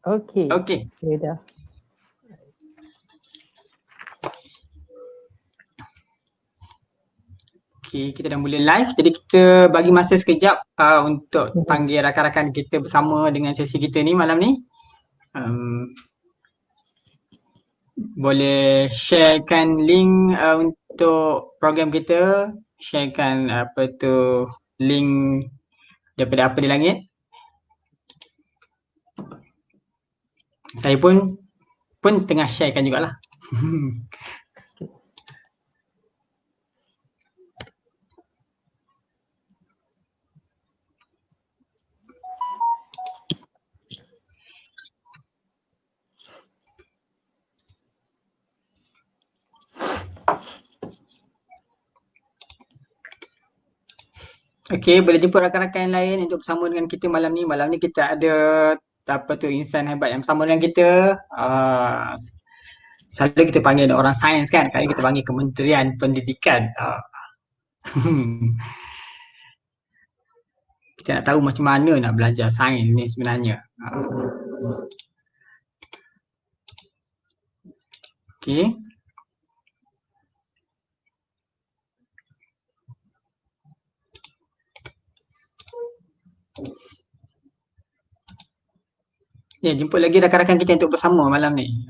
Okey. Okey. Okay, dah. Okey, kita dah mula live. Jadi kita bagi masa sekejap untuk panggil rakan-rakan kita bersama dengan sesi kita ni malam ni. Boleh sharekan link untuk program kita, sharekan link daripada Apa di Langit. Saya pun tengah sharekan jugalah. Okey, boleh jemput rakan-rakan yang lain untuk bersama dengan kita malam ni. Malam ni kita ada insan hebat yang bersama dengan kita. Selalu kita panggil orang sains kan, kali kita panggil Kementerian Pendidikan. Kita nak tahu macam mana nak belajar sains ni sebenarnya. Okey. Ya, jemput lagi rakan-rakan kita untuk bersama malam ni.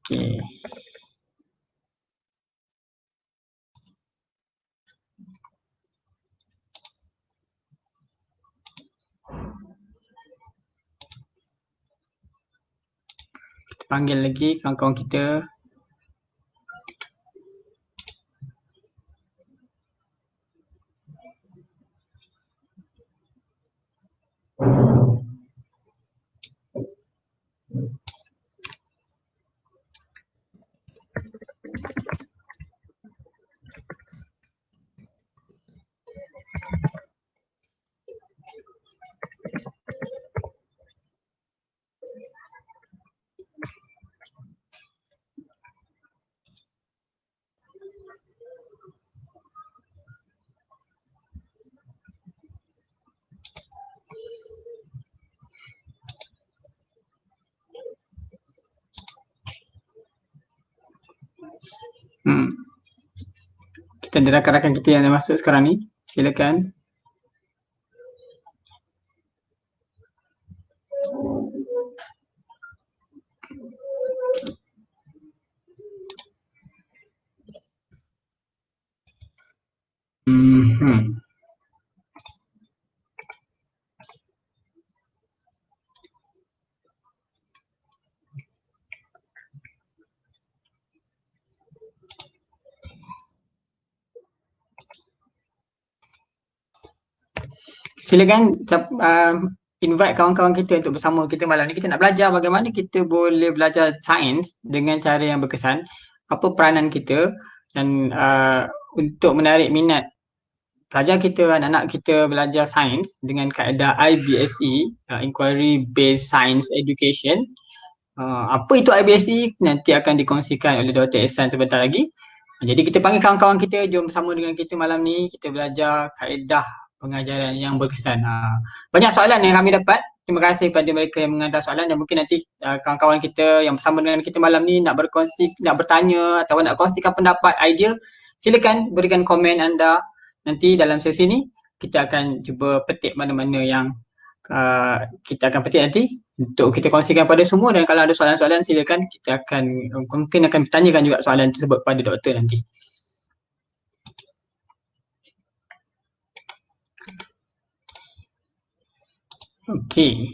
Okey. Kita panggil lagi kawan-kawan kita. Kita ada rakan-rakan kita yang dah masuk sekarang ni. Silakan. Silakan invite kawan-kawan kita untuk bersama kita malam ni. Kita nak belajar bagaimana kita boleh belajar sains dengan cara yang berkesan. Apa peranan kita dan untuk menarik minat pelajar kita, anak-anak kita belajar sains dengan kaedah IBSE, Inquiry Based Science Education. Apa itu IBSE? Nanti akan dikongsikan oleh Dr. Ehsan sebentar lagi. Jadi kita panggil kawan-kawan kita, jom bersama dengan kita malam ni. Kita belajar kaedah pengajaran yang berkesan. Banyak soalan yang kami dapat. Terima kasih kepada mereka yang menghantar soalan dan mungkin nanti kawan-kawan kita yang bersama dengan kita malam ni nak berkongsi, nak bertanya atau nak kongsikan pendapat, idea, silakan berikan komen anda. Nanti dalam sesi ni kita akan cuba petik mana-mana yang kita akan petik nanti untuk kita kongsikan pada semua, dan kalau ada soalan-soalan silakan kita akan mungkin akan bertanyakan juga soalan tersebut pada doktor nanti. Okey.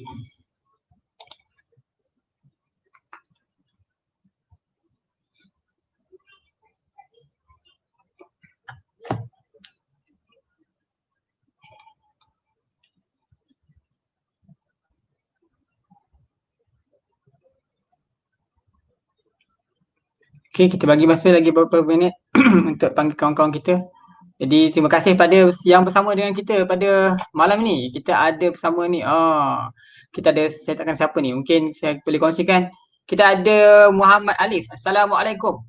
Okey, kita bagi masa lagi beberapa minit untuk panggil kawan-kawan kita. Jadi terima kasih pada yang bersama dengan kita pada malam ni. Kita ada bersama ni. Kita ada, saya takkan siapa ni. Mungkin saya boleh kongsikan. Kita ada Muhammad Alif. Assalamualaikum.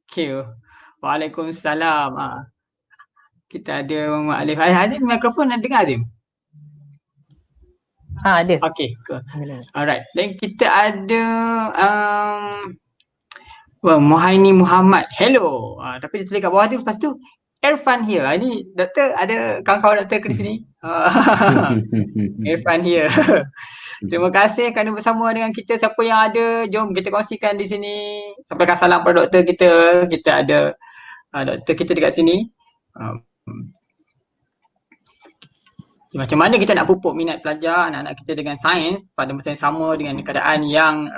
Okey. Waalaikumsalam. Kita ada Muhammad Alif. Azim, mikrofon nak dengar Azim? Ada. Okay, cool. Alright. Dan kita ada Muhaini Muhammad. Hello. Tapi dia tulis kat bawah tu, lepas tu Irfan here. Ini doktor, ada kawan-kawan doktor ke di sini? Irfan here. Terima kasih kerana bersama dengan kita. Siapa yang ada, jom kita kongsikan di sini. Sampaikan salam pada doktor kita. Kita ada doktor kita dekat sini. Macam mana kita nak pupuk minat pelajar anak-anak kita dengan sains pada masa yang sama dengan keadaan yang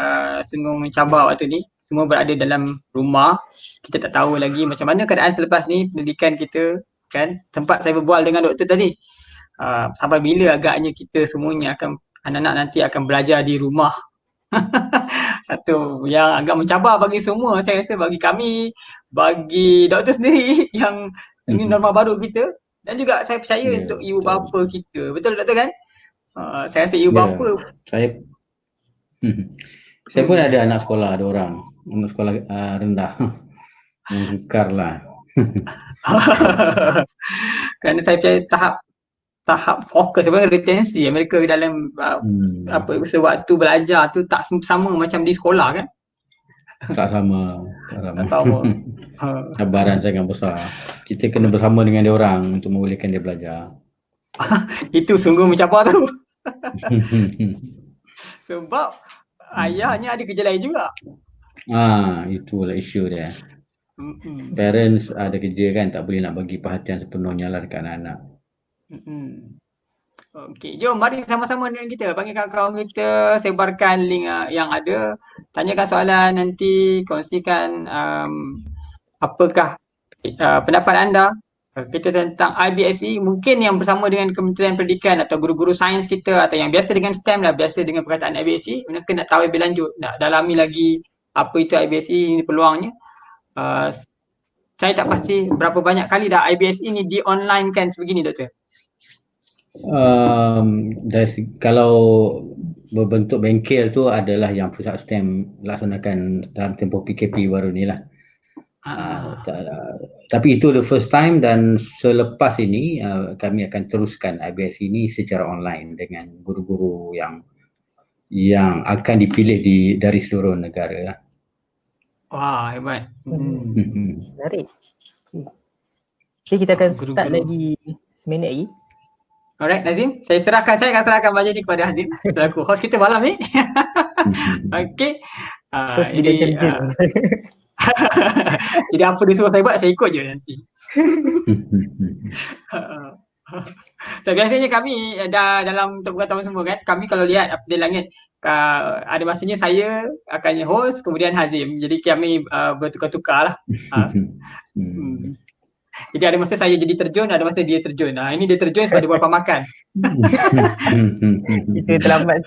sungguh mencabar waktu ni. Semua berada dalam rumah. Kita tak tahu lagi macam mana keadaan selepas ni pendidikan kita, kan. Sempat saya berbual dengan doktor tadi. Sampai bila agaknya kita semuanya anak-anak nanti akan belajar di rumah. Satu yang agak mencabar bagi semua, saya rasa bagi kami, bagi doktor sendiri yang ini norma baru kita, dan juga saya percaya untuk ibu bapa kita. Betul doktor kan? Saya rasa ibu bapa. Saya pun ada anak sekolah, ada orang anak sekolah rendah. Sukar lah. Kerana saya percaya tahap fokus retensi mereka dalam sewaktu belajar tu tak sama macam di sekolah kan? Tak sama. Cabaran sangat besar. Kita kena bersama dengan dia orang untuk membolehkan dia belajar. Itu sungguh mencabar tu. Sebab ayahnya ada kerja lain juga. Itulah isu dia. Parents ada kerja kan, tak boleh nak bagi perhatian sepenuhnya lah dekat anak-anak. Okey, jom mari sama-sama dengan kita. Panggil kawan-kawan kita, sebarkan link yang ada. Tanyakan soalan nanti, kongsikan apakah pendapat anda kita tentang IBSE. Mungkin yang bersama dengan Kementerian Pendidikan atau guru-guru sains kita, atau yang biasa dengan STEM lah, biasa dengan perkataan IBSE, mereka nak tahu lebih lanjut, nak dalami lagi apa itu IBSE, ini peluangnya. Saya tak pasti berapa banyak kali dah IBSE ni di-online kan sebegini doktor? Kalau berbentuk bengkel tu adalah yang pusat STEM laksanakan dalam tempoh PKP baru ni lah. Tapi itu the first time, dan selepas ini kami akan teruskan IBS ini secara online dengan guru-guru yang akan dipilih dari seluruh negara. Wah, hebat. Menarik. Okay, kita akan start lagi seminit lagi. Alright Nazim, saya akan serahkan baju ni kepada Hazim selaku host kita malam ni. Okey. Jadi apa dia suruh saya buat, saya ikut je nanti. So, biasanya kami dalam untuk pengetahuan semua kan, kami kalau lihat update langit, ada masanya saya akan host, kemudian Hazim. Jadi kami bertukar-tukar lah. Jadi ada masa saya jadi terjun, ada masa dia terjun. Ini dia terjun sebab dia buat makan. Kita terlambat.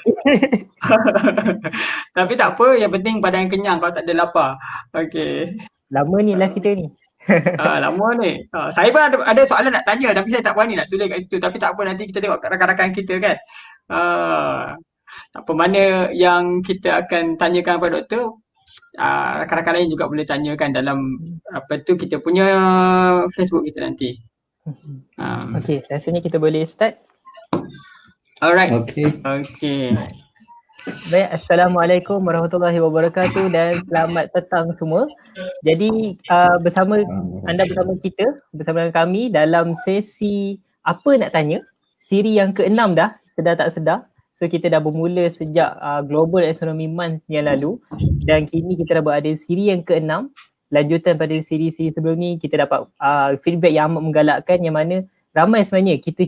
Tapi tak apa, yang penting badan kenyang kalau tak ada lapar. Okey. Lama ni lah kita ni. Lama ni. Saya pun ada soalan nak tanya, tapi saya tak berani nak tulis kat situ. Tapi tak apa, nanti kita tengok rakan-rakan kita kan. Tak apa, mana yang kita akan tanyakan kepada doktor, rakan-rakan lain juga boleh tanyakan dalam kita punya Facebook kita nanti. Okey, rasanya kita boleh start. Alright. Okay. Baik, Assalamualaikum warahmatullahi wabarakatuh dan selamat petang semua. Jadi bersama kita, bersama dengan kami dalam sesi apa nak tanya, siri yang ke-6 dah, sedar tak sedar. So kita dah bermula sejak Global Astronomy Month yang lalu, dan kini kita dah berada siri yang ke-6. Lanjutan pada siri-siri sebelum ni, kita dapat feedback yang amat menggalakkan, yang mana ramai sebenarnya kita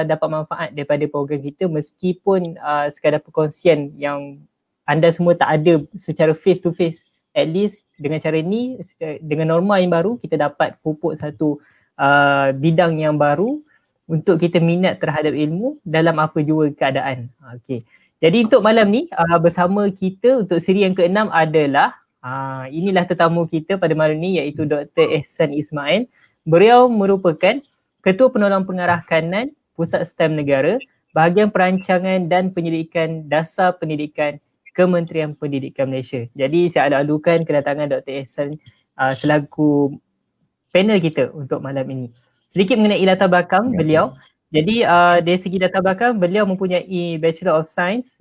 dapat manfaat daripada program kita, meskipun sekadar perkongsian yang anda semua tak ada secara face to face. At least dengan cara ni, dengan norma yang baru, kita dapat pupuk satu bidang yang baru untuk kita minat terhadap ilmu dalam apa jua keadaan. Okey. Jadi untuk malam ni bersama kita untuk siri yang ke-6 adalah inilah tetamu kita pada malam ni, iaitu Dr. Ehsan Ismail. Beliau merupakan Ketua Penolong Pengarah Kanan Pusat STEM Negara, Bahagian Perancangan dan Penyelidikan Dasar Pendidikan Kementerian Pendidikan Malaysia. Jadi saya alu-alukan kedatangan Dr. Ehsan selaku panel kita untuk malam ini. Sedikit mengenai latar belakang beliau. Jadi dari segi latar belakang, beliau mempunyai Bachelor of Science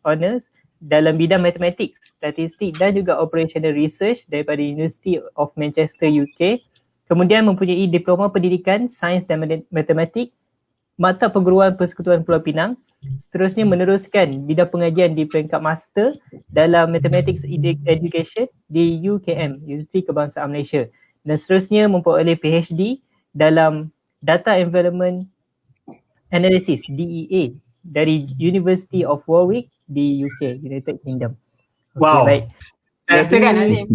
Honours dalam bidang matematik, statistik dan juga operational research daripada University of Manchester UK. Kemudian mempunyai Diploma Pendidikan Sains dan Matematik Maktab Perguruan Persekutuan Pulau Pinang. Seterusnya meneruskan bidang pengajian di peringkat master dalam Mathematics Education di UKM, Universiti Kebangsaan Malaysia. Dan seterusnya memperoleh PhD dalam Data Environment Analysis DEA dari University of Warwick di UK, United Kingdom. Wow. Baik. Saya rasa kan Jadi- Azim,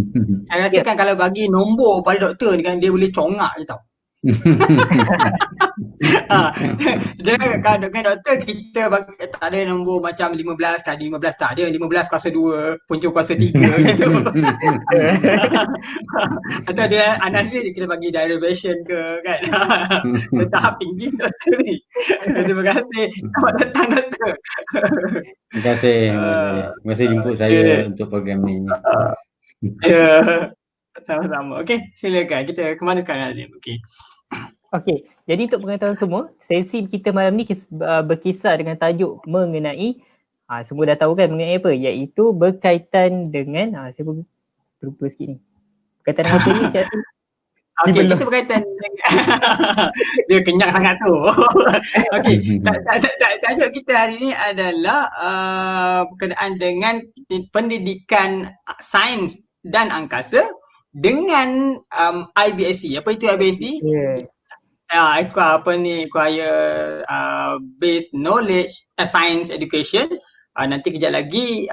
saya rasa kan kalau bagi nombor pada doktor ni kan dia boleh congak je tau. Dia kalau dengan doktor kita bagi, tak ada nombor macam 15 kali 15 tak ada, 15 kuasa 2, punca kuasa 3 gitu. Atau dia analisis kita bagi derivation ke kan. Dia tahap tinggi doktor ni. Terima kasih selamat datang doktor. Terima kasih. Terima kasih jemput saya untuk program ni. Ya. Sama-sama. Okey, silakan kita ke mana sekarang Azim? Okey. Okey, jadi untuk pengetahuan semua, sesi kita malam ni berkisar dengan tajuk mengenai semua dah tahu kan mengenai apa, iaitu berkaitan dengan saya terlupa sikit ni. Berkaitan dengan apa ni Cik Atin? Okey, kita berkaitan dengan dia kenyang sangat tu. Okey, tajuk kita hari ni adalah berkenaan dengan pendidikan sains dan angkasa dengan IBSc. Apa itu IBSc? Acquire based knowledge science education. Nanti kejap lagi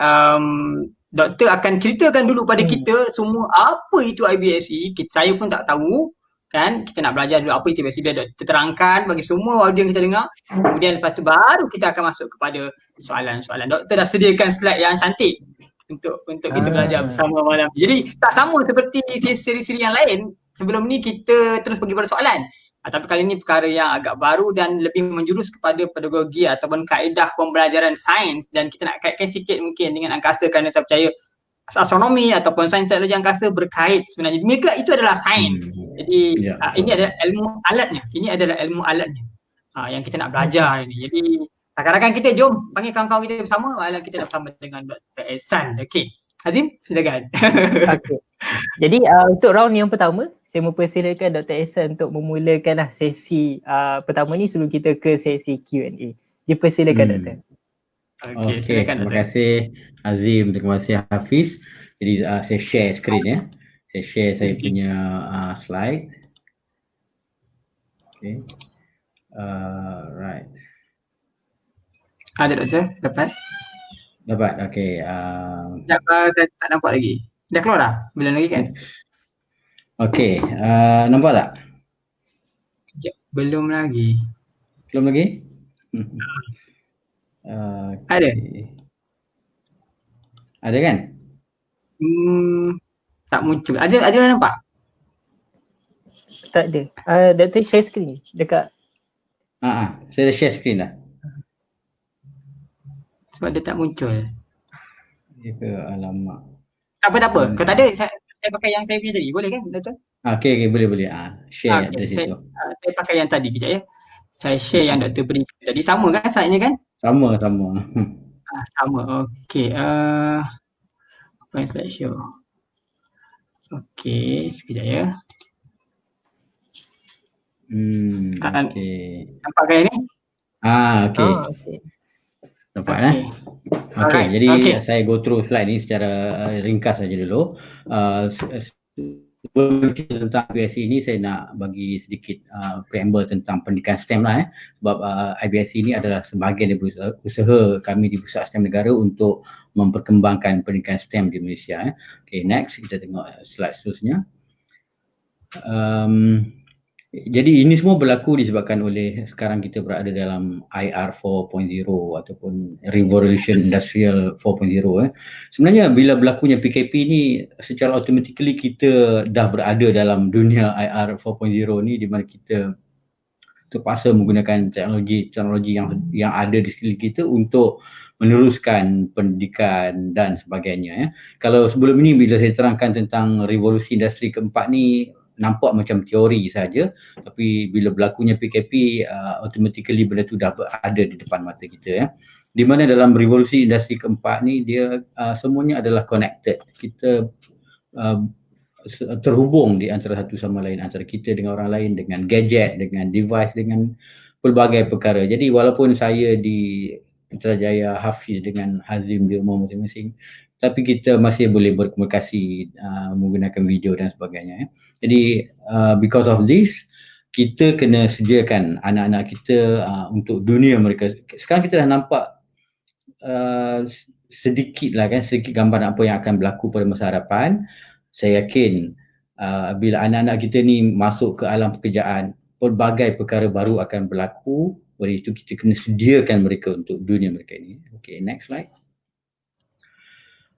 doktor akan ceritakan dulu pada kita semua apa itu IBSc. Saya pun tak tahu kan, kita nak belajar dulu apa itu IBSc, biar doktor terangkan bagi semua audiens kita dengar. Kemudian lepas tu baru kita akan masuk kepada soalan-soalan. Doktor dah sediakan slide yang cantik untuk kita belajar bersama malam ni. Jadi tak sama seperti siri-siri yang lain. Sebelum ni kita terus pergi pada soalan. Tapi kali ini perkara yang agak baru dan lebih menjurus kepada pedagogi ataupun kaedah pembelajaran sains, dan kita nak kaitkan sikit mungkin dengan angkasa kerana saya percaya astronomi ataupun sains teknologi angkasa berkait sebenarnya. Mereka itu adalah sains. Jadi ini adalah ilmu alatnya. Ini adalah ilmu alatnya yang kita nak belajar ini. Jadi rakan-rakan kita jom panggil kawan-kawan kita bersama. Malam kita dah bersama dengan Dr. Ehsan. Okey. Azim, silakan. Okey. Jadi untuk round yang pertama, saya mempersilakan Dr. Ehsan untuk memulakanlah sesi pertama ni sebelum kita ke sesi Q&A. Dipersilakan Dr. Okey, Terima silakan Dr. kasih Azim, terima kasih Hafiz. Jadi saya share skrin ya. Saya share saya punya slide. Okay. Right. Ada doktor? Dapat? Dapat, okay. Sekejap, saya tak nampak lagi. Dah keluar dah? Belum lagi kan? Okay, nampak tak? Sekejap, belum lagi. Belum lagi? Ada? Ada kan? Tak muncul. Ada dah nampak? Tak ada. Dr. share screen dekat. Saya dah share screen dah. Sebab dia tak muncul. Dia ke alamak. Tak apa. Kalau tak ada, saya pakai yang saya punya tadi. Boleh kan, Doktor? Okay, boleh. Share dari situ. Saya pakai yang tadi kejap ya. Saya share yang Doktor beri tadi. Sama kan slide ni kan? Sama. Sama. Okey. Apa yang slide show? Okey, sekejap ya. Okay. Nampak kan ni? Okay. Okay. Nampak kan? Okay, jadi saya go through slide ni secara ringkas saja dulu. Sebelum kita tentang IBSc ini, saya nak bagi sedikit preamble tentang pendidikan STEM lah. Sebab IBSc ini adalah sebahagian dari usaha kami di Pusat STEM Negara untuk memperkembangkan pendidikan STEM di Malaysia. Okay, next kita tengok slide seterusnya. Jadi ini semua berlaku disebabkan oleh sekarang kita berada dalam IR 4.0 ataupun Revolution Industrial 4.0. Sebenarnya bila berlakunya PKP ni secara automatically kita dah berada dalam dunia IR 4.0 ni, di mana kita terpaksa menggunakan teknologi yang ada di sekeliling kita untuk meneruskan pendidikan dan sebagainya. Kalau sebelum ini bila saya terangkan tentang revolusi industri keempat ni, nampak macam teori saja, tapi bila berlakunya PKP automatically benda tu dah ada di depan mata kita ya. Di mana dalam revolusi industri keempat ni dia semuanya adalah connected. Kita terhubung di antara satu sama lain, antara kita dengan orang lain, dengan gadget, dengan device, dengan pelbagai perkara. Jadi walaupun saya di Putrajaya, Hafiz dengan Hazim di rumah masing-masing, tapi kita masih boleh berkomunikasi menggunakan video dan sebagainya. Jadi because of this, kita kena sediakan anak-anak kita untuk dunia mereka. Sekarang kita dah nampak sedikit gambaran apa yang akan berlaku pada masa hadapan. Saya yakin bila anak-anak kita ni masuk ke alam pekerjaan, pelbagai perkara baru akan berlaku. Oleh itu kita kena sediakan mereka untuk dunia mereka ini. Okay, next slide.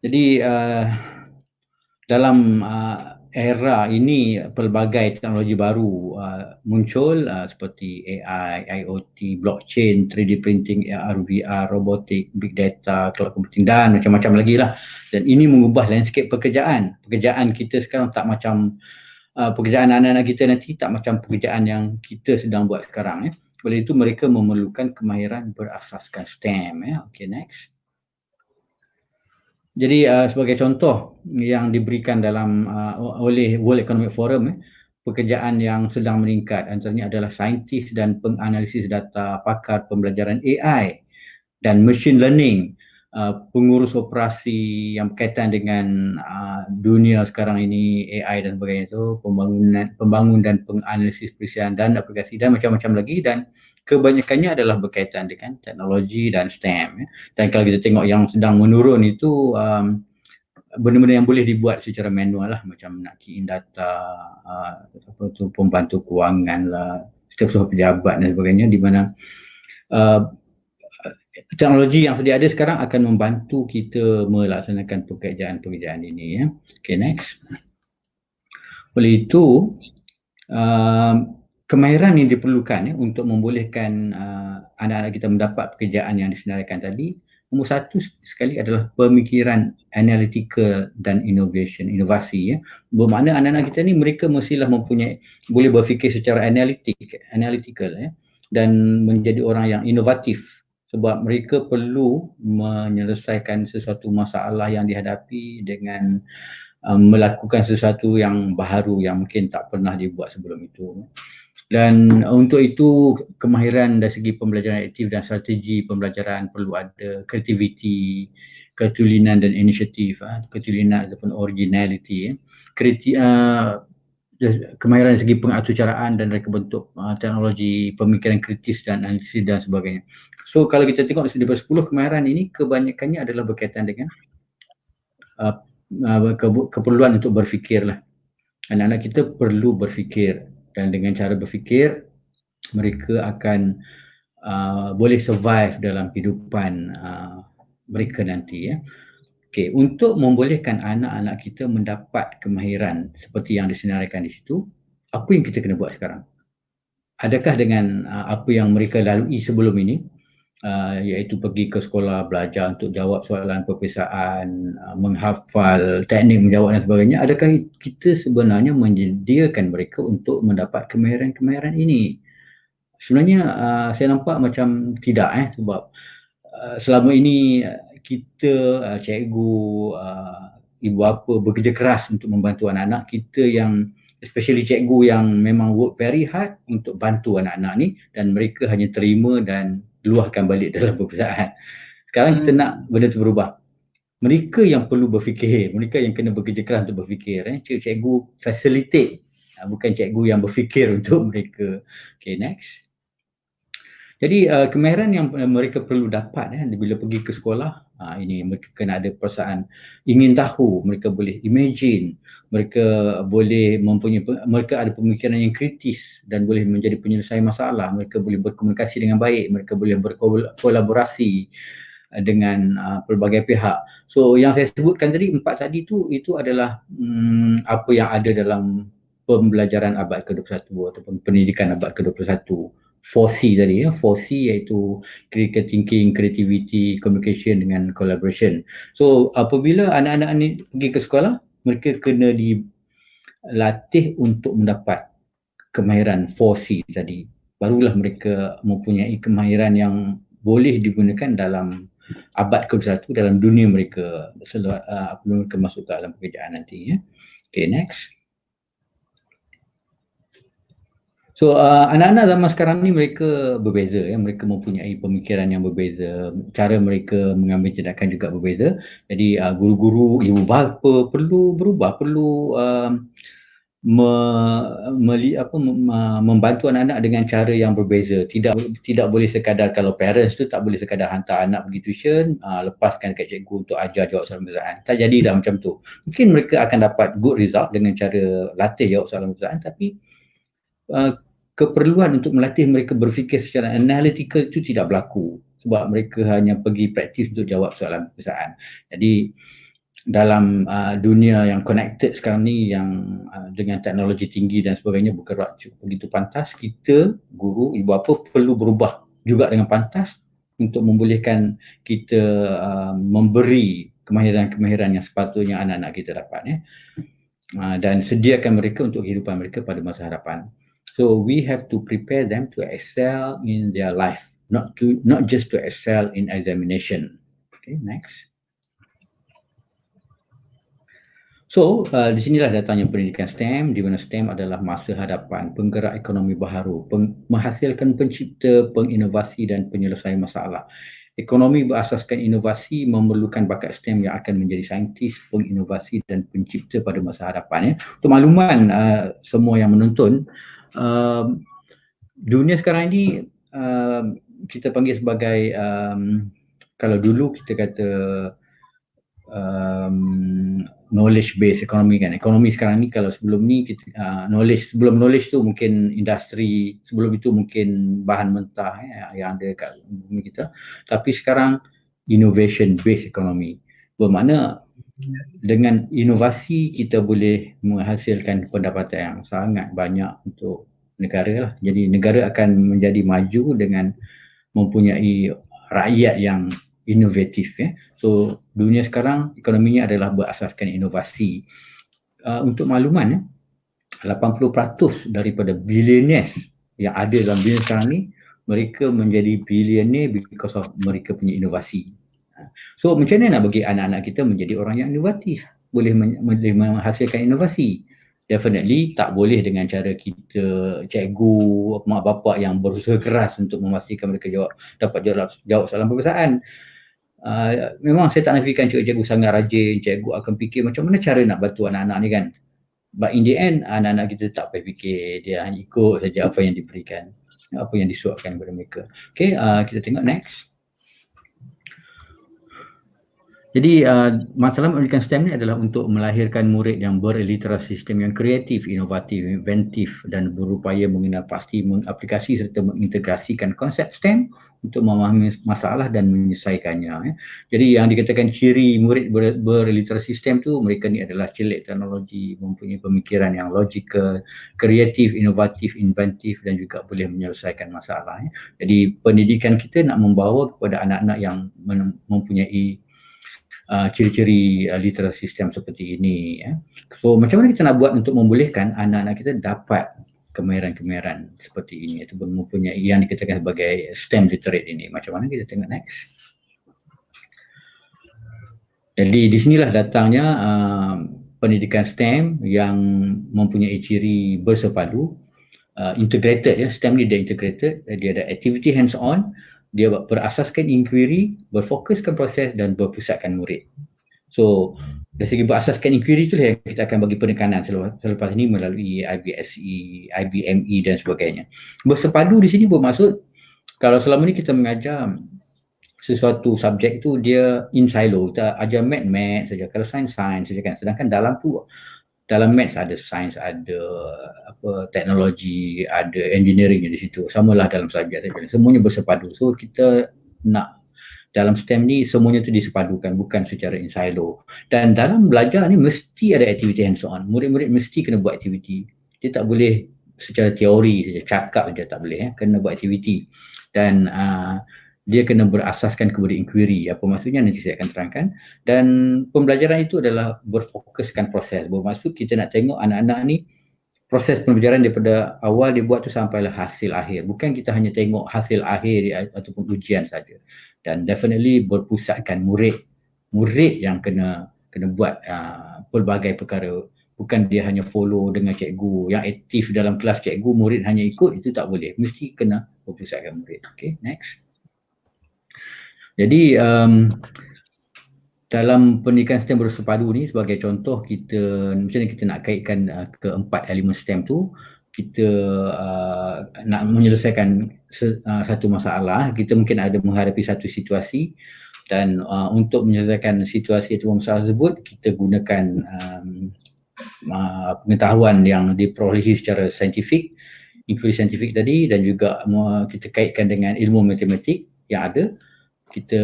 Jadi dalam era ini pelbagai teknologi baru muncul seperti AI, IoT, blockchain, 3D printing, AR, VR, robotik, big data, cloud computing dan macam-macam lagi lah. Dan ini mengubah landscape pekerjaan. Pekerjaan kita sekarang tak macam pekerjaan anak-anak kita nanti, tak macam pekerjaan yang kita sedang buat sekarang. Oleh itu mereka memerlukan kemahiran berasaskan STEM. Okay, next. Jadi sebagai contoh yang diberikan dalam oleh World Economic Forum, pekerjaan yang sedang meningkat antaranya adalah saintis dan penganalisis data, pakar pembelajaran AI dan machine learning, pengurus operasi yang berkaitan dengan dunia sekarang ini, AI dan sebagainya itu, pembangun dan penganalisis perisian dan aplikasi dan macam-macam lagi, dan kebanyakannya adalah berkaitan dengan teknologi dan STEM. Dan kalau kita tengok yang sedang menurun itu benda-benda yang boleh dibuat secara manual lah, macam nak key in data, pembantu kewangan lah, staf-staf pejabat dan sebagainya, di mana teknologi yang sedia ada sekarang akan membantu kita melaksanakan pekerjaan-pekerjaan ini ya. Okay, next. Oleh itu kemahiran yang diperlukan untuk membolehkan anak-anak kita mendapat pekerjaan yang disenaraikan tadi, nombor satu sekali adalah pemikiran analytical dan inovasi ya. Bermakna anak-anak kita ni mereka mestilah boleh berfikir secara analytical ya, dan menjadi orang yang inovatif, sebab mereka perlu menyelesaikan sesuatu masalah yang dihadapi dengan melakukan sesuatu yang baru yang mungkin tak pernah dibuat sebelum itu. Dan untuk itu kemahiran dari segi pembelajaran aktif dan strategi pembelajaran perlu ada kreativiti, ketulinan dan inisiatif, ketulinan ataupun originality, kemahiran dari segi pengaturcaraan dan reka bentuk teknologi, pemikiran kritis dan analisis dan sebagainya. So kalau kita tengok daripada 10 kemahiran ini, kebanyakannya adalah berkaitan dengan keperluan untuk berfikir lah. Anak-anak kita perlu berfikir, dan dengan cara berfikir mereka akan boleh survive dalam kehidupan mereka nanti ya. Okay, untuk membolehkan anak-anak kita mendapat kemahiran seperti yang disenaraikan di situ, apa yang kita kena buat sekarang? Adakah dengan apa yang mereka lalui sebelum ini, iaitu pergi ke sekolah, belajar untuk jawab soalan peperiksaan, menghafal teknik menjawab dan sebagainya, adakah kita sebenarnya menyediakan mereka untuk mendapat kemahiran-kemahiran ini? Sebenarnya saya nampak macam tidak sebab selama ini kita, cikgu, ibu bapa bekerja keras untuk membantu anak-anak kita, yang especially cikgu yang memang work very hard untuk bantu anak-anak ni, dan mereka hanya terima dan luahkan balik dalam peperiksaan. Sekarang kita nak benda tu berubah. Mereka yang perlu berfikir, mereka yang kena bekerja keras untuk berfikir. Cikgu facilitate, bukan cikgu yang berfikir untuk mereka. Okay, next. Jadi kemahiran yang mereka perlu dapat bila pergi ke sekolah, ini mereka kena ada perasaan ingin tahu, mereka boleh imagine, mereka boleh mereka ada pemikiran yang kritis dan boleh menjadi penyelesai masalah, mereka boleh berkomunikasi dengan baik, mereka boleh berkolaborasi dengan pelbagai pihak. So yang saya sebutkan tadi, 4 tadi itu adalah apa yang ada dalam pembelajaran abad ke-21 ataupun pendidikan abad ke-21. 4C tadi 4C iaitu critical thinking, creativity, communication dengan collaboration. So apabila anak-anak ni pergi ke sekolah, mereka kena latih untuk mendapat kemahiran 4C tadi. Barulah mereka mempunyai kemahiran yang boleh digunakan dalam abad ke-21 dalam dunia mereka sebelum mereka masuk ke dalam pekerjaan nanti. Okay, next. So anak-anak zaman sekarang ni mereka berbeza, mereka mempunyai pemikiran yang berbeza, cara mereka mengambil tindakan juga berbeza. Jadi guru-guru, ibu bapa perlu berubah, perlu membantu anak-anak dengan cara yang berbeza. Tidak boleh sekadar, kalau parents tu tak boleh sekadar hantar anak pergi tuition, lepaskan dekat cikgu untuk ajar jawab soalan pembezaan. Tak jadilah macam tu. Mungkin mereka akan dapat good result dengan cara latih jawab soalan pembezaan, tapi keperluan untuk melatih mereka berfikir secara analytical itu tidak berlaku sebab mereka hanya pergi praktis untuk jawab soalan pembezaan. Jadi dalam dunia yang connected sekarang ni, yang dengan teknologi tinggi dan sebagainya bergerak begitu pantas, kita guru, ibu bapa perlu berubah juga dengan pantas untuk membolehkan kita memberi kemahiran-kemahiran yang sepatutnya anak-anak kita dapat, dan sediakan mereka untuk kehidupan mereka pada masa hadapan. So we have to prepare them to excel in their life, not just to excel in examination. Okay, next. So di sinilah datangnya pendidikan STEM, di mana STEM adalah masa hadapan, penggerak ekonomi baharu, menghasilkan pencipta, penginovasi dan penyelesaian masalah. Ekonomi berasaskan inovasi memerlukan bakat STEM yang akan menjadi saintis, penginovasi dan pencipta pada masa hadapan. Untuk makluman semua yang menonton, dunia sekarang ini kita panggil sebagai kalau dulu kita kata knowledge based economy kan. Ekonomi sekarang ni, kalau sebelum ni kita, sebelum knowledge tu mungkin industri, sebelum itu mungkin bahan mentah yang ada kat bumi kita. Tapi sekarang innovation based economy. Bermakna dengan inovasi kita boleh menghasilkan pendapatan yang sangat banyak untuk negara lah. Jadi negara akan menjadi maju dengan mempunyai rakyat yang inovatif. So dunia sekarang ekonominya adalah berasaskan inovasi. Untuk makluman, 80% daripada billionaires yang ada dalam dunia sekarang ni, mereka menjadi billionaire because of mereka punya inovasi. So macam mana nak bagi anak-anak kita menjadi orang yang inovatif, boleh menghasilkan inovasi? Definitely tak boleh dengan cara kita, cikgu, mak bapak yang berusaha keras untuk memastikan mereka dapat jawab soalan pembezaan. Memang saya tak nafikan cikgu sangat rajin, cikgu akan fikir macam mana cara nak bantu anak-anak ni kan. But in the end, anak-anak kita tak payah fikir, dia hanya ikut saja apa yang diberikan, apa yang disuapkan kepada mereka. Okay, kita tengok next. Jadi masalah pendidikan STEM ni adalah untuk melahirkan murid yang berliterasi sistem yang kreatif, inovatif, inventif dan berupaya mengenal pasti, mengaplikasi serta mengintegrasikan konsep STEM untuk memahami masalah dan menyelesaikannya. Jadi yang dikatakan ciri murid berliterasi STEM tu, mereka ni adalah celik teknologi, mempunyai pemikiran yang logikal, kreatif, inovatif, inventif dan juga boleh menyelesaikan masalah. Jadi pendidikan kita nak membawa kepada anak-anak yang mempunyai ciri-ciri literasi sistem seperti ini. So macam mana kita nak buat untuk membolehkan anak-anak kita dapat kemahiran-kemahiran seperti ini ataupun mempunyai yang dikatakan sebagai STEM literate ini? Macam mana? Kita tengok next. Jadi di sinilah datangnya pendidikan STEM yang mempunyai ciri bersepadu, integrated. STEM ni dia integrated, dia ada activity hands on, dia berasaskan inquiry, berfokuskan proses dan berpusatkan murid. So dari segi berasaskan inquiry tu lah yang kita akan bagi penekanan selepas ini melalui IBSE, IBME dan sebagainya. Bersepadu di sini bermaksud kalau selama ni kita mengajar sesuatu subjek tu dia in silo, kita ajar math saja, kalau sains saja kan. Sedangkan dalam maths ada sains, ada teknologi, ada engineering di situ. Samalah dalam subjek saja. Semuanya bersepadu. So kita nak dalam STEM ni semuanya tu disepadukan, bukan secara in silo. Dan dalam belajar ni mesti ada aktiviti hands on. Murid-murid mesti kena buat aktiviti. Dia tak boleh secara teori saja, cakap saja tak boleh, kena buat aktiviti. Dan dia kena berasaskan kepada inquiry. Apa maksudnya nanti saya akan terangkan. Dan pembelajaran itu adalah berfokuskan proses. Bermaksud kita nak tengok anak-anak ni proses pembelajaran daripada awal dia buat tu sampailah hasil akhir. Bukan kita hanya tengok hasil akhir ataupun ujian saja. Dan definitely berpusatkan murid yang kena buat pelbagai perkara. Bukan dia hanya follow dengan cikgu yang aktif dalam kelas cikgu, murid hanya ikut, itu tak boleh. Mesti kena berpusatkan murid. Okay, next. Jadi dalam pendidikan STEM bersepadu ni sebagai contoh, kita macam mana kita nak kaitkan keempat elemen STEM tu, kita nak menyelesaikan satu masalah, kita mungkin ada menghadapi satu situasi dan untuk menyelesaikan situasi atau masalah tersebut kita gunakan pengetahuan yang diperolehi secara saintifik, inquiry saintifik tadi, dan juga kita kaitkan dengan ilmu matematik yang ada. Kita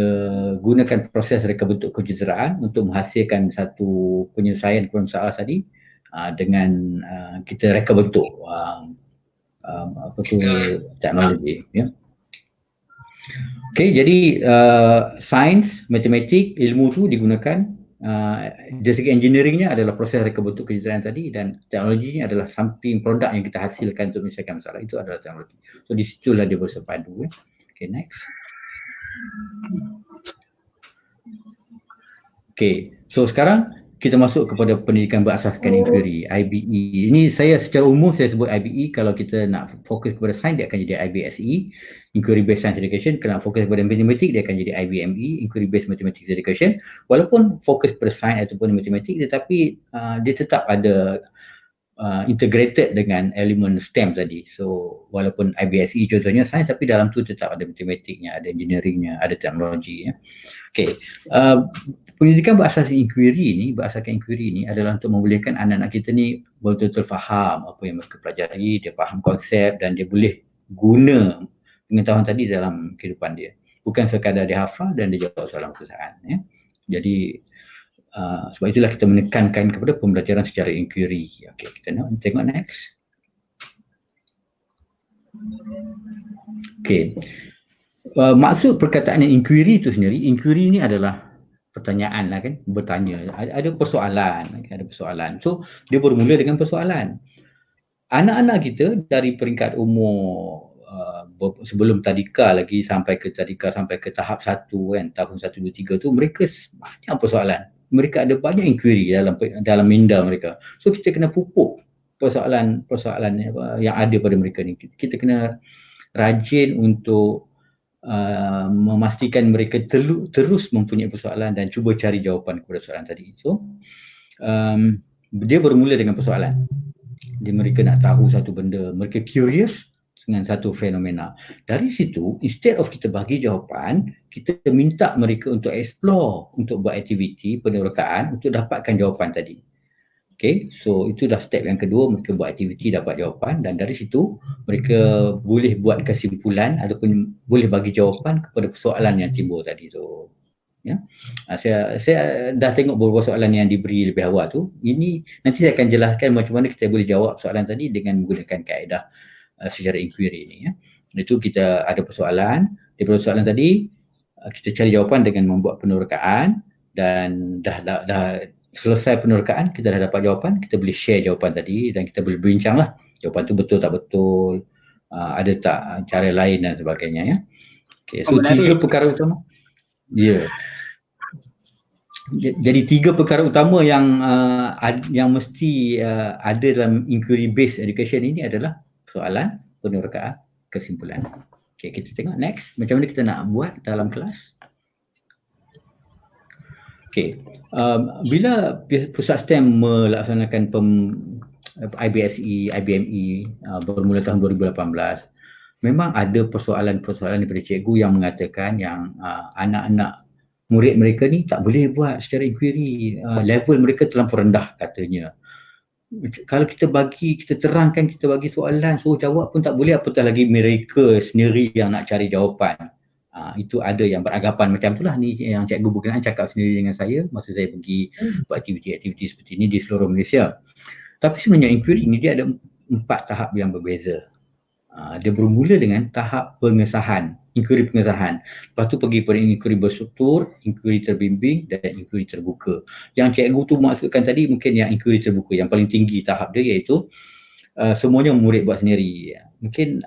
gunakan proses reka bentuk kejuruteraan untuk menghasilkan satu penyelesaian masalah tadi dengan kita reka bentuk teknologi, ya. Okey, jadi sains, matematik, ilmu tu digunakan dari segi engineeringnya adalah proses reka bentuk kejuruteraan tadi, dan teknologinya adalah samping produk yang kita hasilkan untuk menyelesaikan masalah itu adalah teknologi. So di situlah dia bersepadu, ya. Okay, next. Okay, so sekarang kita masuk kepada pendidikan berasaskan inquiry, IBE. Ini saya secara umum saya sebut IBE. Kalau kita nak fokus kepada sains, dia akan jadi IBSE, Inquiry Based Science Education. Kalau nak fokus kepada matematik, dia akan jadi IBME, Inquiry Based Mathematics Education. Walaupun fokus kepada sains ataupun matematik, tetapi dia tetap ada integrated dengan elemen STEM tadi. So walaupun IBSE contohnya sains, tapi dalam tu tetap ada matematiknya, ada engineeringnya, ada teknologi, ya. Okay, pendidikan berasaskan inquiry ni adalah untuk membolehkan anak-anak kita ni betul-betul faham apa yang mereka pelajari, dia faham konsep dan dia boleh guna pengetahuan tadi dalam kehidupan dia. Bukan sekadar dia hafal dan dia jawab soalan perusahaan, ya. Jadi sebab itulah kita menekankan kepada pembelajaran secara inquiry. Okey, kita nak tengok next. Okey. Maksud perkataan inquiry itu sendiri, inquiry ni adalah pertanyaan lah kan, bertanya. Ada persoalan. So dia bermula dengan persoalan. Anak-anak kita dari peringkat umur sebelum tadika lagi sampai ke tahap 1 kan, tahun 1, 2, 3 tu, mereka banyak persoalan. Mereka ada banyak inquiry dalam minda mereka. So kita kena pupuk persoalan yang ada pada mereka ni. Kita kena rajin untuk memastikan mereka terus mempunyai persoalan dan cuba cari jawapan kepada soalan tadi. So dia bermula dengan persoalan. Mereka nak tahu satu benda, mereka curious dengan satu fenomena. Dari situ, instead of kita bagi jawapan, kita minta mereka untuk explore, untuk buat aktiviti penerokaan untuk dapatkan jawapan tadi. Okay, so itu dah step yang kedua, mereka buat aktiviti, dapat jawapan, dan dari situ mereka boleh buat kesimpulan ataupun boleh bagi jawapan kepada persoalan yang timbul tadi tu. Ya, saya dah tengok beberapa soalan yang diberi lebih awal tu. Ini nanti saya akan jelaskan macam mana kita boleh jawab soalan tadi dengan menggunakan kaedah secara inquiry ni, ya. Itu kita ada persoalan, daripada soalan tadi kita cari jawapan dengan membuat penerokaan, dan dah selesai penerokaan, kita dah dapat jawapan, kita boleh share jawapan tadi dan kita boleh berbincang lah jawapan tu betul tak betul, ada tak cara lain dan sebagainya, ya. Okay, so 3 perkara utama. Ya. Jadi 3 perkara utama yang mesti ada dalam inquiry based education ini adalah soalan, penerokaan, kesimpulan. Okay, kita tengok next. Macam mana kita nak buat dalam kelas. Okay, bila Pusat STEM melaksanakan IBSE, IBME bermula tahun 2018, memang ada persoalan-persoalan daripada cikgu yang mengatakan yang anak-anak murid mereka ni tak boleh buat secara inquiry, level mereka terlampau rendah katanya. Kalau kita terangkan, kita bagi soalan, suruh jawab pun tak boleh, apatah lagi mereka sendiri yang nak cari jawapan. Itu ada yang beranggapan macam itulah, ni yang cikgu berkenaan cakap sendiri dengan saya masa saya pergi buat aktiviti-aktiviti seperti ini di seluruh Malaysia. Tapi sebenarnya inquiry ini dia ada 4 tahap yang berbeza. Dia bermula dengan tahap pengesahan, inquiry pengesahan. Lepas tu pergi pada inquiry berstruktur, inquiry terbimbing dan inquiry terbuka. Yang cikgu tu maksudkan tadi mungkin yang inquiry terbuka, yang paling tinggi tahap dia iaitu semuanya murid buat sendiri. Mungkin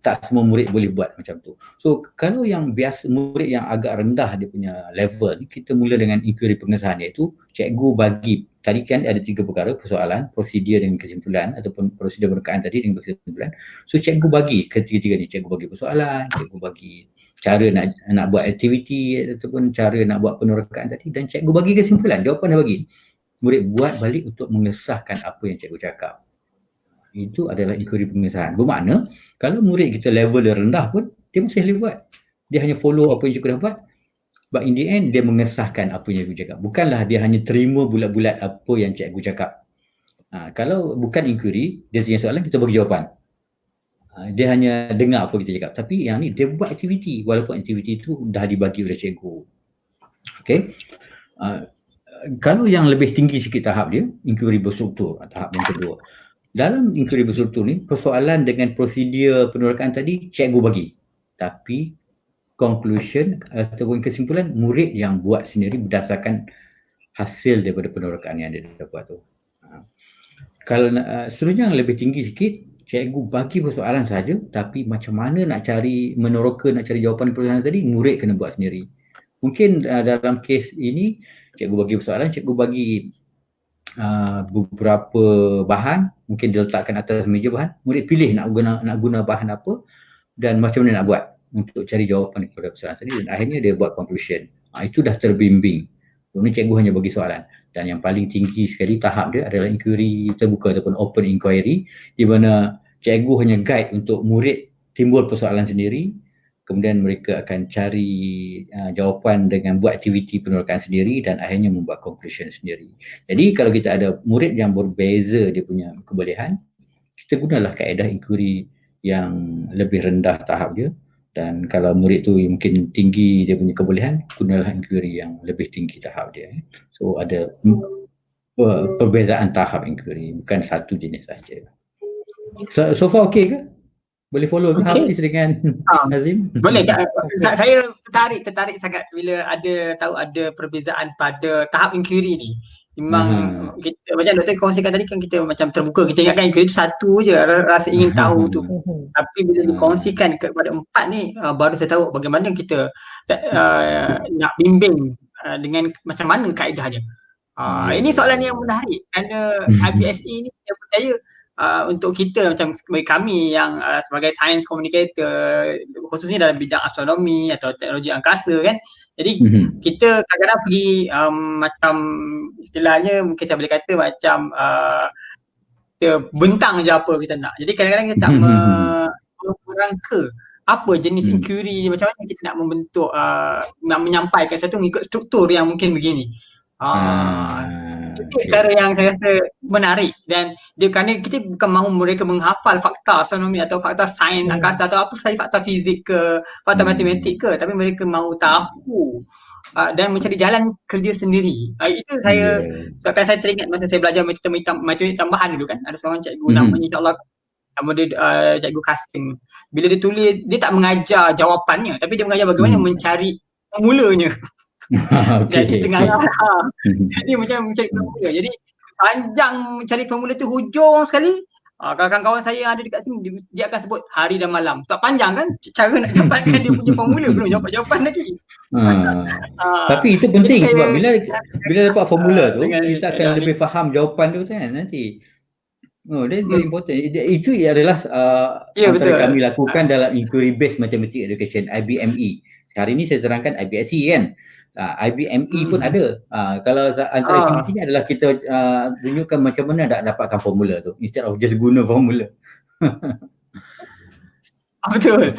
tak semua murid boleh buat macam tu. So kalau yang biasa, murid yang agak rendah dia punya level ni, kita mula dengan inquiry pengesahan, iaitu cikgu bagi, tadi kan ada 3 perkara, persoalan, prosedur dengan kesimpulan, ataupun prosedur berkaan tadi dengan kesimpulan. So cikgu bagi ketiga-tiga ni, cikgu bagi persoalan, cikgu bagi cara nak buat aktiviti ataupun cara nak buat penerokaan tadi, dan cikgu bagi kesimpulan, jawapan dah bagi. Murid buat balik untuk mengesahkan apa yang cikgu cakap. Itu adalah inquiry pengesahan. Bermakna kalau murid kita level dia rendah pun, dia masih boleh buat. Dia hanya follow apa yang cikgu dah buat. But in the end, dia mengesahkan apa yang cikgu cakap. Bukanlah dia hanya terima bulat-bulat apa yang cikgu cakap. Kalau bukan inquiry, dia tanya soalan, kita bagi jawapan. Dia hanya dengar apa kita cakap. Tapi yang ni, dia buat aktiviti. Walaupun aktiviti itu dah dibagi oleh cikgu. Okay. Kalau yang lebih tinggi sikit tahap dia, inquiry berstruktur, tahap yang kedua. Dalam inquiry berstruktur ni, persoalan dengan prosedur penerokaan tadi cikgu bagi. Tapi conclusion ataupun kesimpulan murid yang buat sendiri berdasarkan hasil daripada penerokaan yang dia dapat tu. Kalau seterusnya yang lebih tinggi sikit, cikgu bagi persoalan saja, tapi macam mana nak cari meneroka, nak cari jawapan persoalan tadi, murid kena buat sendiri. Mungkin dalam kes ini, cikgu bagi persoalan, cikgu bagi beberapa bahan, mungkin diletakkan atas meja bahan, murid pilih nak guna bahan apa dan macam mana nak buat untuk cari jawapan kepada persoalan tadi, dan akhirnya dia buat conclusion. Itu dah terbimbing. Kemudian cikgu hanya bagi soalan. Dan yang paling tinggi sekali tahap dia adalah inquiry terbuka ataupun open inquiry, di mana cikgu hanya guide untuk murid timbul persoalan sendiri, kemudian mereka akan cari jawapan dengan buat aktiviti penerokaan sendiri dan akhirnya membuat conclusion sendiri. Jadi kalau kita ada murid yang berbeza dia punya kebolehan, kita gunalah kaedah inquiry yang lebih rendah tahap dia, dan kalau murid tu mungkin tinggi dia punya kebolehan, gunalah inquiry yang lebih tinggi tahap dia. So ada perbezaan tahap inquiry, bukan satu jenis saja. So far okay ke? Boleh follow ke Hafiz dengan Nazim? Boleh. Saya tertarik sangat bila tahu ada perbezaan pada tahap inquiry ni. Memang kita, macam doktor kongsikan tadi kan, kita macam terbuka, kita ingatkan inquiry itu satu je, rasa ingin tahu tu. Tapi bila dikongsikan kepada 4 ni, baru saya tahu bagaimana kita nak bimbing dengan macam mana kaedahnya. Ini soalan yang menarik kerana IBSE ni saya percaya untuk kita macam sebagai kami yang sebagai science communicator, khususnya dalam bidang astronomi atau teknologi angkasa kan, jadi kita kadang-kadang pergi macam istilahnya mungkin saya boleh kata macam kita bentang je apa kita nak. Jadi kadang-kadang kita tak merangka apa jenis inquiry ni, macam mana kita nak membentuk, nak menyampaikan sesuatu mengikut struktur yang mungkin begini. Itu cara yang saya rasa menarik, dan dia kerana kita bukan mahu mereka menghafal fakta astronomi atau fakta sains angkasa atau apa sahaja, fakta fizik ke, fakta matematik ke, tapi mereka mahu tahu dan mencari jalan kerja sendiri. Itu saya, sebabkan saya teringat masa saya belajar matematik tambahan dulu kan, ada seorang cikgu namanya insyaAllah nama dia Cikgu Kasim. Bila dia tulis, dia tak mengajar jawapannya, tapi dia mengajar bagaimana mencari formulanya. Jadi tengah jadi macam mencari formula. Jadi panjang mencari formula tu, hujung sekali kawan-kawan saya yang ada dekat sini dia akan sebut hari dan malam. Sebab panjang kan cara nak dapatkan dia punya formula, belum jawapan lagi. Tapi itu penting sebab bila dapat formula tu kita akan lebih faham jawapan tu kan nanti. Dia important. Itu adalah antara kami lakukan dalam inquiry based mathematics education, IBME. Hari ini saya terangkan IBSE kan. IBME pun ada. Kalau antara aktivitinya adalah kita tunjukkan macam mana nak dapatkan formula tu instead of just guna formula. Betul.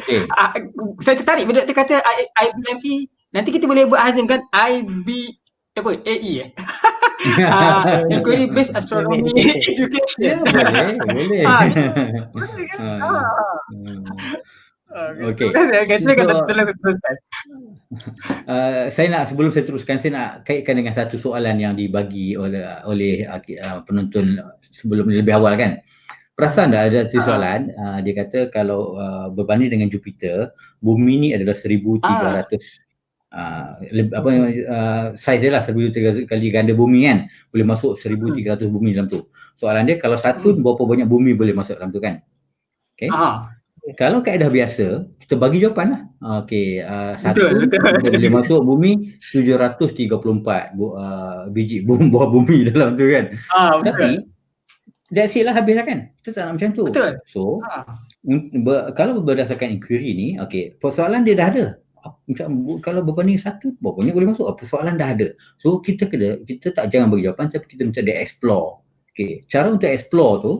Saya tertarik bila dia kata IBME. Nanti kita boleh buat Hazim kan AE Inquiry Based Astronomy Education. Boleh. Okey. Saya nak, sebelum saya teruskan, saya nak kaitkan dengan satu soalan yang dibagi oleh penonton sebelum lebih awal kan. Perasan tak ada tu soalan, dia kata kalau berbanding dengan Jupiter, bumi ni adalah 1300 saiz dia lah 1300 kali ganda bumi kan, boleh masuk 1300 bumi dalam tu. Soalan dia kalau Saturn berapa banyak bumi boleh masuk dalam tu kan. Okay. Kalau kaedah biasa, kita bagi jawapan lah. Saturn dia boleh masuk bumi 734 biji buah bumi dalam tu kan. Tapi that's it lah, habis lah kan. Kita tak nak macam tu. Betul. So, kalau berdasarkan inquiry ni, persoalan dia dah ada. Macam kalau berbanding satu, berapa banyak boleh masuk? Persoalan dah ada. So, kita jangan bagi jawapan, tapi kita macam dia explore. Cara untuk explore tu,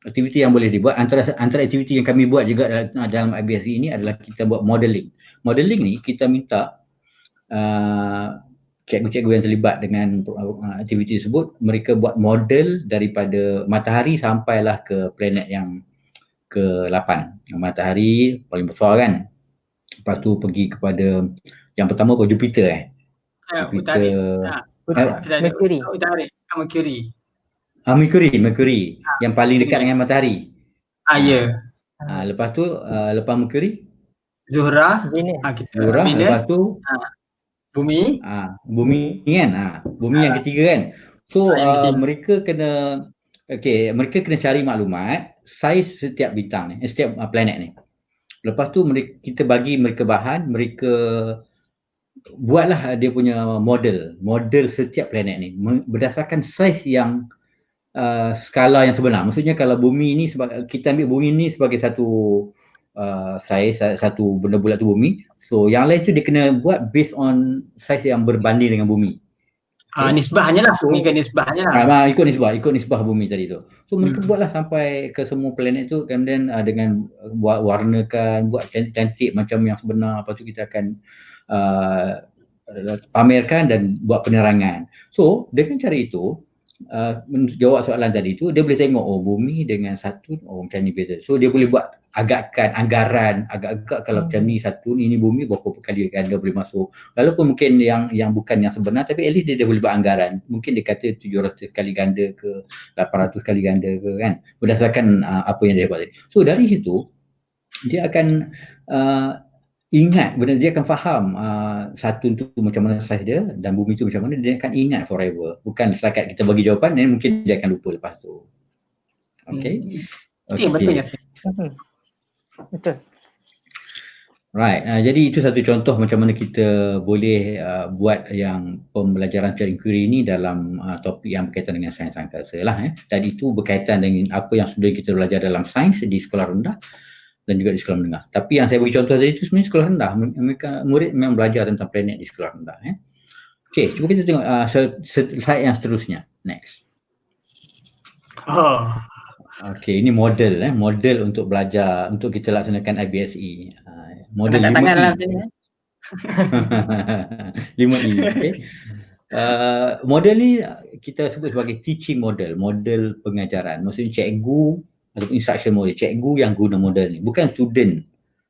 aktiviti yang boleh dibuat, antara aktiviti yang kami buat juga dalam IBSE ini adalah kita buat modeling. Modeling ni, kita minta cikgu-cikgu yang terlibat dengan aktiviti tersebut, mereka buat model daripada matahari sampailah ke planet yang ke-8. Matahari paling besar kan. Lepas tu pergi kepada yang pertama apa? Jupiter Mercury yang paling dekat dengan matahari. Lepas tu lepas Mercury Zuhra, lepas tu Bumi. Bumi kan. Bumi yang ketiga kan. So mereka kena cari maklumat saiz setiap bintang ni, setiap planet ni. Lepas tu kita bagi mereka bahan, mereka buatlah dia punya model setiap planet ni berdasarkan saiz yang skala yang sebenar. Maksudnya kalau bumi ni kita ambil bumi ni sebagai satu saiz, satu benda bulat tu bumi. So yang lain tu dia kena buat based on saiz yang berbanding dengan bumi. Nisbahnya lah. Ikut nisbah bumi tadi tu. So mereka buatlah sampai ke semua planet tu, kemudian dengan buat warnakan, buat cantik macam yang sebenar. Lepas tu kita akan pamerkan dan buat penerangan. So dengan cara itu, jawab soalan tadi tu, dia boleh tengok bumi dengan Saturn macam ni beza. So dia boleh buat anggaran agak-agak kalau macam ni Saturn, ini bumi berapa kali ganda boleh masuk. Walaupun mungkin yang bukan yang sebenar, tapi at least dia boleh buat anggaran. Mungkin dia kata 700 kali ganda ke 800 kali ganda ke kan, berdasarkan apa yang dia buat tadi. So dari situ dia akan ingat benda, dia akan faham Saturn tu macam mana saiz dia dan bumi tu macam mana, dia akan ingat forever. Bukan setakat kita bagi jawapan dan mungkin dia akan lupa lepas tu. Betul. Right, jadi itu satu contoh macam mana kita boleh buat yang pembelajaran secara inquiry ini dalam topik yang berkaitan dengan sains angkasa lah. Dan itu berkaitan dengan apa yang sudah kita belajar dalam sains di sekolah rendah dan juga di sekolah menengah. Tapi yang saya bagi contoh tadi itu sebenarnya sekolah rendah. Murid memang belajar tentang planet di sekolah rendah. Okey, cuba kita tengok slide yang seterusnya. Next. Okey, ini model untuk belajar, untuk kita laksanakan IBSE. Model 5E. Tangan sini. 5E. Okay. Model ni kita sebut sebagai teaching model pengajaran. Maksudnya cikgu atau instruction model, cikgu yang guna model ni, bukan student.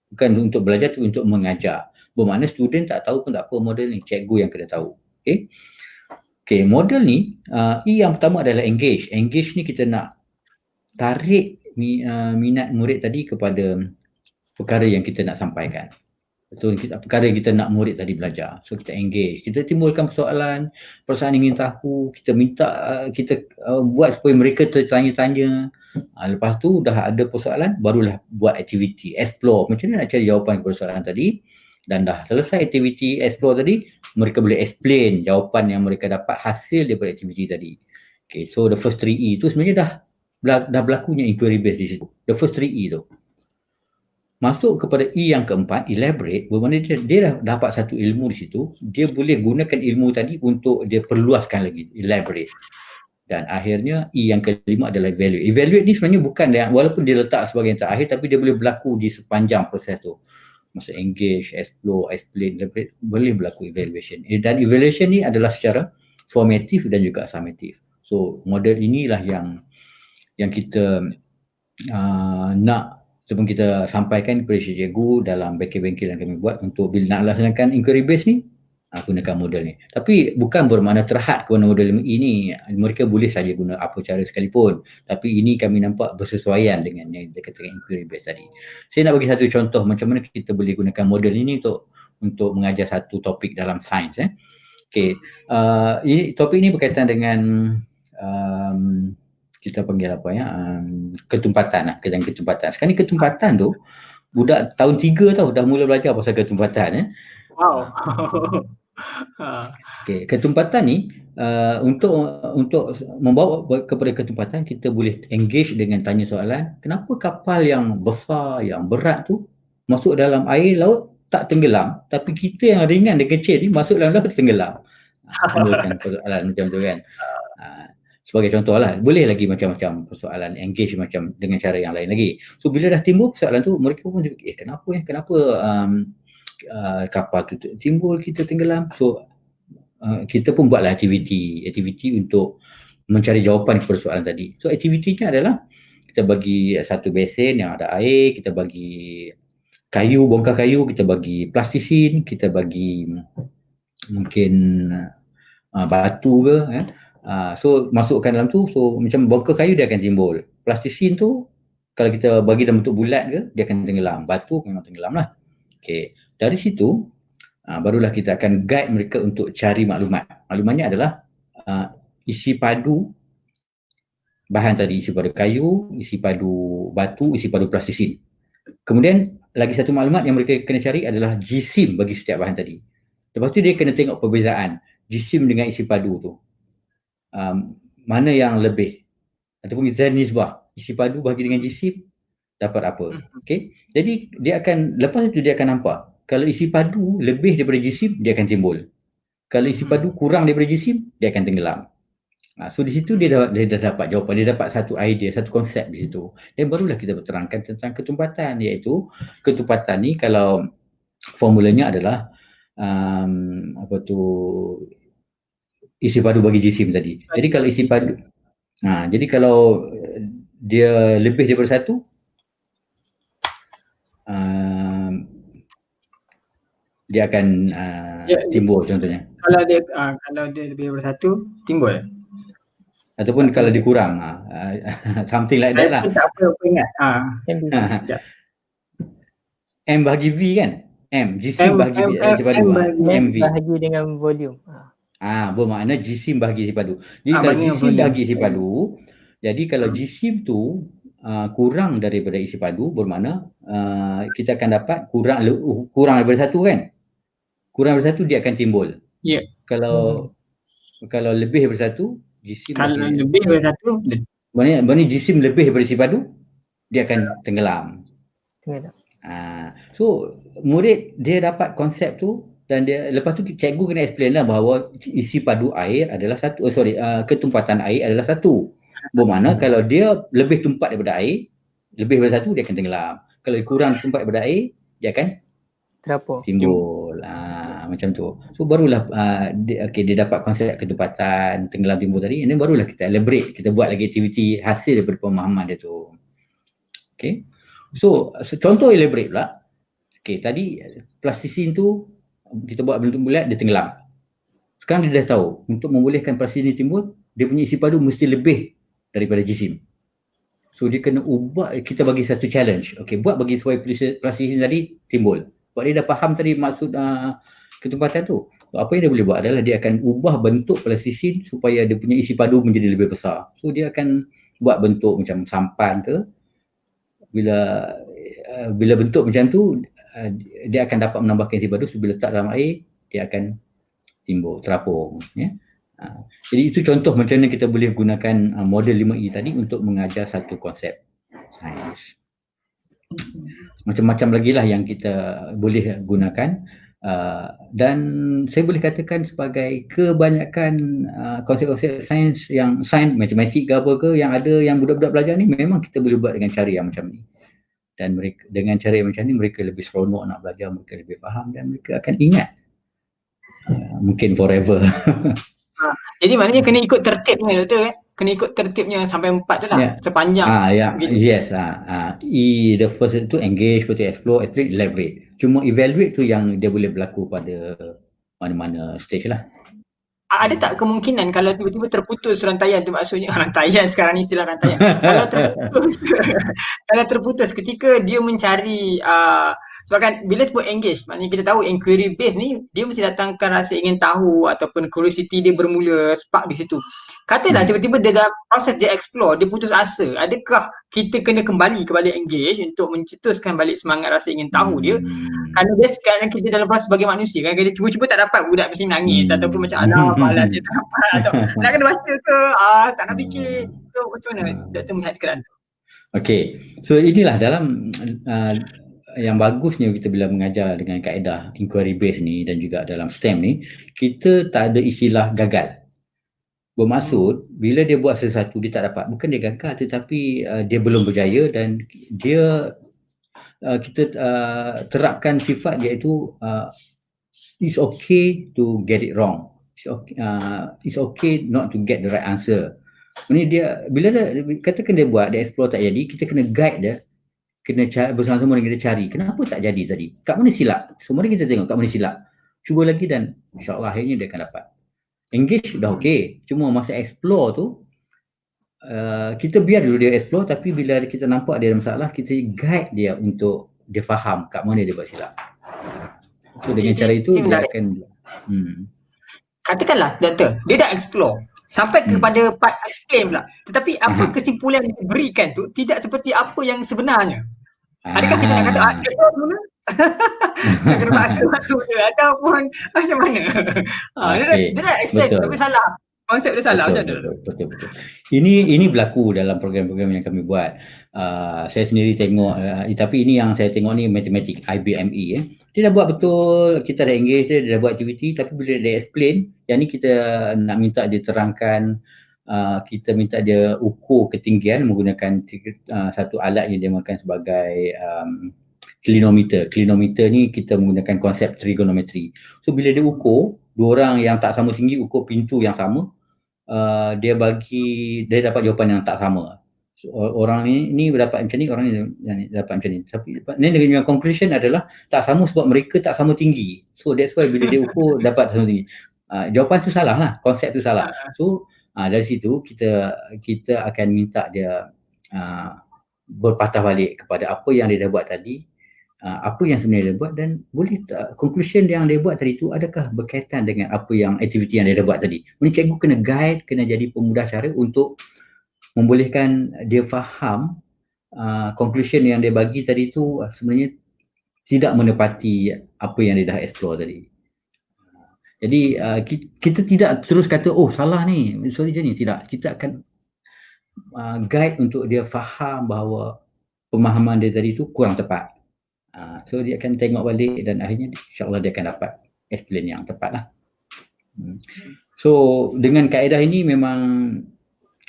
Bukan untuk belajar, tapi untuk mengajar. Bermakna student tak tahu pun tak apa model ni, cikgu yang kena tahu. Okey, model ni E yang pertama adalah engage. Engage ni kita nak tarik minat murid tadi kepada perkara yang kita nak sampaikan. Betul, perkara yang kita nak murid tadi belajar. So kita engage, kita timbulkan persoalan ingin tahu, kita minta kita buat supaya mereka tertanya-tanya. Lepas tu dah ada persoalan, barulah buat aktiviti, explore. Macam mana nak cari jawapan kepada soalan tadi. Dan dah selesai aktiviti explore tadi, mereka boleh explain jawapan yang mereka dapat hasil daripada aktiviti tadi. Okay, so the first 3E tu sebenarnya dah berlakunya inquiry based di situ. The first 3E tu. Masuk kepada E yang keempat, elaborate, bermakna dia dah dapat satu ilmu di situ, dia boleh gunakan ilmu tadi untuk dia perluaskan lagi, elaborate. Dan akhirnya E yang kelima adalah evaluate. Evaluate ni sebenarnya bukan walaupun dia letak sebagai yang terakhir, tapi dia boleh berlaku di sepanjang proses tu. Masa engage, explore, explain, elaborate, boleh berlaku evaluation. Dan evaluation ni adalah secara formative dan juga summative. So model inilah yang kita nak sebelum kita sampaikan kepada cikgu dalam bengkel-bengkel yang kami buat untuk bila nak laksanakan inquiry base ni, gunakan model ni. Tapi bukan bermakna terhad kepada model ini, mereka boleh saja guna apa cara sekalipun. Tapi ini kami nampak bersesuaian dengan yang dikatakan inquiry based tadi. Saya nak bagi satu contoh macam mana kita boleh gunakan model ini untuk mengajar satu topik dalam sains. Okey, topik ini berkaitan dengan kita panggil apa ya, ketumpatan. Sekarang ni ketumpatan tu budak tahun 3 tau dah mula belajar pasal ketumpatan. Wow. Okay, ketumpatan ni untuk membawa kepada ketumpatan, kita boleh engage dengan tanya soalan, kenapa kapal yang besar, yang berat tu masuk dalam air laut tak tenggelam, tapi kita yang ringan dan kecil ni masuk dalam laut tenggelam. Timbulkan persoalan macam tu kan. Sebagai contoh lah, boleh lagi macam-macam persoalan engage macam dengan cara yang lain lagi. So bila dah timbul persoalan tu, mereka pun fikir, kenapa kapal tu timbul, kita tenggelam. So kita pun buatlah aktiviti untuk mencari jawapan kepada soalan tadi. So aktivitinya adalah kita bagi satu besen yang ada air, kita bagi kayu, bongkar kayu, kita bagi plastisin, kita bagi mungkin batu ke. So masukkan dalam tu, so macam bongkar kayu dia akan timbul. Plastisin tu kalau kita bagi dalam bentuk bulat ke, dia akan tenggelam. Batu memang tenggelam lah. Okay. Dari situ barulah kita akan guide mereka untuk cari maklumat. Maklumatnya adalah isi padu bahan tadi, isi padu kayu, isi padu batu, isi padu plastisin. Kemudian lagi satu maklumat yang mereka kena cari adalah jisim bagi setiap bahan tadi. Lepas tu dia kena tengok perbezaan jisim dengan isi padu tu. Mana yang lebih, ataupun kita nisbah isi padu bagi dengan jisim dapat apa. Okay? Jadi dia akan, lepas itu dia akan nampak kalau isi padu lebih daripada jisim, dia akan timbul. Kalau isi padu kurang daripada jisim, dia akan tenggelam. So di situ dia dah dapat jawapan, dia dapat satu idea, satu konsep di situ. Dan barulah kita berterangkan tentang ketumpatan, iaitu ketumpatan ni kalau formulanya adalah isi padu bagi jisim tadi. Jadi kalau isi padu, jadi kalau dia lebih daripada satu, dia akan timbul contohnya. Kalau dia lebih daripada satu, timbul. Ataupun kalau dikurang, something like that lah. Tak apa ingat. M bahagi V kan? Jisim bahagi isi padu. MV bahagi dengan volume. Bermakna jisim bahagi isi padu. Jadi kalau jisim bahagi isi padu, jadi kalau jisim tu kurang daripada isi padu, bermakna kita akan dapat kurang daripada satu kan? Kurang daripada satu dia akan timbul. Ya. Kalau lebih daripada satu, jisim kalau lebih daripada satu, maknanya jisim lebih daripada isi padu, dia akan tenggelam. So murid dia dapat konsep tu, dan dia lepas tu cikgu kena explain lah bahawa isi padu air adalah satu, ketumpatan air adalah satu. Bermakna kalau dia lebih tumpat daripada air, lebih daripada satu, dia akan tenggelam. Kalau kurang tumpat daripada air, dia akan timbul. Macam tu. So barulah dia dapat konsep ketumpatan, tenggelam, timbul tadi. Ini barulah kita elaborate, kita buat lagi aktiviti hasil daripada pemahaman dia tu. Okay. So contoh elaborate pula. Okay, tadi plastisin tu kita buat bentuk bulat, dia tenggelam. Sekarang dia dah tahu untuk membolehkan plastisin ni timbul, dia punya isi padu mesti lebih daripada jisim. So dia kena ubah, kita bagi satu challenge. Okay, buat bagi supaya plastisin tadi timbul. Sebab dia dah faham tadi maksud ketumpatan tu. So, apa yang dia boleh buat adalah dia akan ubah bentuk plastisin supaya dia punya isi padu menjadi lebih besar. So dia akan buat bentuk macam sampan ke. Bila bentuk macam tu, dia akan dapat menambahkan isi padu. So bila letak dalam air, dia akan timbul, terapung. Jadi itu contoh macam mana kita boleh gunakan model 5E tadi untuk mengajar satu konsep sains. Macam-macam lagi lah yang kita boleh gunakan, dan saya boleh katakan sebagai kebanyakan konsep-konsep sains, yang sains matematik ke apa ke yang ada, yang budak-budak belajar ni, memang kita boleh buat dengan cara yang macam ni. Dan mereka, dengan cara yang macam ni, mereka lebih seronok nak belajar, mereka lebih faham dan mereka akan ingat mungkin forever. Jadi maknanya kena ikut tertibnya doktor kan? Kena ikut tertibnya sampai 4 tu lah, sepanjang. Gitu. Yes. The first tu engage, lepas tu explore, elaborate. Cuma evaluate tu yang dia boleh berlaku pada mana-mana stage lah. Ada tak kemungkinan kalau tiba-tiba terputus rantaian tu, maksudnya rantaian sekarang ni istilah rantaian. Kalau terputus kalau terputus ketika dia mencari sebab kan bila sebut engage, maknanya kita tahu inquiry base ni dia mesti datangkan rasa ingin tahu ataupun curiosity dia bermula spark di situ. Katalah tiba-tiba dia dalam proses dia explore, dia putus asa, adakah kita kena kembali ke balik engage untuk mencetuskan balik semangat rasa ingin tahu dia? Kerana kita dalam proses sebagai manusia kan, dia cuba-cuba tak dapat, budak mesti nangis ataupun macam alah malas dia tak dapat atau nak kena baca ke tak nak fikir. So macam mana Dr. melihat keadaan tu? Okay, so inilah dalam yang bagusnya kita bila mengajar dengan kaedah inquiry base ni dan juga dalam STEM ni, kita tak ada istilah gagal. Bermaksud bila dia buat sesuatu dia tak dapat, bukan dia gagal tetapi dia belum berjaya dan dia kita terapkan sifat iaitu it's okay to get it wrong. It's okay not to get the right answer. Ini dia bila dia katakan dia buat, dia explore tak jadi, kita kena guide dia, kena bersama-sama dengan dia cari kenapa tak jadi tadi, kat mana silap. Semua kita tengok kat mana silap, cuba lagi dan insyaAllah akhirnya dia akan dapat. Engage dah okey, cuma masa explore tu kita biar dulu dia explore, tapi bila kita nampak dia ada masalah, kita guide dia untuk dia faham kat mana dia buat silap. So dengan cara itu dia akan katakanlah doktor, dia dah explore sampai kepada part explain pula, tetapi apa kesimpulan yang diberikan tu tidak seperti apa yang sebenarnya. Adakah kita nak kata explore semula? Nak kena masuk dia ataupun macam mana? Dia dah explain tapi salah. Konsep dia salah macam mana? Betul. Ini berlaku dalam program-program yang kami buat. Saya sendiri tengok, tapi ini yang saya tengok ni matematik IBME. Dia dah buat betul, kita dah engage dia dah buat aktiviti, tapi bila dia explain, yang ni kita nak minta dia terangkan, kita minta dia ukur ketinggian menggunakan satu alat yang dia makan sebagai clinometer. Clinometer ni kita menggunakan konsep trigonometri. So bila dia ukur, dua orang yang tak sama tinggi ukur pintu yang sama, dia dapat jawapan yang tak sama. So, orang ni dapat macam ni, orang ni dapat macam ni. Tapi dengan conclusion adalah tak sama sebab mereka tak sama tinggi. So that's why bila dia ukur dapat sama tinggi. Jawapan tu salah lah, konsep tu salah. So dari situ kita akan minta dia berpatah balik kepada apa yang dia dah buat tadi, apa yang sebenarnya dia buat, dan boleh tak conclusion yang dia buat tadi tu adakah berkaitan dengan apa yang aktiviti yang dia dah buat tadi. Ini cikgu kena guide, kena jadi pemudah cara untuk membolehkan dia faham conclusion yang dia bagi tadi tu sebenarnya tidak menepati apa yang dia dah explore tadi. Jadi kita tidak terus kata oh salah ni, sorry je ni, tidak. Kita akan guide untuk dia faham bahawa pemahaman dia tadi tu kurang tepat. So dia akan tengok balik dan akhirnya insyaAllah dia akan dapat explain yang tepat lah. So dengan kaedah ini memang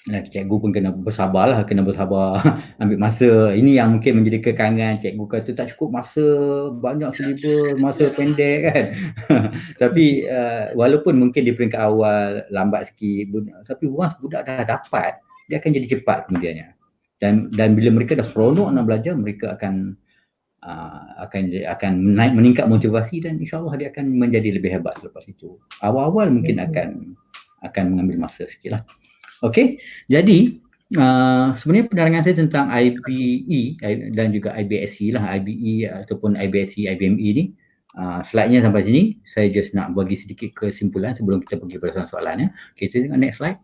cikgu pun kena bersabar lah, ambil masa. Ini yang mungkin menjadi kekangan, cikgu kata tak cukup masa, banyak syllabus, masa pendek kan. Tapi walaupun mungkin di peringkat awal lambat sikit, tapi once budak dah dapat, dia akan jadi cepat kemudiannya. Dan bila mereka dah seronok nak belajar, mereka akan meningkat motivasi dan insyaAllah dia akan menjadi lebih hebat selepas itu. Awal-awal mungkin akan mengambil masa sikit lah. Okey, jadi sebenarnya penerangan saya tentang IBE dan juga IBSE lah, IBE ataupun IBSE, IBME ni slide-nya sampai sini. Saya just nak bagi sedikit kesimpulan sebelum kita pergi pada soalan ya. Kita tengok next slide.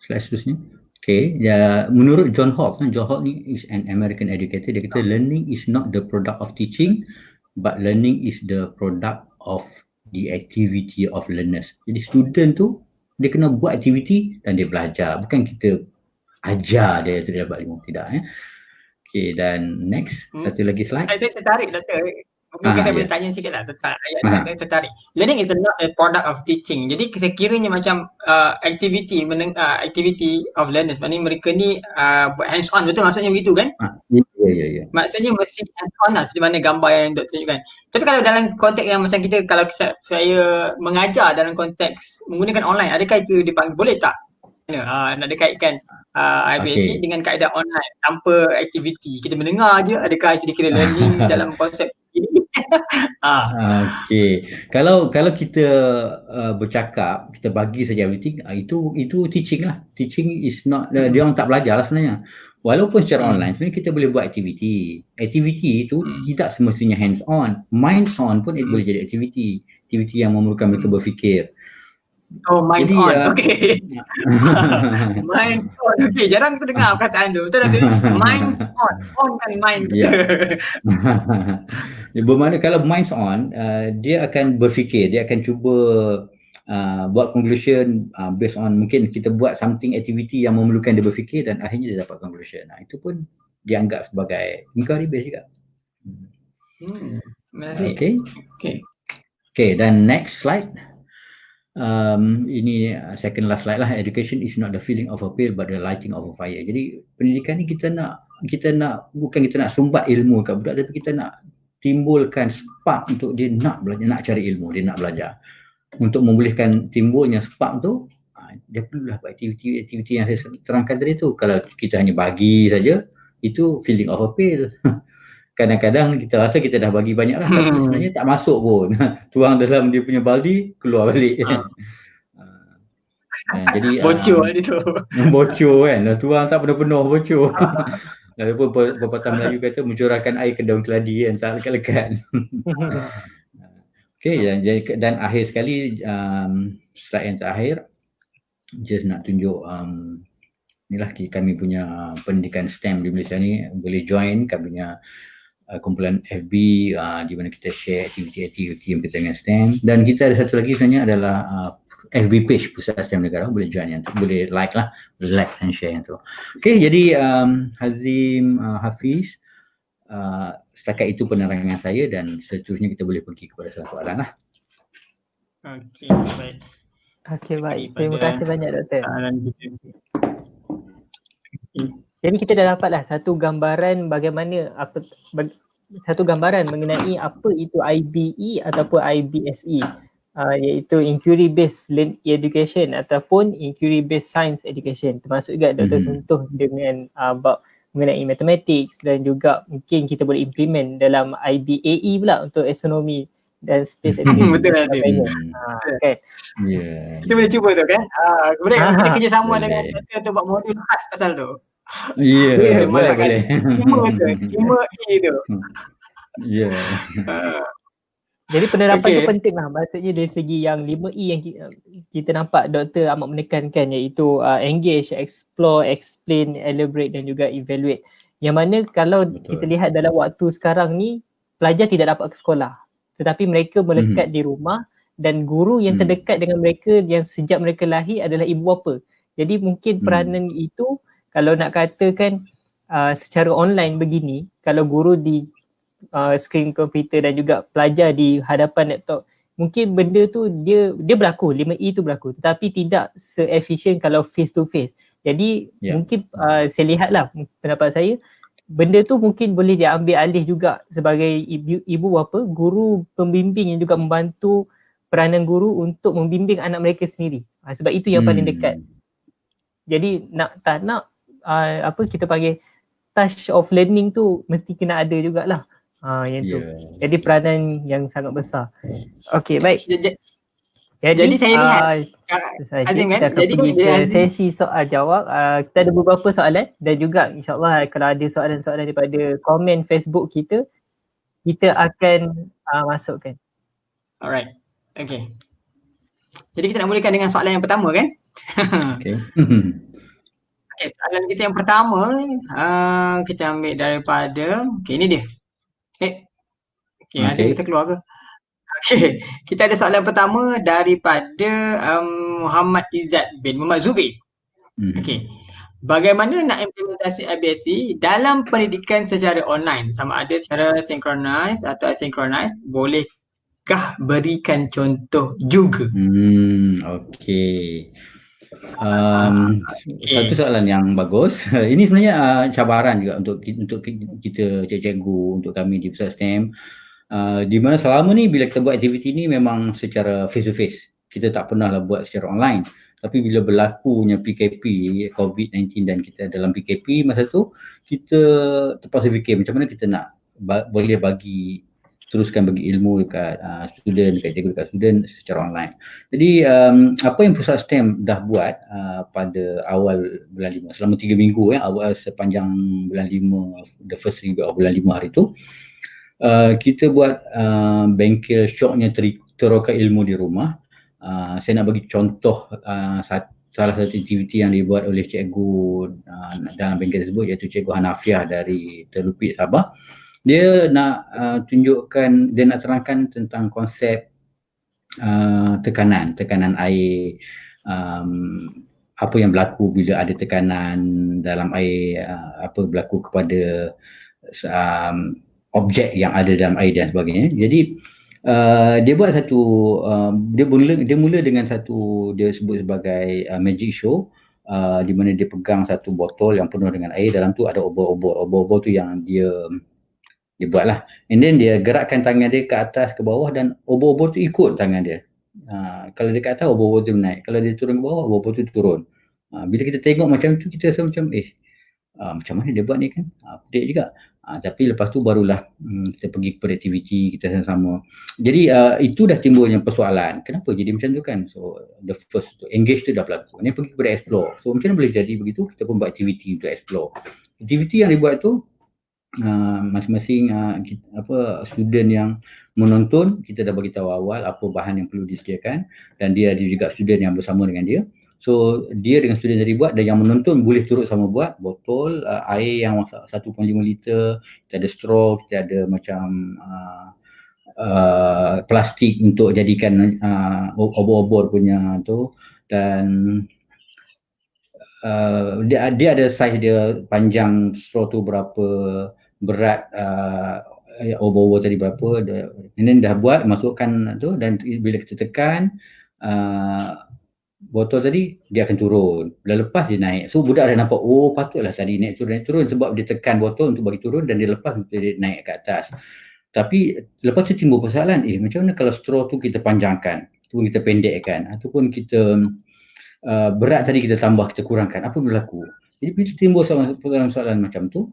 Slide seterusnya. Okay, menurut John Hawke ni is an American educator. Dia kata learning is not the product of teaching, but learning is the product of the activity of learners. Jadi student tu dia kena buat aktiviti dan dia belajar, bukan kita ajar dia tu dia dapat ilmu, tidak ya. Okay, dan next satu lagi slide. Saya tertarik doktor. Mungkin saya boleh tanya sikit lah tentang ayat yang tertarik. Learning is not a product of teaching. Jadi sekiranya macam activity of learners, maknanya mereka ni buat hands on, betul maksudnya begitu kan? Ya. Maksudnya mesti hands on lah, seperti mana gambar yang doktor tunjukkan. Tapi kalau dalam konteks yang macam kita, kalau saya mengajar dalam konteks menggunakan online, adakah itu dipanggil, boleh tak? Nak dikaitkan IBSE dengan kaedah online tanpa aktiviti, kita mendengar je, adakah itu dikira learning dalam konsep Okey. Kalau kita bercakap, kita bagi saja everything, itu teaching lah. Teaching is not dia orang tak belajar lah sebenarnya. Walaupun secara online sebenarnya kita boleh buat aktiviti. Aktiviti itu tidak semestinya hands on. Minds on pun boleh jadi aktiviti. Aktiviti yang memerlukan mereka berfikir. Oh, mind Jadi, on. Okey. Mind on. Okey, jarang kita dengar perkataan tu. Betul tak? Mind on. On kan mind. Ya. Bermakna kalau minds on, dia akan berfikir, dia akan cuba buat conclusion based on mungkin kita buat something activity yang memerlukan dia berfikir dan akhirnya dia dapat conclusion. Itu pun dianggap sebagai inquiry based juga. Menarik. Okay, dan next slide. Ini second last slide lah. Education is not the feeling of a pill but the lighting of a fire. Jadi pendidikan ni kita nak bukan kita nak sumbat ilmu kat budak, tapi kita nak timbulkan spark untuk dia nak belajar, nak cari ilmu, dia nak belajar. Untuk membolehkan timbulnya spark tu, dia perlulah buat aktiviti yang saya terangkan tadi tu. Kalau kita hanya bagi saja, itu feeling of a pill. Kadang-kadang kita rasa kita dah bagi banyak lah, tapi sebenarnya tak masuk pun. Tuang dalam dia punya baldi, keluar balik. Jadi bocor itu. Bocor kan, tuang tak penuh-penuh bocor. Walaupun pepatah Melayu kata mencurahkan air ke daun keladi kan, tak lekat-lekat. Okay, dan akhir sekali slide yang terakhir, just nak tunjuk inilah kami punya pendidikan STEM di Malaysia ni. Boleh join kami punya kumpulan FB di mana kita share aktiviti-aktiviti yang kita dengan STEM, dan kita ada satu lagi sebenarnya adalah FB page Pusat STEM Negara. Boleh join yang tu, boleh like lah, like and share yang tu. Okay, jadi Hazim, Hafiz, setakat itu penerangan saya dan seterusnya kita boleh pergi kepada soalan lah. Okey, baik. Terima kasih banyak Doktor. Jadi kita dah dapatlah satu gambaran bagaimana satu gambaran mengenai apa itu IBE ataupun IBSE, iaitu Inquiry Based Learning Education ataupun Inquiry Based Science Education. Termasuk juga Doktor sentuh dengan mengenai mathematics, dan juga mungkin kita boleh implement dalam IBAE pula untuk astronomy dan space education. Betul lah tu. Okay. Kita boleh cuba tu kan. Kemudian kita kerjasama dengan kita untuk buat modul khas pasal tu. Ya, boleh. 5E tu. Ya. Jadi penerapan tu penting lah. Maksudnya dari segi yang 5E yang kita nampak Doktor amat menekankan, iaitu engage, explore, explain, elaborate dan juga evaluate. Yang mana kalau kita lihat dalam waktu sekarang ni, pelajar tidak dapat ke sekolah, tetapi mereka melekat di rumah, dan guru yang terdekat dengan mereka yang sejak mereka lahir adalah ibu bapa. Jadi mungkin peranan itu, kalau nak katakan secara online begini, kalau guru di skrin komputer dan juga pelajar di hadapan laptop, mungkin benda tu dia berlaku, 5E tu berlaku, tetapi tidak se-efficient kalau face to face. Jadi mungkin saya lihatlah pendapat saya, benda tu mungkin boleh diambil alih juga sebagai ibu bapa, guru pembimbing yang juga membantu peranan guru untuk membimbing anak mereka sendiri. Sebab itu yang paling dekat. Jadi nak tak nak kita panggil touch of learning tu mesti kena ada jugalah. Yang tu. Jadi peranan yang sangat besar. Okey, baik. Jadi saya lihat kita akan pergi ke sesi soal jawab. Kita ada beberapa soalan, dan juga insyaAllah kalau ada soalan-soalan daripada komen Facebook kita akan masukkan. Alright, okay. Jadi kita nak mulakan dengan soalan yang pertama kan? Okay. Okay, soalan kita yang pertama kita ambil daripada, okay, ini dia. Okay, nanti kita keluar ke? Okay, kita ada soalan pertama daripada Muhammad Izzat bin Muhammad Zubir. Okay, bagaimana nak implementasi IBSE dalam pendidikan secara online, sama ada secara synchronized atau asynchronized? Bolehkah berikan contoh juga? Okay. Satu soalan yang bagus. Ini sebenarnya cabaran juga untuk kita cikgu, untuk kami di Pusat STEM, di mana selama ni bila kita buat aktiviti ni memang secara face to face, kita tak pernah lah buat secara online. Tapi bila berlakunya PKP, COVID-19 dan kita dalam PKP masa tu, kita terpaksa fikir macam mana kita nak boleh bagi teruskan bagi ilmu dekat student, dekat cikgu, dekat student secara online. Jadi apa yang Pusat STEM dah buat pada awal bulan 5, selama 3 minggu awal sepanjang bulan 5, the first week of bulan 5 hari tu, kita buat bengkel syoknya teroka ilmu di rumah. Saya nak bagi contoh salah satu aktiviti yang dibuat oleh cikgu dalam bengkel tersebut, iaitu Cikgu Hanafiah dari Telupit, Sabah. Dia nak tunjukkan, dia nak terangkan tentang konsep tekanan air, apa yang berlaku bila ada tekanan dalam air, apa berlaku kepada objek yang ada dalam air dan sebagainya. Jadi dia buat satu, dia mula dengan satu, dia sebut sebagai magic show, di mana dia pegang satu botol yang penuh dengan air, dalam tu ada obor-obor tu yang dia buat lah, and then dia gerakkan tangan dia ke atas ke bawah dan obor-obor tu ikut tangan dia. Kalau dia ke atas, obor-obor tu naik, kalau dia turun ke bawah, obor-obor tu turun. Bila kita tengok macam tu, kita rasa macam macam mana dia buat ni kan, pelik juga. Tapi lepas tu barulah kita pergi kepada aktiviti kita sama-sama. Jadi itu dah timbulnya persoalan, kenapa jadi macam tu kan. So the first tu engage tu dah berlaku, ni pergi kepada explore. So macam mana boleh jadi begitu, kita pun buat aktiviti untuk explore. Aktiviti yang dibuat tu masing-masing student yang menonton, kita dah bagi tahu awal apa bahan yang perlu disediakan, dan dia ada juga student yang bersama dengan dia. So dia dengan student tadi buat, dan yang menonton boleh turut sama buat botol air yang 1.5 liter, kita ada straw, kita ada macam plastik untuk jadikan obor-obor punya tu, dan dia ada saiz dia, panjang straw tu berapa, berat obor-obor tadi berapa, ini dah buat, masukkan tu, dan bila kita tekan botol tadi, dia akan turun, bila lepas dia naik. So budak dah nampak, oh patutlah tadi naik turun sebab dia tekan botol untuk bagi turun, dan dia lepas dia naik ke atas. Tapi lepas tu timbul persoalan, macam mana kalau straw tu kita panjangkan, ataupun kita pendekkan, ataupun kita berat tadi kita tambah, kita kurangkan, apa berlaku? Jadi bila timbul soalan macam tu,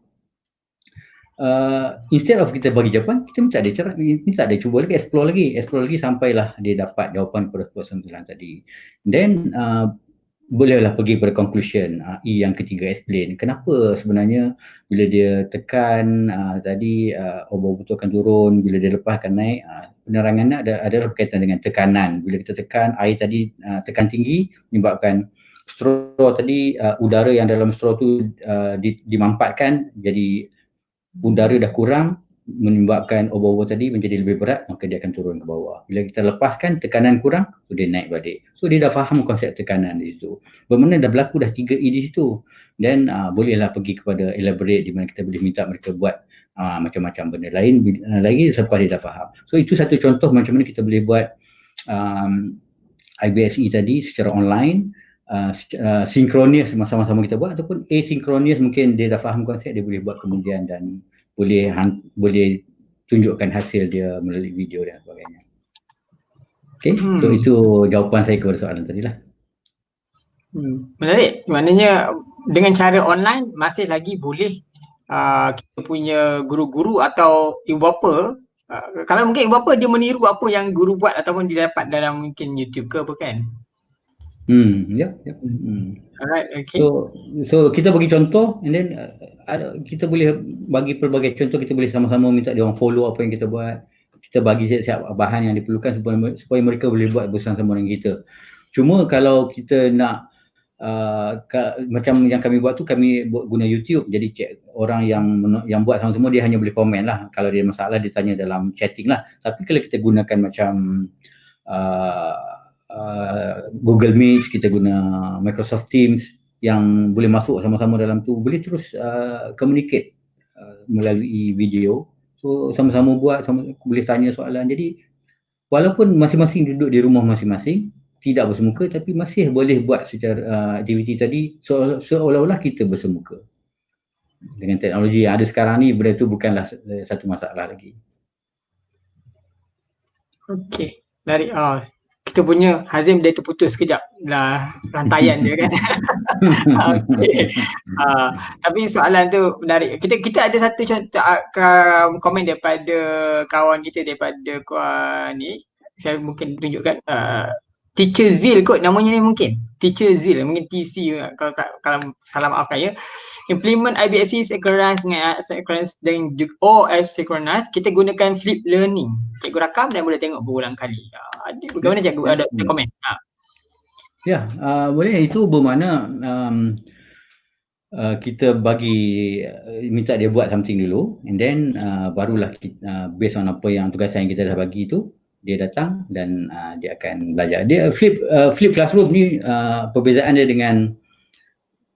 instead of kita bagi jawapan, kita minta dia cuba lagi, explore lagi sampailah dia dapat jawapan kepada soalan tadi. Then bolehlah pergi pada conclusion. Yang ketiga, explain kenapa sebenarnya bila dia tekan tadi obor betul akan turun, bila dia lepas akan naik. Penerangannya adalah berkaitan dengan tekanan. Bila kita tekan air tadi, tekan tinggi menyebabkan straw tadi, udara yang dalam straw tu dimampatkan, jadi udara dah kurang, menyebabkan obor-obor tadi menjadi lebih berat, maka dia akan turun ke bawah. Bila kita lepaskan, tekanan kurang, so dia naik balik. So dia dah faham konsep tekanan di situ. Bermakna dah berlaku dah 3E di situ. Dan bolehlah pergi kepada elaborate, di mana kita boleh minta mereka buat macam-macam benda lain lagi selepas dia dah faham. So itu satu contoh macam mana kita boleh buat IBSE tadi secara online, sinkronis sama-sama kita buat, ataupun asinkronis, mungkin dia dah faham konsep, dia boleh buat kemudian dan boleh tunjukkan hasil dia melalui video dan sebagainya. Okay, so itu jawapan saya kepada soalan tadi lah. Menarik, maknanya dengan cara online masih lagi boleh kita punya guru-guru atau ibu bapa, kalau mungkin ibu bapa dia meniru apa yang guru buat ataupun dia dapat dalam mungkin YouTube ke apa kan. Alright, okay. So kita bagi contoh, and then kita boleh bagi pelbagai contoh, kita boleh sama-sama minta dia orang follow apa yang kita buat. Kita bagi siap-siap bahan yang diperlukan supaya mereka boleh buat bersama-sama dengan kita. Cuma kalau kita nak macam yang kami buat tu, kami guna YouTube, jadi orang yang buat sama-sama dia hanya boleh komen lah. Kalau dia masalah dia tanya dalam chatting lah. Tapi kalau kita gunakan macam Google Meet, kita guna Microsoft Teams yang boleh masuk sama-sama dalam tu, boleh terus communicate melalui video. So sama-sama buat, boleh tanya soalan. Jadi walaupun masing-masing duduk di rumah masing-masing, tidak bersemuka, tapi masih boleh buat secara aktiviti tadi seolah-olah kita bersemuka. Dengan teknologi yang ada sekarang ni, benda tu bukanlah satu masalah lagi. Okey, dari kita punya Hazim dia terputus sekejap lah rantaian dia kan. Okay. Tapi soalan tu menarik. Kita ada satu contoh komen daripada kawan kita daripada ni. Saya mungkin tunjukkan Teacher Zil kot namanya ni mungkin. Teacher Zil mungkin TC kalau salah maafkan ya. Implement IBSC synchronous dan asynchronous, kita gunakan flip learning. Cikgu rakam dan boleh tengok berulang kali. Bagaimana cikgu ada komen? Ya, boleh. Itu bermakna kita minta dia buat something dulu, and then barulah kita, based on apa yang tugasan yang kita dah bagi tu, dia datang dan dia akan belajar. Dia flip classroom ni perbezaan dia dengan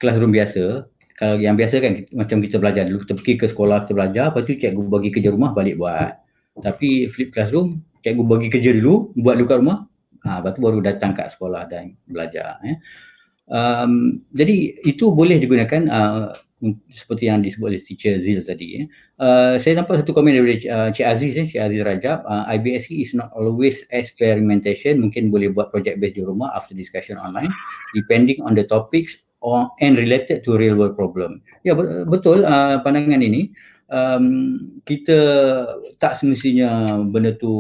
classroom biasa. Kalau yang biasa kan macam kita belajar dulu, kita pergi ke sekolah, kita belajar, lepas tu cikgu bagi kerja rumah balik buat. Tapi flip classroom, cikgu bagi kerja dulu, buat dulu kat rumah, lepas tu baru datang kat sekolah dan belajar. Jadi itu boleh digunakan seperti yang disebut oleh Teacher Zil tadi. Saya nampak satu komen daripada Cik Aziz Rajab, IBSC is not always experimentation, mungkin boleh buat project based di rumah after discussion online depending on the topics and related to real world problem. Ya, betul pandangan ini. Kita tak semestinya benda tu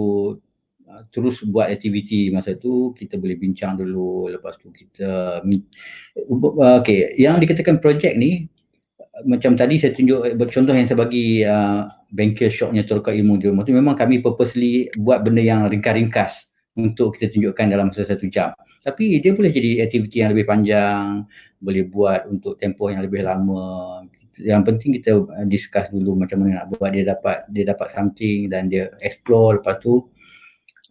terus buat aktiviti masa tu, kita boleh bincang dulu, lepas tu kita yang dikatakan projek ni, macam tadi saya tunjuk contoh yang saya bagi bengkel shopnya Teroka Ilmu di rumah tu, memang kami purposely buat benda yang ringkas-ringkas untuk kita tunjukkan dalam masa 1 jam. Tapi dia boleh jadi aktiviti yang lebih panjang, boleh buat untuk tempoh yang lebih lama. Yang penting kita discuss dulu macam mana nak buat, dia dapat something dan dia explore, lepas tu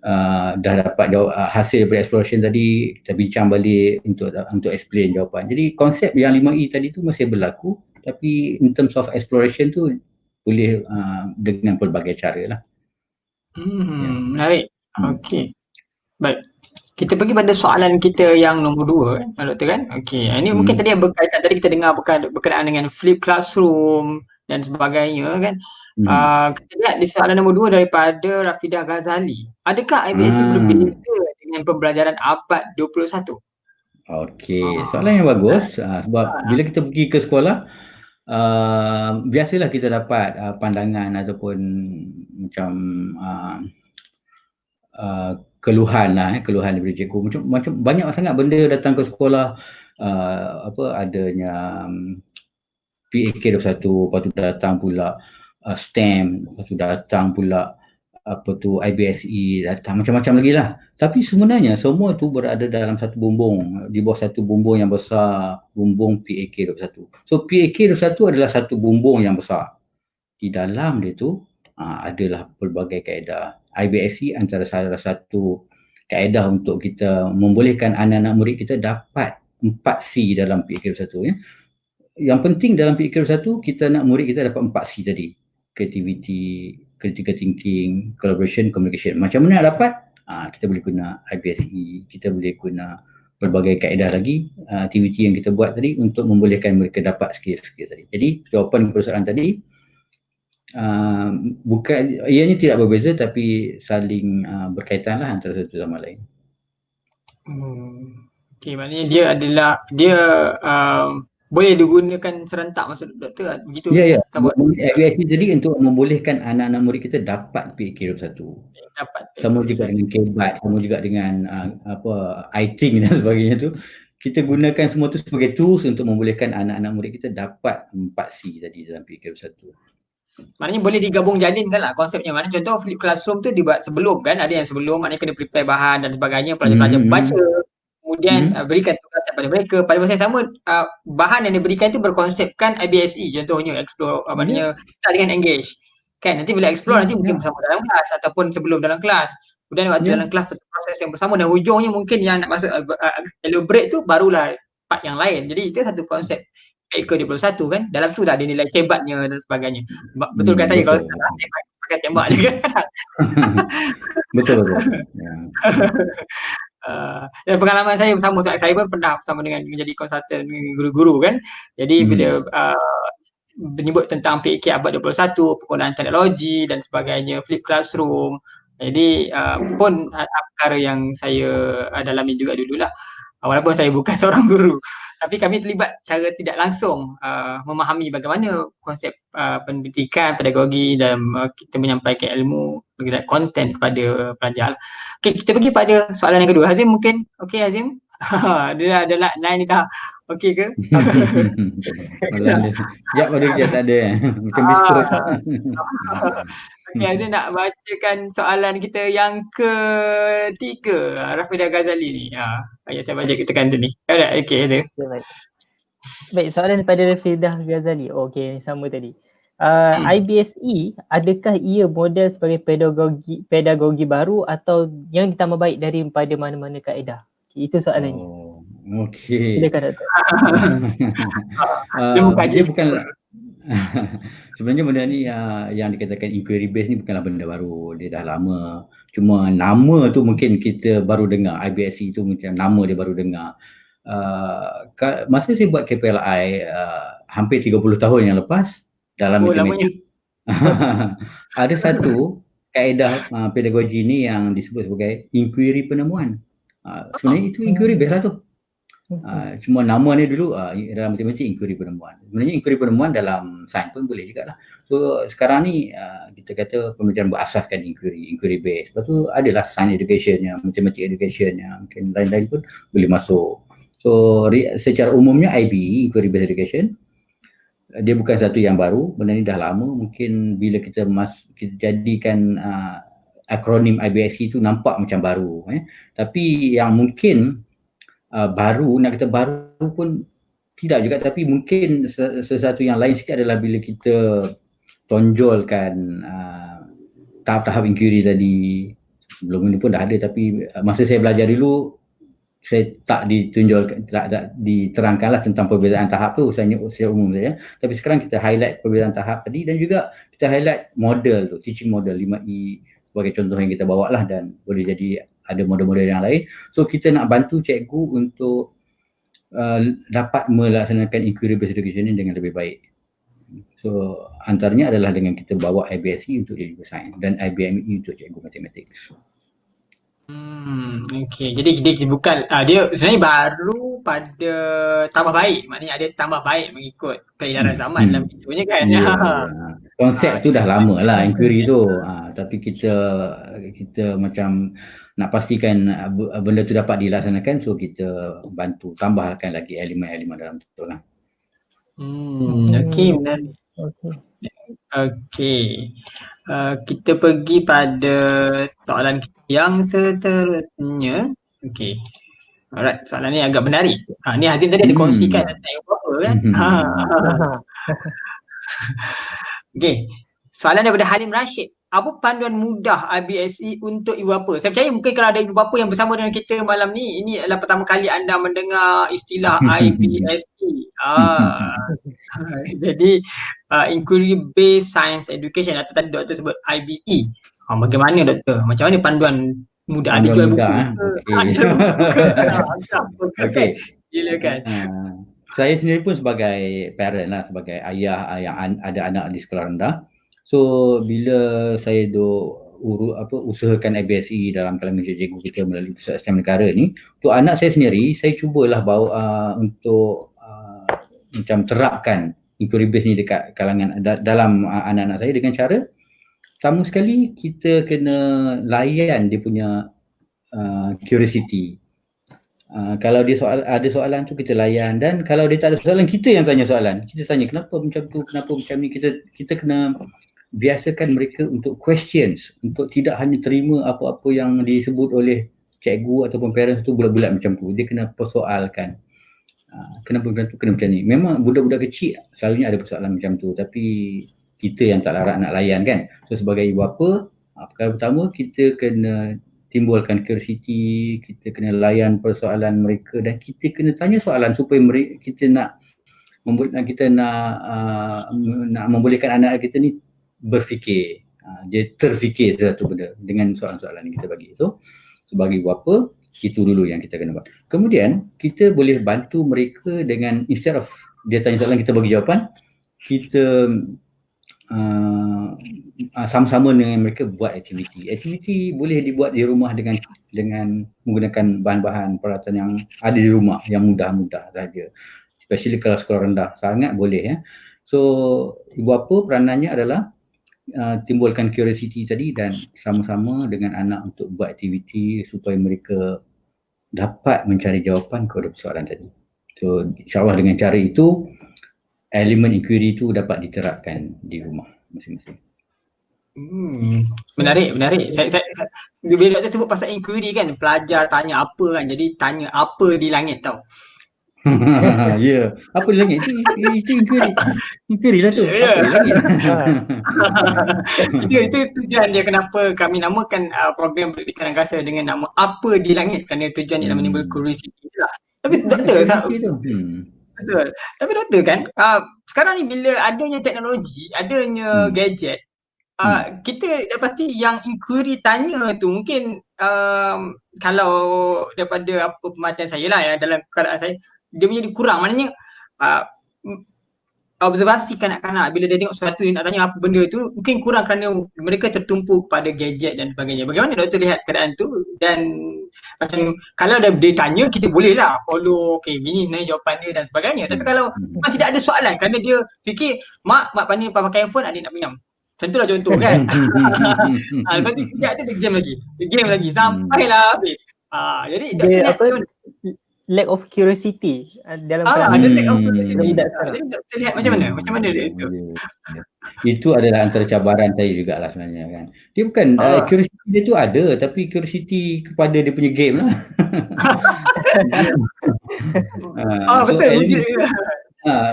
dah dapat hasil daripada exploration tadi, kita bincang balik untuk explain jawapan. Jadi konsep yang 5E tadi tu masih berlaku, tapi in terms of exploration tu boleh dengan pelbagai cara lah. Menarik. Okey. Baik. Kita pergi pada soalan kita yang nombor 2, Doktor kan? Okey. Ini mungkin tadi yang berkaitan, tadi kita dengar berkenaan dengan flip classroom dan sebagainya kan. Kita lihat di soalan nombor 2 daripada Rafidah Ghazali. Adakah IBSC berbeza dengan pembelajaran abad 21? Okey, soalan yang bagus. Sebab bila kita pergi ke sekolah, biasalah kita dapat pandangan ataupun macam keluhan daripada cikgu. Macam banyak sangat benda datang ke sekolah, adanya PAK 21, lepas tu datang pula STEM, lepas tu datang pula IBSE, datang macam-macam lagi lah. Tapi sebenarnya semua tu berada dalam satu bumbung, di bawah satu bumbung yang besar, bumbung PAK 21. So PAK 21 adalah satu bumbung yang besar. Di dalam dia tu adalah pelbagai kaedah. IBSE antara salah satu kaedah untuk kita membolehkan anak-anak murid kita dapat 4C dalam PAK 21 ya. Yang penting dalam PAK 21 kita nak murid kita dapat 4C tadi. Creativity, critical thinking, collaboration, communication. Macam mana nak dapat? Kita boleh guna IBSE, kita boleh guna pelbagai kaedah lagi, aktiviti yang kita buat tadi untuk membolehkan mereka dapat skill-skill tadi. Jadi jawapan persoalan tadi, bukan, ianya tidak berbeza tapi saling berkaitan lah antara satu sama lain. Okey, maknanya dia boleh digunakan serentak, maksud doktor begitu? Ya. IBSE tadi untuk membolehkan anak-anak murid kita dapat PAK 21. Sama juga dengan KBAT, sama juga dengan ITING dan sebagainya tu. Kita gunakan semua tu sebagai tools untuk membolehkan anak-anak murid kita dapat 4C tadi dalam PAK 21. Maknanya boleh digabung jalinkan lah konsepnya. Maknanya contoh flip classroom tu dibuat sebelum kan, ada yang sebelum, maknanya kena prepare bahan dan sebagainya, pelajar-pelajar baca, kemudian berikan tugas kepada mereka. Pada masa yang sama, bahan yang diberikan itu berkonsepkan IBSE, contohnya explore, maknanya start dengan engage kan. Nanti bila explore nanti mungkin bersama dalam kelas ataupun sebelum dalam kelas, kemudian waktu dalam kelas satu proses yang bersama, dan hujungnya mungkin yang nak masuk elaborate tu barulah part yang lain. Jadi itu satu konsep PAK 21 kan. Dalam tu dah ada nilai kebatnya dan sebagainya. Betul kan saya kalau pakai tembak je kan. Betul. Dan pengalaman saya bersama, saya pun pernah bersama dengan menjadi konsultan guru-guru kan. Jadi bila menyebut tentang PAK abad 21, penggunaan teknologi dan sebagainya, flip classroom, jadi pun perkara yang saya dalami juga dululah, walaupun saya bukan seorang guru. tapi kami terlibat secara tidak langsung memahami bagaimana konsep pendidikan, pedagogi dalam kita menyampaikan ilmu, konten kepada pelajar. Okey, kita pergi pada soalan yang kedua. Hazim mungkin, okey Hazim? Dia ada line ni dah. Okey ke? Sekejap baru dia tak ada. Macam biskut. Okey, Hazim nak bacakan soalan kita yang ketiga. Rafidah Ghazali ni. Ayat saya baca kita kan tu ni. Okey, ada. Baik, soalan daripada Rafidah Ghazali. Okey, sama tadi. IBSE, adakah ia model sebagai pedagogi baru atau yang ditambah baik daripada mana-mana kaedah? Itu soalannya. Okey. Silakan Dato'. Dia bukan sebenarnya benda ni yang dikatakan inquiry based ni bukanlah benda baru. Dia dah lama. Cuma nama tu mungkin kita baru dengar. IBSE tu mungkin nama dia baru dengar. Masa saya buat KPLI hampir 30 tahun yang lepas dalam matematik ada satu kaedah pedagogi ni yang disebut sebagai inquiry penemuan. Sebenarnya itu inquiry based lah tu. Cuma nama ni dulu dalam matematik inquiry penemuan. Sebenarnya inquiry penemuan dalam sains pun boleh jugalah. So sekarang ni kita kata pembelajaran berasaskan inquiry based. Lepas tu adalah science educationnya, matematik educationnya, mungkin lain-lain pun boleh masuk. So secara umumnya IB, inquiry based education, dia bukan satu yang baru. Benda ni dah lama. Mungkin bila kita jadikan akronim IBSE tu nampak macam baru. Tapi yang mungkin baru, nak kata baru pun tidak juga, tapi mungkin sesuatu yang lain sikit adalah bila kita tonjolkan tahap-tahap inquiry tadi. Sebelum ini pun dah ada, tapi masa saya belajar dulu saya tak ditunjulkan, tak diterangkanlah tentang perbezaan tahap tu secara umum saja. Tapi sekarang kita highlight perbezaan tahap tadi dan juga kita highlight model tu, teaching model 5E sebagai contoh yang kita bawa lah, dan boleh jadi ada model-model yang lain. So kita nak bantu cikgu untuk dapat melaksanakan inquiry based education ini dengan lebih baik. So antaranya adalah dengan kita bawa IBSE untuk cikgu sains dan IBME untuk cikgu matematik. Okey, jadi dia bukan dia sebenarnya baru pada tambah baik, maknanya ada tambah baik mengikut peredaran zaman dalam itunya kan. Konsep tu dah lama lah inquiry tu, tapi kita macam nak pastikan benda tu dapat dilaksanakan, so kita bantu tambahkan lagi elemen-elemen dalam tu lah. Okey, menarik. Okey. Kita pergi pada soalan yang seterusnya. Okey. Alright, soalan ni agak menarik. Ni Hazim tadi ada kongsikan tentang apa kan? Okey. Soalan daripada Halim Rashid. Apa panduan mudah IBSE untuk ibu bapa? Saya percaya mungkin kalau ada ibu bapa yang bersama dengan kita malam ni, ini adalah pertama kali anda mendengar istilah IBSE. Jadi Inquiry Based Science Education, atau tadi doktor sebut IBE. Bagaimana doktor? Macam mana panduan mudah? Ada jual buku? Okey. Silakan. Saya sendiri pun sebagai parent lah, sebagai ayah yang ada anak di sekolah rendah. So bila saya usahakan IBSE dalam kalangan cikgu kita melalui Pusat Sistem Negara ni, untuk anak saya sendiri, saya cubalah bawa untuk macam terapkan inquiry based ni dekat kalangan dalam anak-anak saya dengan cara pertama sekali kita kena layan dia punya curiosity. Kalau dia ada soalan tu kita layan, dan kalau dia tak ada soalan kita yang tanya soalan. Kita tanya kenapa macam tu, kenapa macam ni. Kita kena biasakan mereka untuk questions, untuk tidak hanya terima apa-apa yang disebut oleh cikgu ataupun parents tu bulat-bulat macam tu. Dia kena persoalkan. Kenapa macam tu, kenapa macam ni. Memang budak-budak kecil selalunya ada persoalan macam tu, tapi kita yang tak larat nak layan kan. So sebagai ibu bapa, perkara pertama kita kena timbulkan curiosity, kita kena layan persoalan mereka, dan kita kena tanya soalan supaya kita nak membolehkan anak kita ni berfikir, dia terfikir sesuatu benda dengan soalan-soalan yang kita bagi. So sebagai ibu bapa, itu dulu yang kita kena buat. Kemudian kita boleh bantu mereka dengan, instead of dia tanya soalan kita bagi jawapan, kita sama-sama dengan mereka buat aktiviti. Aktiviti boleh dibuat di rumah dengan dengan menggunakan bahan-bahan peralatan yang ada di rumah yang mudah-mudah saja. Especially kalau sekolah rendah, sangat boleh ya. So ibu bapa peranannya adalah timbulkan curiosity tadi dan sama-sama dengan anak untuk buat aktiviti supaya mereka dapat mencari jawapan kepada persoalan tadi. So insyaAllah dengan cara itu elemen inquiry itu dapat diterapkan di rumah masing-masing. Menarik. Bila doktor sebut pasal inquiry kan, pelajar tanya apa kan, jadi tanya apa di langit tau. Ya, apa di langit? Itu inquiry. Inquiry lah tu. Apa di langit? Itu tujuan dia kenapa kami namakan program pendidikan angkasa dengan nama Apa di Langit, kerana tujuan dia menimbulkan curiosity lah. Tapi doktor, betul. Tapi doktor kan, sekarang ni bila adanya teknologi, adanya gadget, kita dapati yang inquiry tanya tu mungkin kalau daripada apa pematahan saya lah ya, dalam keadaan saya, dia menjadi kurang. Maknanya observasi kanak-kanak bila dia tengok sesuatu, dia nak tanya apa benda tu mungkin kurang kerana mereka tertumpu kepada gadget dan sebagainya. Bagaimana doktor lihat keadaan tu? Dan macam kalau dia tanya, kita boleh lah follow, okay gini sebenarnya jawapan dia dan sebagainya. Tapi kalau memang tidak ada soalan kerana dia fikir mak pandai pakai handphone, adik nak pinjam. Contohlah contoh kan. Lepas tu dia game lagi sampailah habis. Jadi dia apa, lack of curiosity dalam ada lack of curiosity. Jadi doktor lihat macam mana dia itu? Itu adalah antara cabaran saya jugalah sebenarnya kan. Dia bukan curiosity dia tu ada, tapi curiosity kepada dia punya game lah. Betul.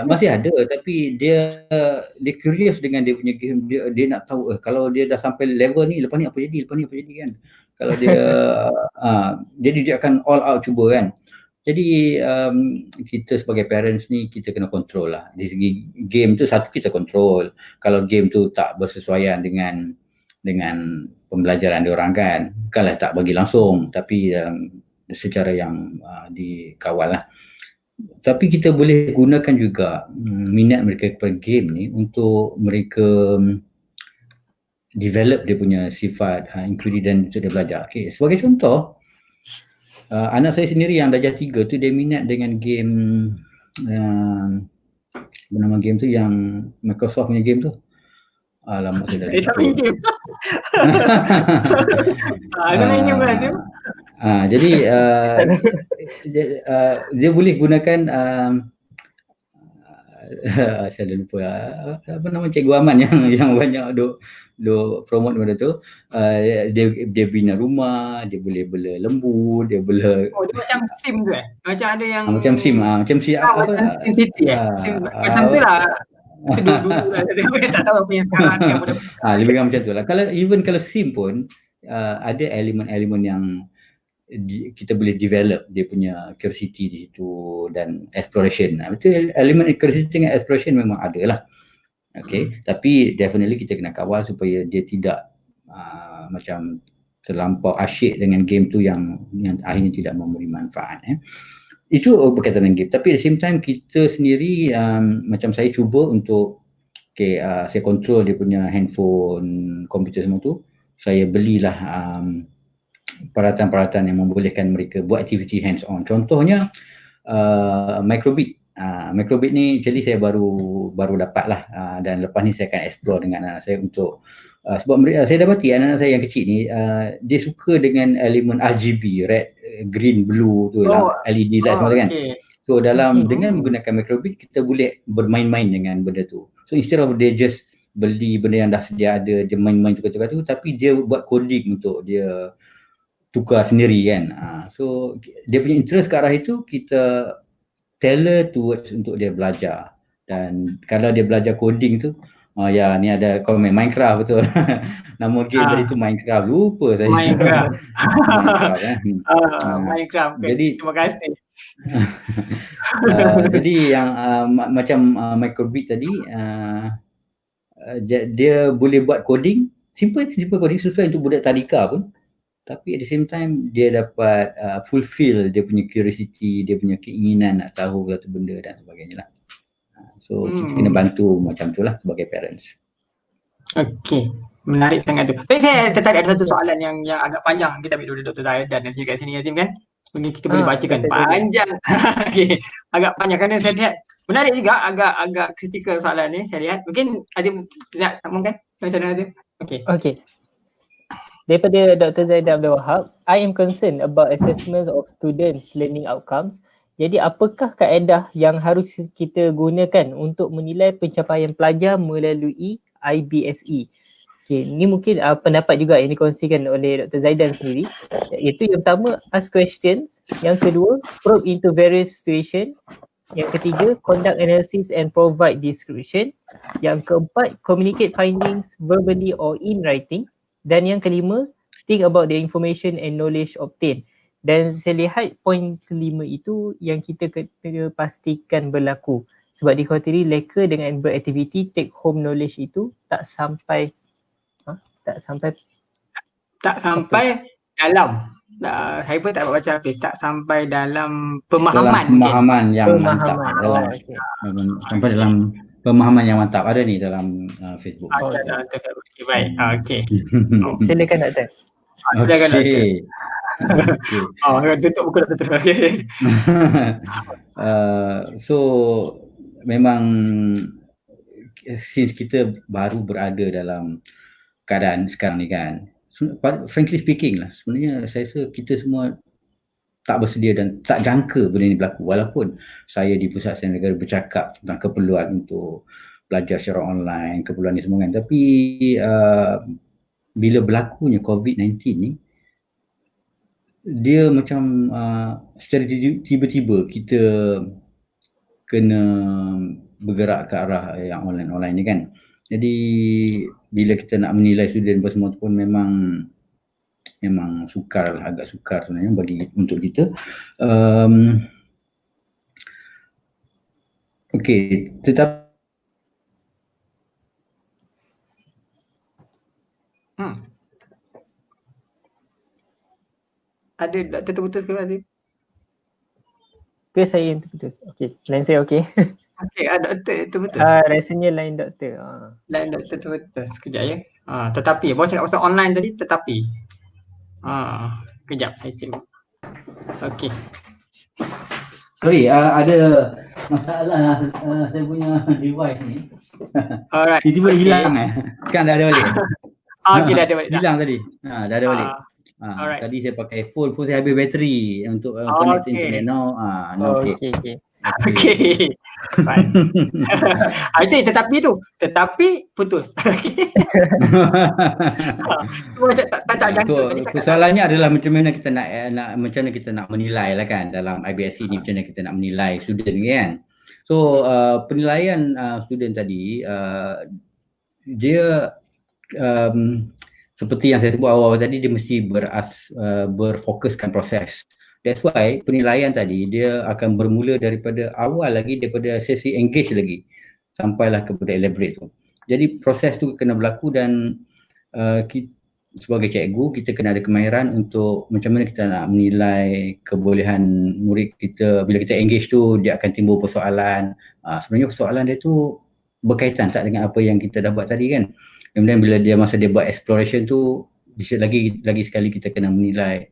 Masih ada, tapi dia curious dengan dia punya game. Dia nak tahu kalau dia dah sampai level ni, lepas ni apa jadi kan. Kalau dia jadi dia akan all out cuba kan. Jadi kita sebagai parents ni kita kena control lah. Dari segi game tu, satu kita control. Kalau game tu tak bersesuaian dengan pembelajaran dia orang kan, bukanlah tak bagi langsung, tapi secara yang dikawal lah. Tapi kita boleh gunakan juga minat mereka kepada game ni untuk mereka develop dia punya sifat inquiry dan untuk dia belajar. Okay, sebagai contoh, anak saya sendiri yang darjah 3 tu dia minat dengan game nama game tu yang Microsoft punya game tu. Lama saya dah lupa. Ada main game kan tu? Jadi dia boleh gunakan saya dah lupa apa nama Cikgu Aman yang banyak duk promote benda tu. Dia bina rumah, dia boleh bela lembu, dia bela dia macam sim tu macam ada yang macam sim macam apa Sim City sim macam tu lah. Itu dulu lah, tak tahu apa yang sekarang ni. Lebih kurang macam tu lah. Kalau sim pun ada elemen-elemen yang kita boleh develop dia punya curiosity di situ dan exploration. Betul, elemen curiosity dengan exploration memang ada lah. Okay, tapi definitely kita kena kawal supaya dia tidak macam terlampau asyik dengan game tu yang akhirnya tidak memberi manfaat. Itu berkaitan dengan game. Tapi at the same time kita sendiri macam saya cuba untuk saya control dia punya handphone, komputer semua tu. Saya belilah peralatan-peralatan yang membolehkan mereka buat aktiviti hands on. Contohnya microbit. Microbit ni actually saya baru dapat lah, dan lepas ni saya akan explore dengan anak saya untuk sebab saya dapati anak-anak saya yang kecil ni dia suka dengan elemen RGB, red, green, blue tu lah, LED light semua kan. So dengan menggunakan microbit kita boleh bermain-main dengan benda tu. So instead of dia just beli benda yang dah sedia ada, dia main-main tukar-tukar tu, tapi dia buat coding untuk dia tukar sendiri kan. So dia punya interest ke arah itu kita tailor towards untuk dia belajar. Dan kalau dia belajar coding tu, ni ada komen Minecraft, betul. Nama game tadi tu Minecraft, lupa saya. Minecraft. Minecraft. Jadi terima kasih. Jadi yang macam microbit tadi, dia boleh buat coding, simple coding sesuai untuk budak tadika pun. Tapi at the same time dia dapat fulfill dia punya curiosity, dia punya keinginan nak tahu satu benda dan sebagainya lah. So kita kena bantu macam tu lah sebagai parents. Okay. Menarik sangat tu. Tapi saya tertarik ada satu soalan yang agak panjang. Kita ambil dulu Dr. Zaidan dan kat sini Azim kan. Mungkin kita boleh bacakan Dr. Zaidan. panjang. Okey. Agak panjang kerana saya lihat menarik juga, agak kritikal soalan ni saya lihat. Mungkin Azim nak sambungkan? Macam mana Azim? Okey. Daripada Dr. Zaidan Abdul Wahab, I am concerned about assessments of students' learning outcomes. Jadi apakah kaedah yang harus kita gunakan untuk menilai pencapaian pelajar melalui IBSE? Okay, ni mungkin pendapat juga yang dikongsikan oleh Dr. Zaidan sendiri. Iaitu yang pertama, ask questions. Yang kedua, probe into various situations. Yang ketiga, conduct analysis and provide description. Yang keempat, communicate findings verbally or in writing. Dan yang kelima, think about the information and knowledge obtained. Dan saya lihat poin kelima itu yang kita kena pastikan berlaku. Sebab dikhawatiri leka dengan beraktiviti take home knowledge itu tak sampai dalam saya pun tak baca habis, tak sampai dalam pemahaman yang mantap dalam sampai dalam pemahaman yang mantap. Ada ni dalam Facebook. Okay, baik. Okey. Silakan Doktor. Silakan Doktor. Tutup buku Doktor. Okey. So memang since kita baru berada dalam keadaan sekarang ni kan, frankly speaking lah, sebenarnya saya rasa kita semua tak bersedia dan tak jangka benda ni berlaku. Walaupun saya di Pusat Sains Negara bercakap tentang keperluan untuk belajar secara online, keperluan ni semua kan, tapi bila berlakunya COVID-19 ni, dia macam secara tiba-tiba kita kena bergerak ke arah yang online ni kan. Jadi bila kita nak menilai student semua pun memang sukar lah, agak sukar sebenarnya untuk kita. Okey, tetapi ada Doktor terputus ke Azim? Ke saya yang terputus? Okey, line saya okey. Okey, Doktor terputus. Rasanya line Doktor. Line Doktor terputus. Kejap ya. Tetapi, bawa cakap pasal online tadi, tetapi. Kejap, saya cek. Okey. Sorry, ada masalah saya punya device ni. Alright. Tiba-tiba hilang Kan dah ada balik. Okey, dah ada balik. Hilang tadi. Dah ada balik. Tadi saya pakai phone saya habis bateri untuk connect internet now. Okey. Baik. Itu tetapi putus. Tak jangka. Soalannya adalah macam mana kita nak menilai lah kan dalam IBSE ni, macam mana kita nak menilai student ni kan. So penilaian student tadi dia seperti yang saya sebut awal tadi, dia mesti berfokuskan proses. That's why penilaian tadi dia akan bermula daripada awal lagi, daripada sesi engage lagi sampailah kepada elaborate tu. Jadi proses tu kena berlaku dan sebagai cikgu kita kena ada kemahiran untuk macam mana kita nak menilai kebolehan murid kita. Bila kita engage tu dia akan timbul persoalan. Sebenarnya persoalan dia tu berkaitan tak dengan apa yang kita dah buat tadi kan. Kemudian bila dia buat exploration tu, lagi sekali kita kena menilai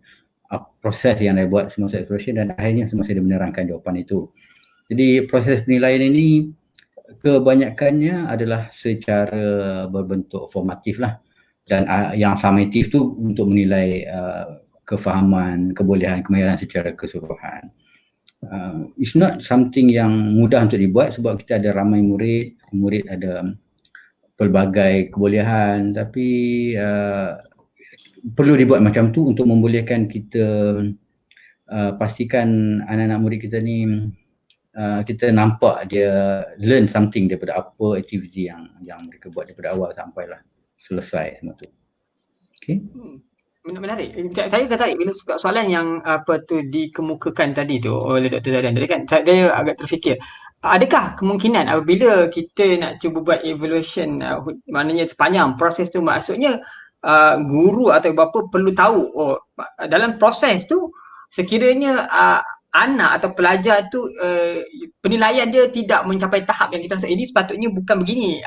proses yang dia buat semasa exploration dan akhirnya semasa dia menerangkan jawapan itu. Jadi proses penilaian ini kebanyakannya adalah secara berbentuk formatif lah, dan yang summative tu untuk menilai kefahaman, kebolehan, kemahiran secara keseluruhan. It's not something yang mudah untuk dibuat sebab kita ada ramai murid ada pelbagai kebolehan, tapi perlu dibuat macam tu untuk membolehkan kita pastikan anak-anak murid kita ni kita nampak dia learn something daripada apa aktiviti yang mereka buat daripada awal sampailah selesai semua tu. Okay. Menarik. Saya tertarik bila soalan yang dikemukakan tadi tu oleh Dr. Zaidan tadi kan. Saya agak terfikir, adakah kemungkinan apabila kita nak cuba buat evaluation, maknanya sepanjang proses tu, maksudnya guru atau bapa perlu tahu dalam proses tu sekiranya anak atau pelajar tu penilaian dia tidak mencapai tahap yang kita rasa ini sepatutnya bukan begini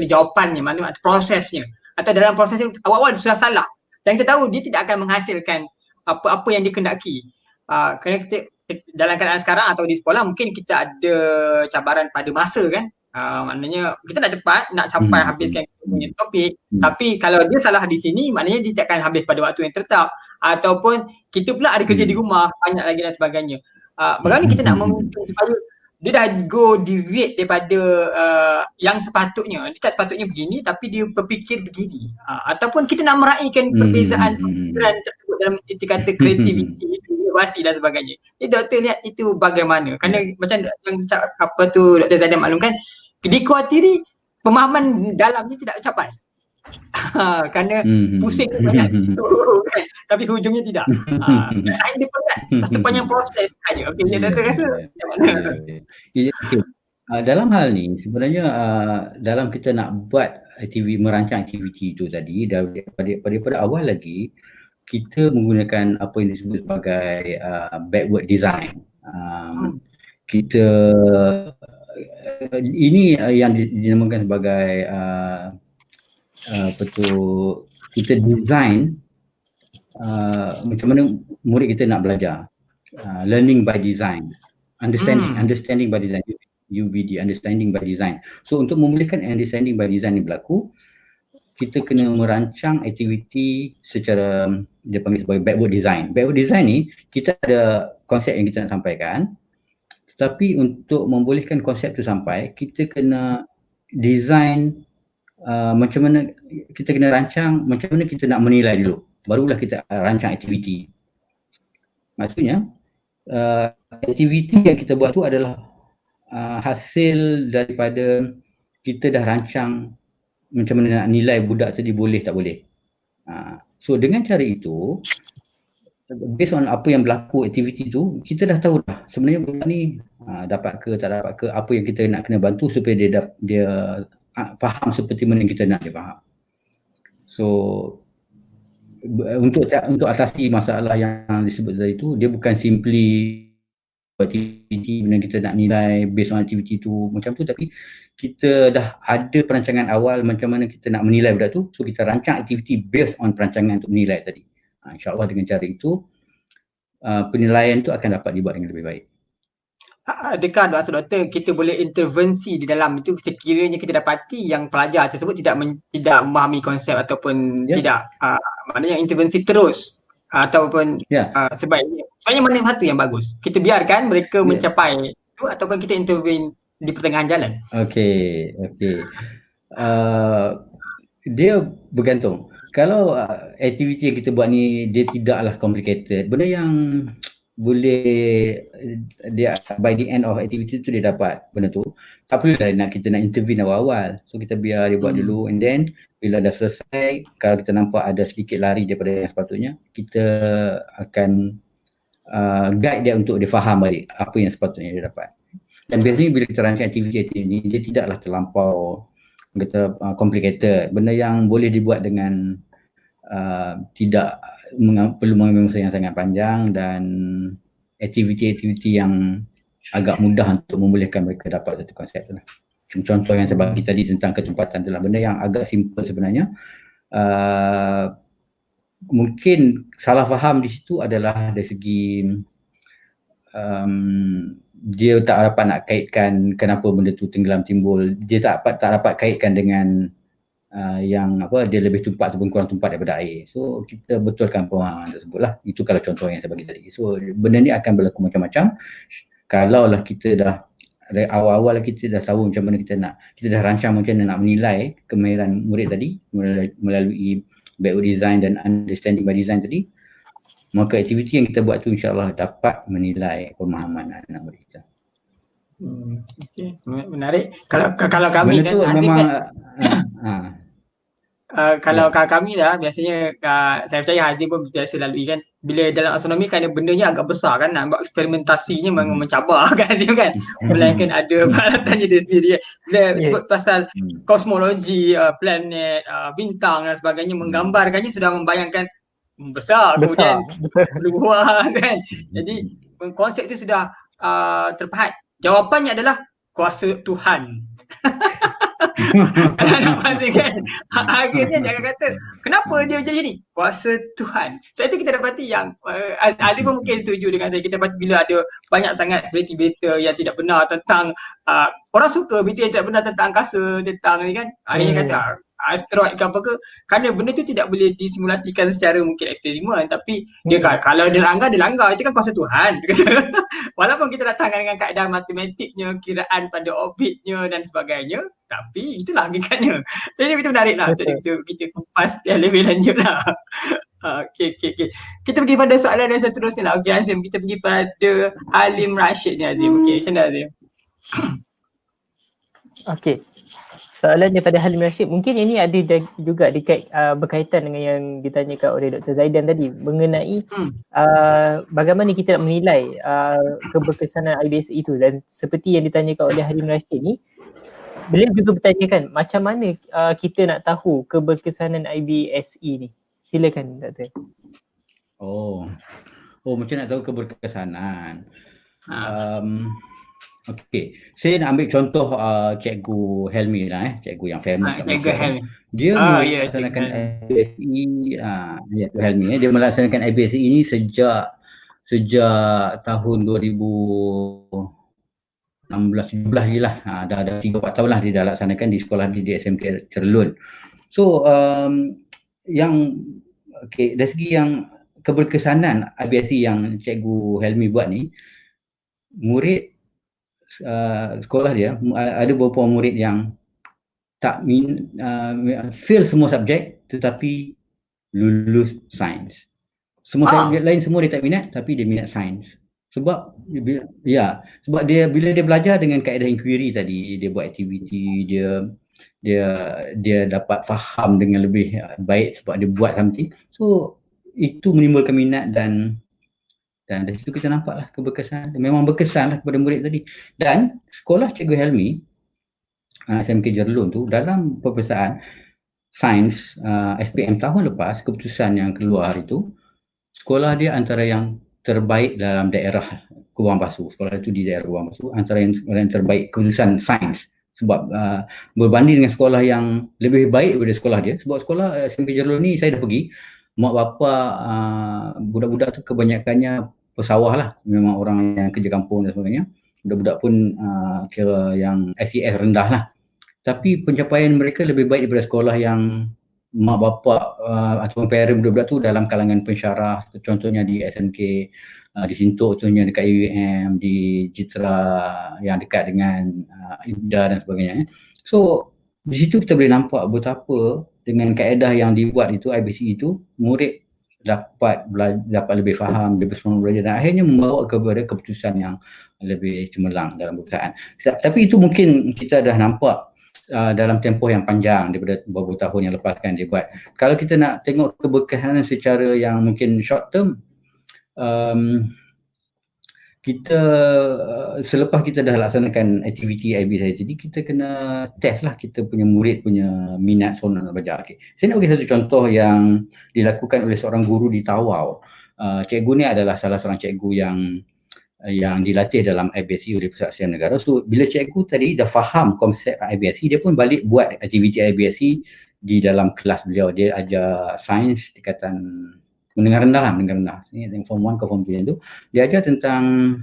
jawapannya, maknanya prosesnya. atau dalam proses awal-awal sudah salah dan kita tahu dia tidak akan menghasilkan apa-apa yang dikehendaki. Kerana kita dalam keadaan sekarang atau di sekolah mungkin kita ada cabaran pada masa kan. Maknanya kita nak cepat, nak sampai habiskan punya topik, tapi kalau dia salah di sini maknanya dia tak akan habis pada waktu yang tetap, ataupun kita pula ada kerja di rumah banyak lagi dan sebagainya. Bagaimana kita nak memimpin supaya dia dah go deviate daripada yang sepatutnya. Dia tak sepatutnya begini tapi dia berfikir begini. Ataupun kita nak meraihkan perbezaan pemikiran tersebut dalam erti kata kreativiti, inovasi dan sebagainya. Jadi doktor lihat itu bagaimana? Kerana macam yang apa tu Dr. Zaidan maklumkan, dikhawatiri pemahaman dalamnya tidak tercapai. Kerana pusing banyak kan? Tapi hujungnya tidak. Hanya dia berat sepanjang proses saja. Okey, dia doktor rasa macam mana? Dalam hal ni sebenarnya dalam kita nak buat merancang aktiviti itu tadi daripada awal lagi kita menggunakan apa yang disebut sebagai backward design. Kita ini yang dinamakan sebagai kita design macam mana murid kita nak belajar. Learning by design, understanding by design, UBD, understanding by design. So untuk memulihkan understanding by design ni berlaku, kita kena merancang aktiviti secara dia panggil sebagai backward design. Backward design ni kita ada konsep yang kita nak sampaikan, tetapi untuk membolehkan konsep tu sampai, kita kena design macam mana, kita kena rancang macam mana kita nak menilai dulu, barulah kita rancang aktiviti. Maksudnya aktiviti yang kita buat tu adalah hasil daripada kita dah rancang macam mana nak nilai budak tadi boleh tak boleh. So dengan cara itu, based on apa yang berlaku aktiviti tu, kita dah tahu dah sebenarnya budak ni dapat ke tak dapat ke, apa yang kita nak kena bantu supaya dia faham seperti mana yang kita nak dia faham. So untuk atasi masalah yang disebut tadi tu, dia bukan simply aktiviti benda kita nak nilai based on aktiviti tu macam tu, tapi kita dah ada perancangan awal macam mana kita nak menilai budak tu, so kita rancang aktiviti based on perancangan untuk menilai tadi. InsyaAllah dengan cara itu penilaian tu akan dapat dibuat dengan lebih baik. Adakah doktor kita boleh intervensi di dalam itu sekiranya kita dapati yang pelajar tersebut tidak memahami konsep ataupun tidak maknanya intervensi terus ataupun sebaiknya mana satu yang bagus? Kita biarkan mereka mencapai itu ataupun kita intervene di pertengahan jalan? Okey. Dia bergantung. Kalau aktiviti yang kita buat ni dia tidaklah complicated, benda yang boleh dia by the end of activity tu dia dapat benda tu, tak perlulah kita nak intervene awal-awal. So kita biar dia buat dulu, and then bila dah selesai, kalau kita nampak ada sedikit lari daripada yang sepatutnya, kita akan guide dia untuk dia faham balik apa yang sepatutnya dia dapat. Dan biasanya bila kita rancang aktiviti ni, dia tidaklah terlampau kata complicated. Benda yang boleh dibuat dengan tidak perlu mengambil masa yang sangat panjang, dan aktiviti-aktiviti yang agak mudah untuk membolehkan mereka dapat satu konsep tu lah. Contoh yang saya bagi tadi tentang kecepatan tu lah, benda yang agak simple sebenarnya. Mungkin salah faham di situ adalah dari segi dia tak dapat nak kaitkan kenapa benda tu tenggelam timbul. Dia tak dapat kaitkan dengan yang dia lebih tumpat ataupun kurang tumpat daripada air. So kita betulkan pemahaman tersebut lah. Itu kalau contoh yang saya bagi tadi. So benda ni akan berlaku macam-macam. Kalaulah kita dah dari awal-awal kita dah tahu macam mana kita dah rancang macam mana nak menilai kemahiran murid tadi melalui backward design dan understanding by design tadi, maka aktiviti yang kita buat tu insyaAllah dapat menilai pemahaman anak murid kita. Okay. Menarik. Kalau kami kan memang kalau kami lah biasanya saya percaya Hazim pun biasa lalui kan, bila dalam astronomi kan bendanya agak besar kan, nak buat eksperimentasinya memang mencabar kan Hazim kan, melainkan ada peralatannya dia sendiri. Bila sebut pasal kosmologi, planet, bintang dan sebagainya, menggambarkannya sudah membayangkan besar. Kemudian luar kan. Jadi konsep itu sudah terpahat. Jawapannya adalah kuasa Tuhan. Kalau nak pastikan, akhirnya jangan kata, kenapa dia macam ni? Kuasa Tuhan. Sebab itu kita dapati yang, Ali pun mungkin setuju dengan saya, kita baca bila ada banyak sangat berita-berita yang tidak benar tentang, orang suka berita yang tidak benar tentang angkasa, tentang ni kan, akhirnya kata, asteroid ke apa ke, kerana benda tu tidak boleh disimulasikan secara mungkin eksperimen, tapi dia kalau dia langgar, itu kan kuasa Tuhan. Dia kata, walaupun kita datang dengan kaedah matematiknya, kiraan pada orbitnya dan sebagainya, tapi itulah hakikatnya. Jadi itu menarik lah untuk kita kupas yang lebih lanjut lah. Okay. Kita pergi pada soalan yang seterusnya lah. Okay Azim, kita pergi pada Halim Rashid ni Azim. Okay, macam mana Azim? Okay. Soalan daripada Halim Rashid, mungkin ini ada juga berkaitan dengan yang ditanyakan oleh Dr. Zaidan tadi mengenai bagaimana kita nak menilai keberkesanan IBSE itu, dan seperti yang ditanyakan oleh Halim Rashid ni, beliau juga bertanyakan macam mana kita nak tahu keberkesanan IBSE ni. Silakan Dr. Macam nak tahu keberkesanan. Okey, saya nak ambil contoh Cikgu Helmi lah, cikgu yang famous kat Cikgu Malaysia. Helmi. Dia melaksanakan IBSE, Cikgu Helmi dia melaksanakan IBSE ini sejak tahun 2016-17 je lah. Dah 3-4 tahun lah dia dah laksanakan di sekolah di SMK Cerlun. So dari segi yang keberkesanan IBSE yang Cikgu Helmi buat ni, murid sekolah dia ada beberapa murid yang tak fail semua subjek tetapi lulus sains. Semua subjek lain semua dia tak minat, tapi dia minat sains. Sebab dia bila dia belajar dengan kaedah inquiry tadi, dia buat aktiviti, dia dapat faham dengan lebih baik sebab dia buat something. So itu menimbulkan minat dan dari situ kita nampaklah keberkesan. Memang berkesan lah kepada murid tadi. Dan sekolah Cikgu Helmi, SMK Cerlun tu, dalam peperiksaan sains SPM tahun lepas, keputusan yang keluar itu, sekolah dia antara yang terbaik dalam daerah Kubang Pasu. Sekolah itu di daerah Kubang Pasu, antara yang terbaik keputusan sains. Sebab berbanding dengan sekolah yang lebih baik daripada sekolah dia. Sebab sekolah SMK Cerlun ni saya dah pergi, mak bapak budak-budak tu kebanyakannya pesawah lah, memang orang yang kerja kampung dan sebagainya. Budak-budak pun kira yang SES rendah lah. Tapi pencapaian mereka lebih baik daripada sekolah yang mak bapak ataupun parent budak-budak tu dalam kalangan pensyarah, contohnya di SMK di Sintok, contohnya dekat UUM, di Citra yang dekat dengan IBDA dan sebagainya. So di situ kita boleh nampak betapa dengan kaedah yang dibuat itu, IBSE itu, murid dapat lebih faham, lebih semangat belajar dan akhirnya membawa kepada keputusan yang lebih cemerlang dalam peperiksaan. Tapi itu mungkin kita dah nampak dalam tempoh yang panjang daripada beberapa tahun yang lepas kan dia buat. Kalau kita nak tengok keberkesanan secara yang mungkin short term, kita selepas kita dah laksanakan aktiviti IBSE tadi, kita kena test lah kita punya murid punya minat seronok nak belajar. Okay. Saya nak bagi satu contoh yang dilakukan oleh seorang guru di Tawau. Cikgu ni adalah salah seorang cikgu yang dilatih dalam IBSE oleh Pusat Aksian Negara. So bila cikgu tadi dah faham konsep IBSE, dia pun balik buat aktiviti IBSE di dalam kelas beliau. Dia ajar sains tingkatan menengah rendah. Ini form 1 ke form 2 tu. Dia ajar tentang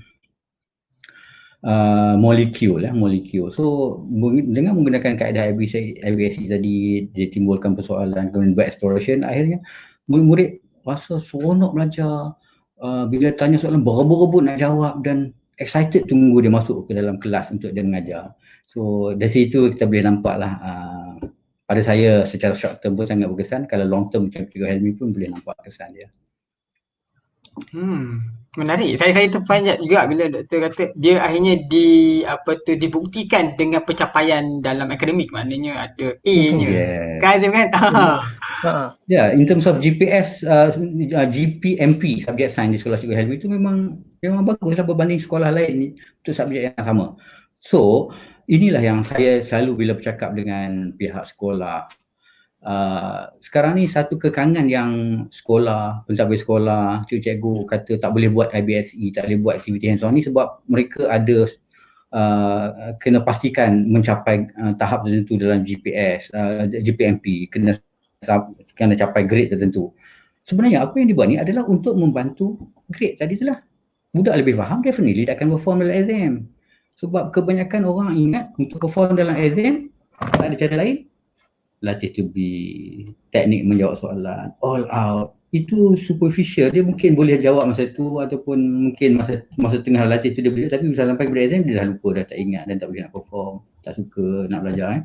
molekul. So dengan menggunakan kaedah IBSE tadi, dia timbulkan persoalan, kemudian buat exploration, akhirnya murid-murid rasa seronok belajar. Bila tanya soalan berebut-rebut nak jawab dan excited tunggu dia masuk ke dalam kelas untuk dia mengajar. So dari situ kita boleh nampaklah pada saya secara short term pun sangat berkesan. Kalau long term macam Cikgu Helmi pun boleh nampak kesan dia. Menarik. Saya terpanjat juga bila doktor kata dia akhirnya dibuktikan dengan pencapaian dalam akademik, maknanya ada A-nya. Kan Azim kan? Ya, in terms of GPS, GPMP, subjek sains di sekolah Cikgu Helmi itu memang baguslah berbanding sekolah lain untuk subjek yang sama. So, inilah yang saya selalu bila bercakap dengan pihak sekolah. Sekarang ni satu kekangan yang sekolah, pentadbir sekolah, cikgu kata tak boleh buat IBSE, tak boleh buat aktiviti hands-on ni sebab mereka ada kena pastikan mencapai tahap tertentu dalam GPS, GPMP, kena capai grade tertentu. Sebenarnya apa yang dibuat ni adalah untuk membantu grade tadi itulah. Budak lebih faham, definitely dia akan perform dalam exam. Sebab kebanyakan orang ingat untuk perform dalam exam tak ada cara lain, latih to be, teknik menjawab soalan, all out. Itu superficial, dia mungkin boleh jawab masa tu ataupun mungkin masa tengah latih tu dia boleh, tapi bila sampai pada exam dia dah lupa, dah tak ingat dan tak boleh nak perform, tak suka nak belajar.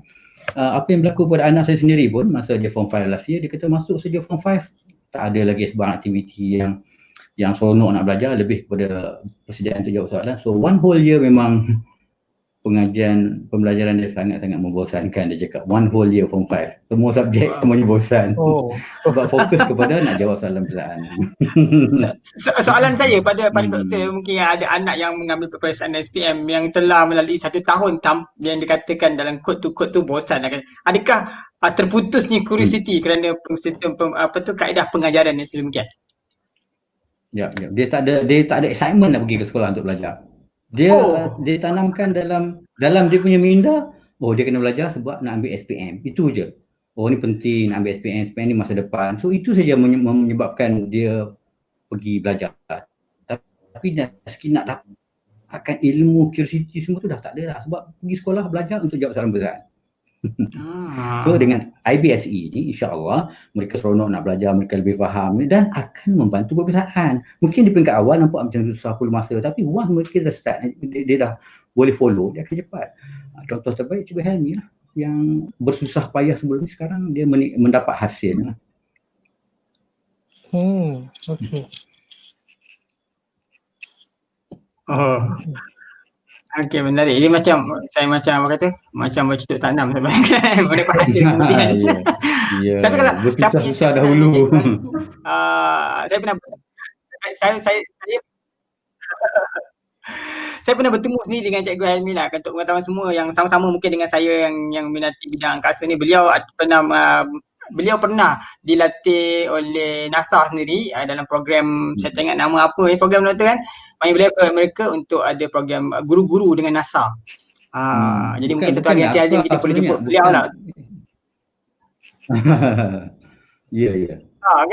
Apa yang berlaku pada anak saya sendiri pun masa dia form 5 last year, dia kata masuk saja form 5 tak ada lagi sebarang aktiviti yang seronok nak belajar lebih kepada persediaan untuk jawab soalan. So one whole year memang pembelajaran dia sangat-sangat membosankan. Dia cakap one whole year form 5, semua subjek semuanya bosan. Sebab fokus kepada nak jawab soalan persalaan. Soalan saya pada doktor, mungkin ada anak yang mengambil peperiksaan SPM yang telah melalui 1 tahun yang dikatakan dalam kod tu bosan. Adakah terputusnya curiosity kerana sistem kaedah pengajaran yang sedemikian? Ya, dia tak ada excitement nak pergi ke sekolah untuk belajar. Dia tanamkan dalam dia punya minda, dia kena belajar sebab nak ambil SPM. Itu je. Ni penting nak ambil SPM ni masa depan. So itu saja menyebabkan dia pergi belajar. Tapi sikit nak dapatkan ilmu, curiosity semua tu dah tak ada dah. Sebab pergi sekolah belajar untuk jawab soalan berat. So dengan IBSE ni insya-Allah mereka seronok nak belajar, mereka lebih faham dan akan membantu peperiksaan. Mungkin di peringkat awal nampak macam susah pula masa, tapi once mereka dah start, dia dah boleh follow, dia akan cepat. Contoh terbaik Cikgu Helmi lah, yang bersusah payah sebelum ni, sekarang dia mendapat hasil lah. Okay. Okey, menarik. Ini saya macam bercucuk tanam sebenarnya. Mendapat hasil kemudian. Ya. Tapi kalau susah dahulu. Saya pernah saya pernah bertemu sendiri dengan Cikgu Helmi lah, untuk pengetahuan semua yang sama-sama mungkin dengan saya yang minati bidang angkasa ni. Beliau pernah dilatih oleh NASA sendiri dalam program, saya tak ingat nama apa program tu kan. Panggil beliau ke Amerika untuk ada program guru-guru dengan NASA. Jadi mungkin satu hari nanti kita boleh jemput beliau lah. Ya.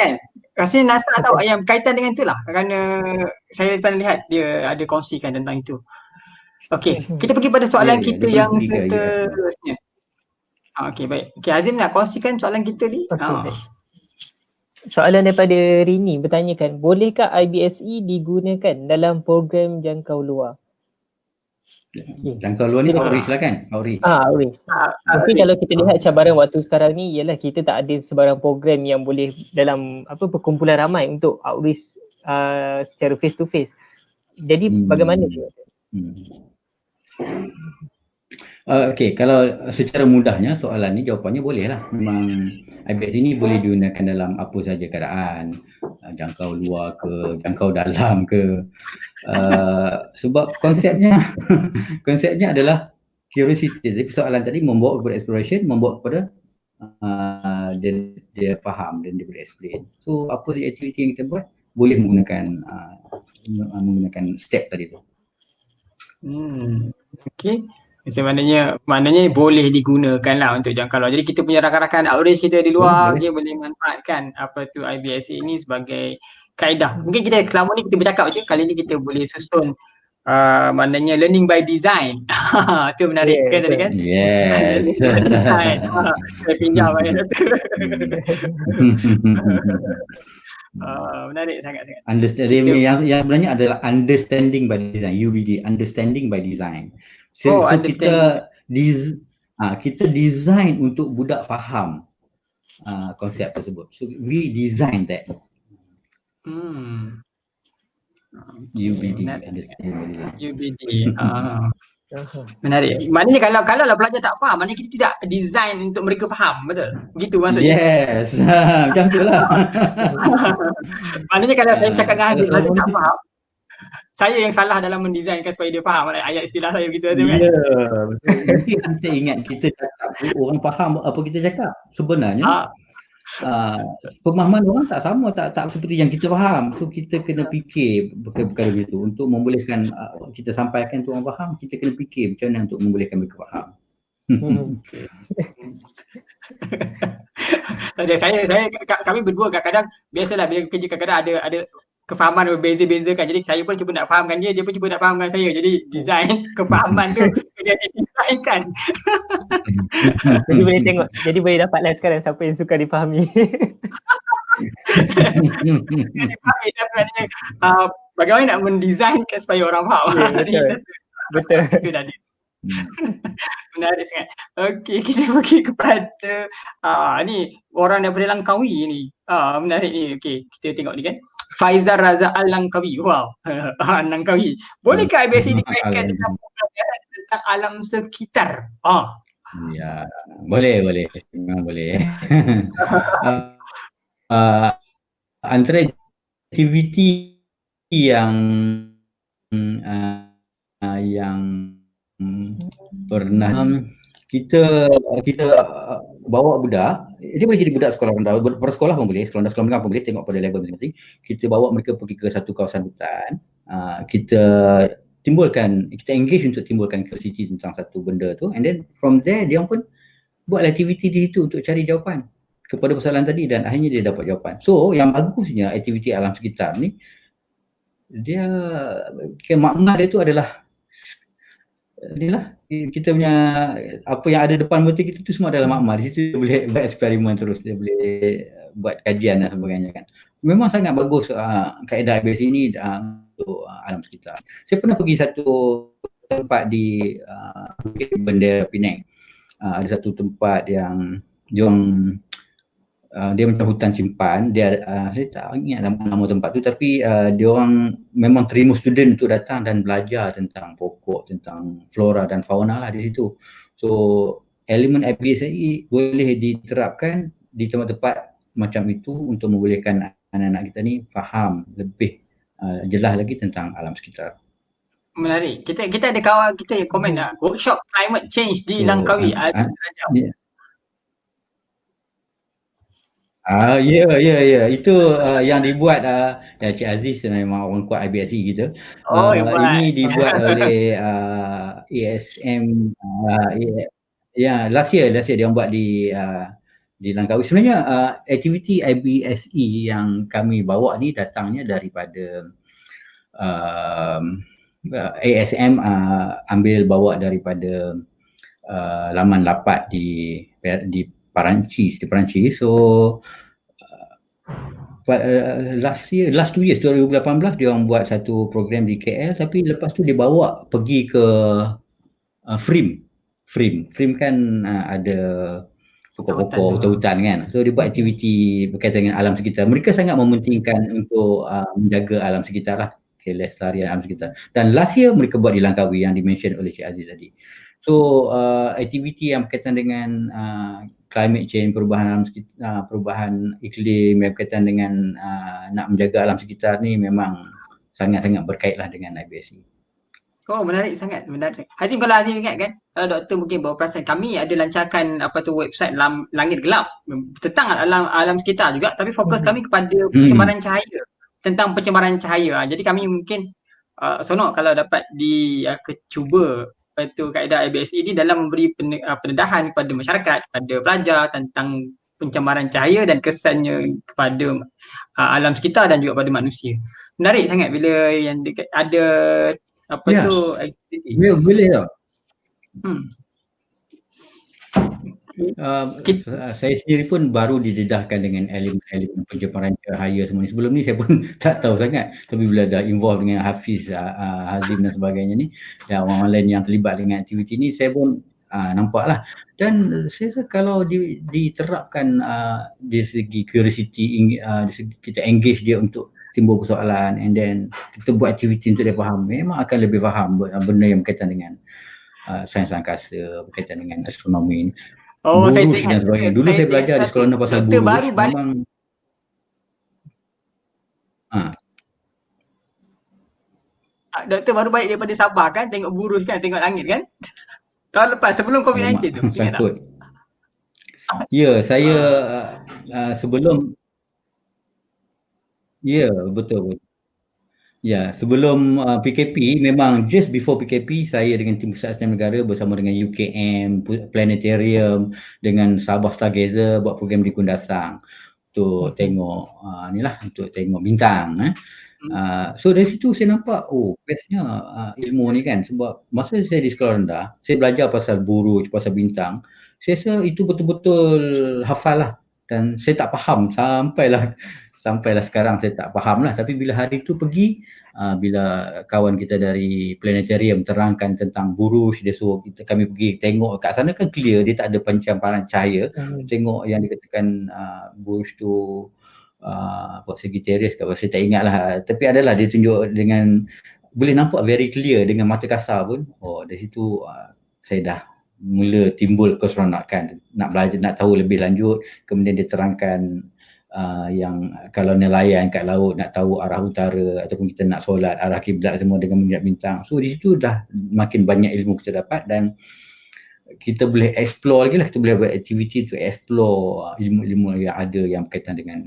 Kan? Rasanya NASA tahu yang berkaitan dengan tu lah. Kerana saya pernah lihat dia ada kongsikan tentang itu. Okey, kita pergi pada soalan kita yang seterusnya. Okey, baik. Okey, Azim nak kongsikan soalan kita ni? Soalan daripada Rini bertanyakan, bolehkah IBSE digunakan dalam program jangkau luar? Jangkau luar ni outreach lah kan? Outreach. Tapi kalau kita lihat cabaran waktu sekarang ni ialah kita tak ada sebarang program yang boleh dalam perkumpulan ramai untuk outreach secara face to face. Jadi bagaimana dia? Okey, kalau secara mudahnya soalan ni jawapannya boleh lah. Memang IBS ini boleh digunakan dalam apa sahaja keadaan, jangkau luar ke, jangkau dalam ke. Sebab konsepnya adalah curiosity. Jadi soalan tadi membawa kepada exploration, membawa kepada dia faham dan dia boleh explain. So apa sahaja aktiviti yang kita buat boleh menggunakan step tadi tu. Okey. Maknanya boleh digunakan lah untuk jangkau luar. Jadi kita punya rakan-rakan outreach kita di luar, dia boleh manfaatkan IBSE ini sebagai kaedah. Mungkin kita selama ni kita bercakap je, kali ni kita boleh susun maknanya learning by design. Itu menarik kan tadi kan? Yes. Saya pinjam ayat tu. Menarik sangat-sangat. Understanding yang sebenarnya adalah understanding by design, UBD, understanding by design. So kita design untuk budak faham konsep tersebut. So we design that. UBD, understanding by design. UBD. Menarik. Maknanya kalau pelajar tak faham, maknanya kita tidak design untuk mereka faham, betul? Begitu maksudnya? Yes. Macam tu lah. Maknanya kalau saya cakap dengan Azim, pelajar tak faham, saya yang salah dalam mendesainkan supaya dia faham ayat istilah saya begitu Azim kan? Ya, betul. Kita ingat kita cakap orang faham apa kita cakap. Sebenarnya pemahaman orang tak sama, tak seperti yang kita faham. So kita kena fikir perkara begitu untuk membolehkan kita sampaikan untuk orang faham. Kita kena fikir macam mana untuk membolehkan mereka faham. Kami berdua kadang-kadang biasalah bila kerja kadang-kadang ada kefahaman berbeza-beza kan. Jadi saya pun cuba nak fahamkan dia pun cuba nak fahamkan saya. Jadi design kefahaman tu dia didesignkan. Jadi boleh tengok, jadi boleh dapatlah sekarang siapa yang suka difahami. Difahami tapi bagaimana nak mendesignkan supaya orang faham. Betul. Itu tadi. Menarik sangat. Okey, kita pergi kepada ni orang daripada Langkawi ni. Menarik ni. Okey, kita tengok ni kan. Faizal Razak Al-Langkawi. Wow. Langkawi. Bolehkah IBSI dikaitkan dengan pembelajaran tentang alam sekitar? Ya, boleh. Memang boleh. Antara aktiviti yang pernah kita bawa budak, dia boleh jadi budak sekolah rendah, bersekolah pun boleh, sekolah menengah pun boleh, tengok pada level masing-masing. Kita bawa mereka pergi ke satu kawasan hutan, kita engage untuk timbulkan curiosity tentang satu benda tu, and then from there dia pun buat aktiviti di situ untuk cari jawapan kepada persoalan tadi dan akhirnya dia dapat jawapan. So yang bagusnya aktiviti alam sekitar ni, dia makna dia tu adalah kita punya apa yang ada depan mata kita tu semua adalah makmal. Di situ dia boleh buat eksperimen terus, dia boleh buat kajian dan sebagainya kan. Memang sangat bagus kaedah IBSI ini untuk alam sekitar. Saya pernah pergi satu tempat di Bendera Penang. Ada satu tempat yang dia macam hutan simpan. Dia saya tak ingat nama tempat tu, tapi dia orang memang terima student untuk datang dan belajar tentang pokok, tentang flora dan fauna lah di situ. So elemen IBSI boleh diterapkan di tempat-tempat macam itu untuk membolehkan anak-anak kita ni faham lebih jelas lagi tentang alam sekitar. Menarik. Kita ada kawan kita yang komen workshop climate change di Langkawi. Ya. Itu yang dibuat Cik Aziz memang orang kuat IBSI kita. Ini dibuat oleh ASM. Last year dia buat di Langkawi. Sebenarnya aktiviti IBSI yang kami bawa ni datangnya daripada ASM bawa daripada laman lapat di Perancis. So last 2 years 2018 dia orang buat satu program di KL, tapi lepas tu dia bawa pergi ke Frim kan ada pokok-pokok hutan kan. So dia buat aktiviti berkaitan dengan alam sekitar. Mereka sangat mementingkan untuk menjaga alam sekitar lah, kelestarian alam sekitar. Dan last year mereka buat di Langkawi yang di-mention oleh Cik Aziz tadi. So aktiviti yang berkaitan dengan climate change, perubahan iklim yang berkaitan dengan nak menjaga alam sekitar ni memang sangat-sangat berkaitlah dengan IBSI. Oh, menarik sangat. Hazim, kalau Hazim ingat kan, kalau doktor mungkin bawa perasan, kami ada lancarkan website Langit Gelap tentang alam sekitar juga, tapi fokus kami kepada pencemaran cahaya, tentang pencemaran cahaya. Jadi kami mungkin sonok kalau dapat cuba kaedah IBSI ini dalam memberi pendedahan kepada masyarakat, kepada pelajar tentang pencemaran cahaya dan kesannya kepada alam sekitar dan juga pada manusia. Menarik sangat bila yang ada aktiviti. Boleh tak? Saya sendiri pun baru didedahkan dengan elemen pencemaran cahaya semua ni. Sebelum ni saya pun tak tahu sangat, tapi bila dah involve dengan Hafiz, Hazim dan sebagainya ni, dan orang lain yang terlibat dengan aktiviti ni, saya pun nampak lah. Dan saya rasa kalau diterapkan dari segi curiosity, dari segi kita engage dia untuk timbul persoalan, and then kita buat aktiviti untuk dia faham, memang akan lebih faham benda yang berkaitan dengan sains angkasa, berkaitan dengan astronomi. Saya dan sebagainya. Dulu saya belajar di sekolah pasal burus. Baru memang doktor baru balik daripada Sabah kan, tengok burus kan, tengok langit kan. Tahun lepas sebelum COVID-19 tu. Sangkut. Ya, saya sebelum betul. Ya, sebelum PKP, memang just before PKP, saya dengan tim Pusat Astronomi Negara bersama dengan UKM, Planetarium, dengan Sabah Stargazer buat program di Kundasang untuk tengok untuk tengok bintang. So dari situ saya nampak, bestnya ilmu ni kan, sebab masa saya di sekolah rendah, saya belajar pasal buruj, pasal bintang. Saya rasa itu betul-betul hafal lah, dan saya tak faham sampailah sekarang saya tak faham lah. Tapi bila hari tu pergi, bila kawan kita dari Planetarium terangkan tentang buruj, dia suruh kami pergi tengok kat sana kan clear, dia tak ada pancaran cahaya. Tengok yang dikatakan buruj tu Sagittarius ke apa, saya tak ingat lah. Tapi adalah dia tunjuk dengan, boleh nampak very clear dengan mata kasar pun. Dari situ saya dah mula timbul keseronokan nak belajar, nak tahu lebih lanjut. Kemudian dia terangkan yang kalau nelayan kat laut nak tahu arah utara, ataupun kita nak solat arah kiblat semua dengan melihat bintang. So di situ dah makin banyak ilmu kita dapat, dan kita boleh explore lagi lah, kita boleh buat aktiviti untuk explore ilmu-ilmu yang ada yang berkaitan dengan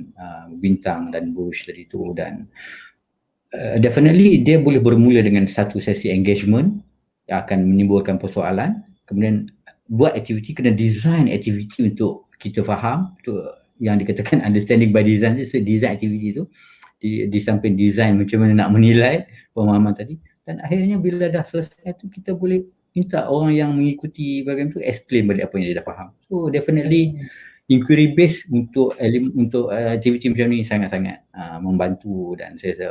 bintang dan buruj tadi tu. Dan definitely dia boleh bermula dengan satu sesi engagement yang akan menimbulkan persoalan. Kemudian buat aktiviti, kena design aktiviti untuk kita faham, untuk yang dikatakan understanding by design. So design aktiviti tu di samping design macam mana nak menilai pemahaman tadi, dan akhirnya bila dah selesai tu kita boleh minta orang yang mengikuti program tu explain balik apa yang dia dah faham. So definitely inquiry based untuk aktiviti macam ni sangat-sangat membantu, dan saya rasa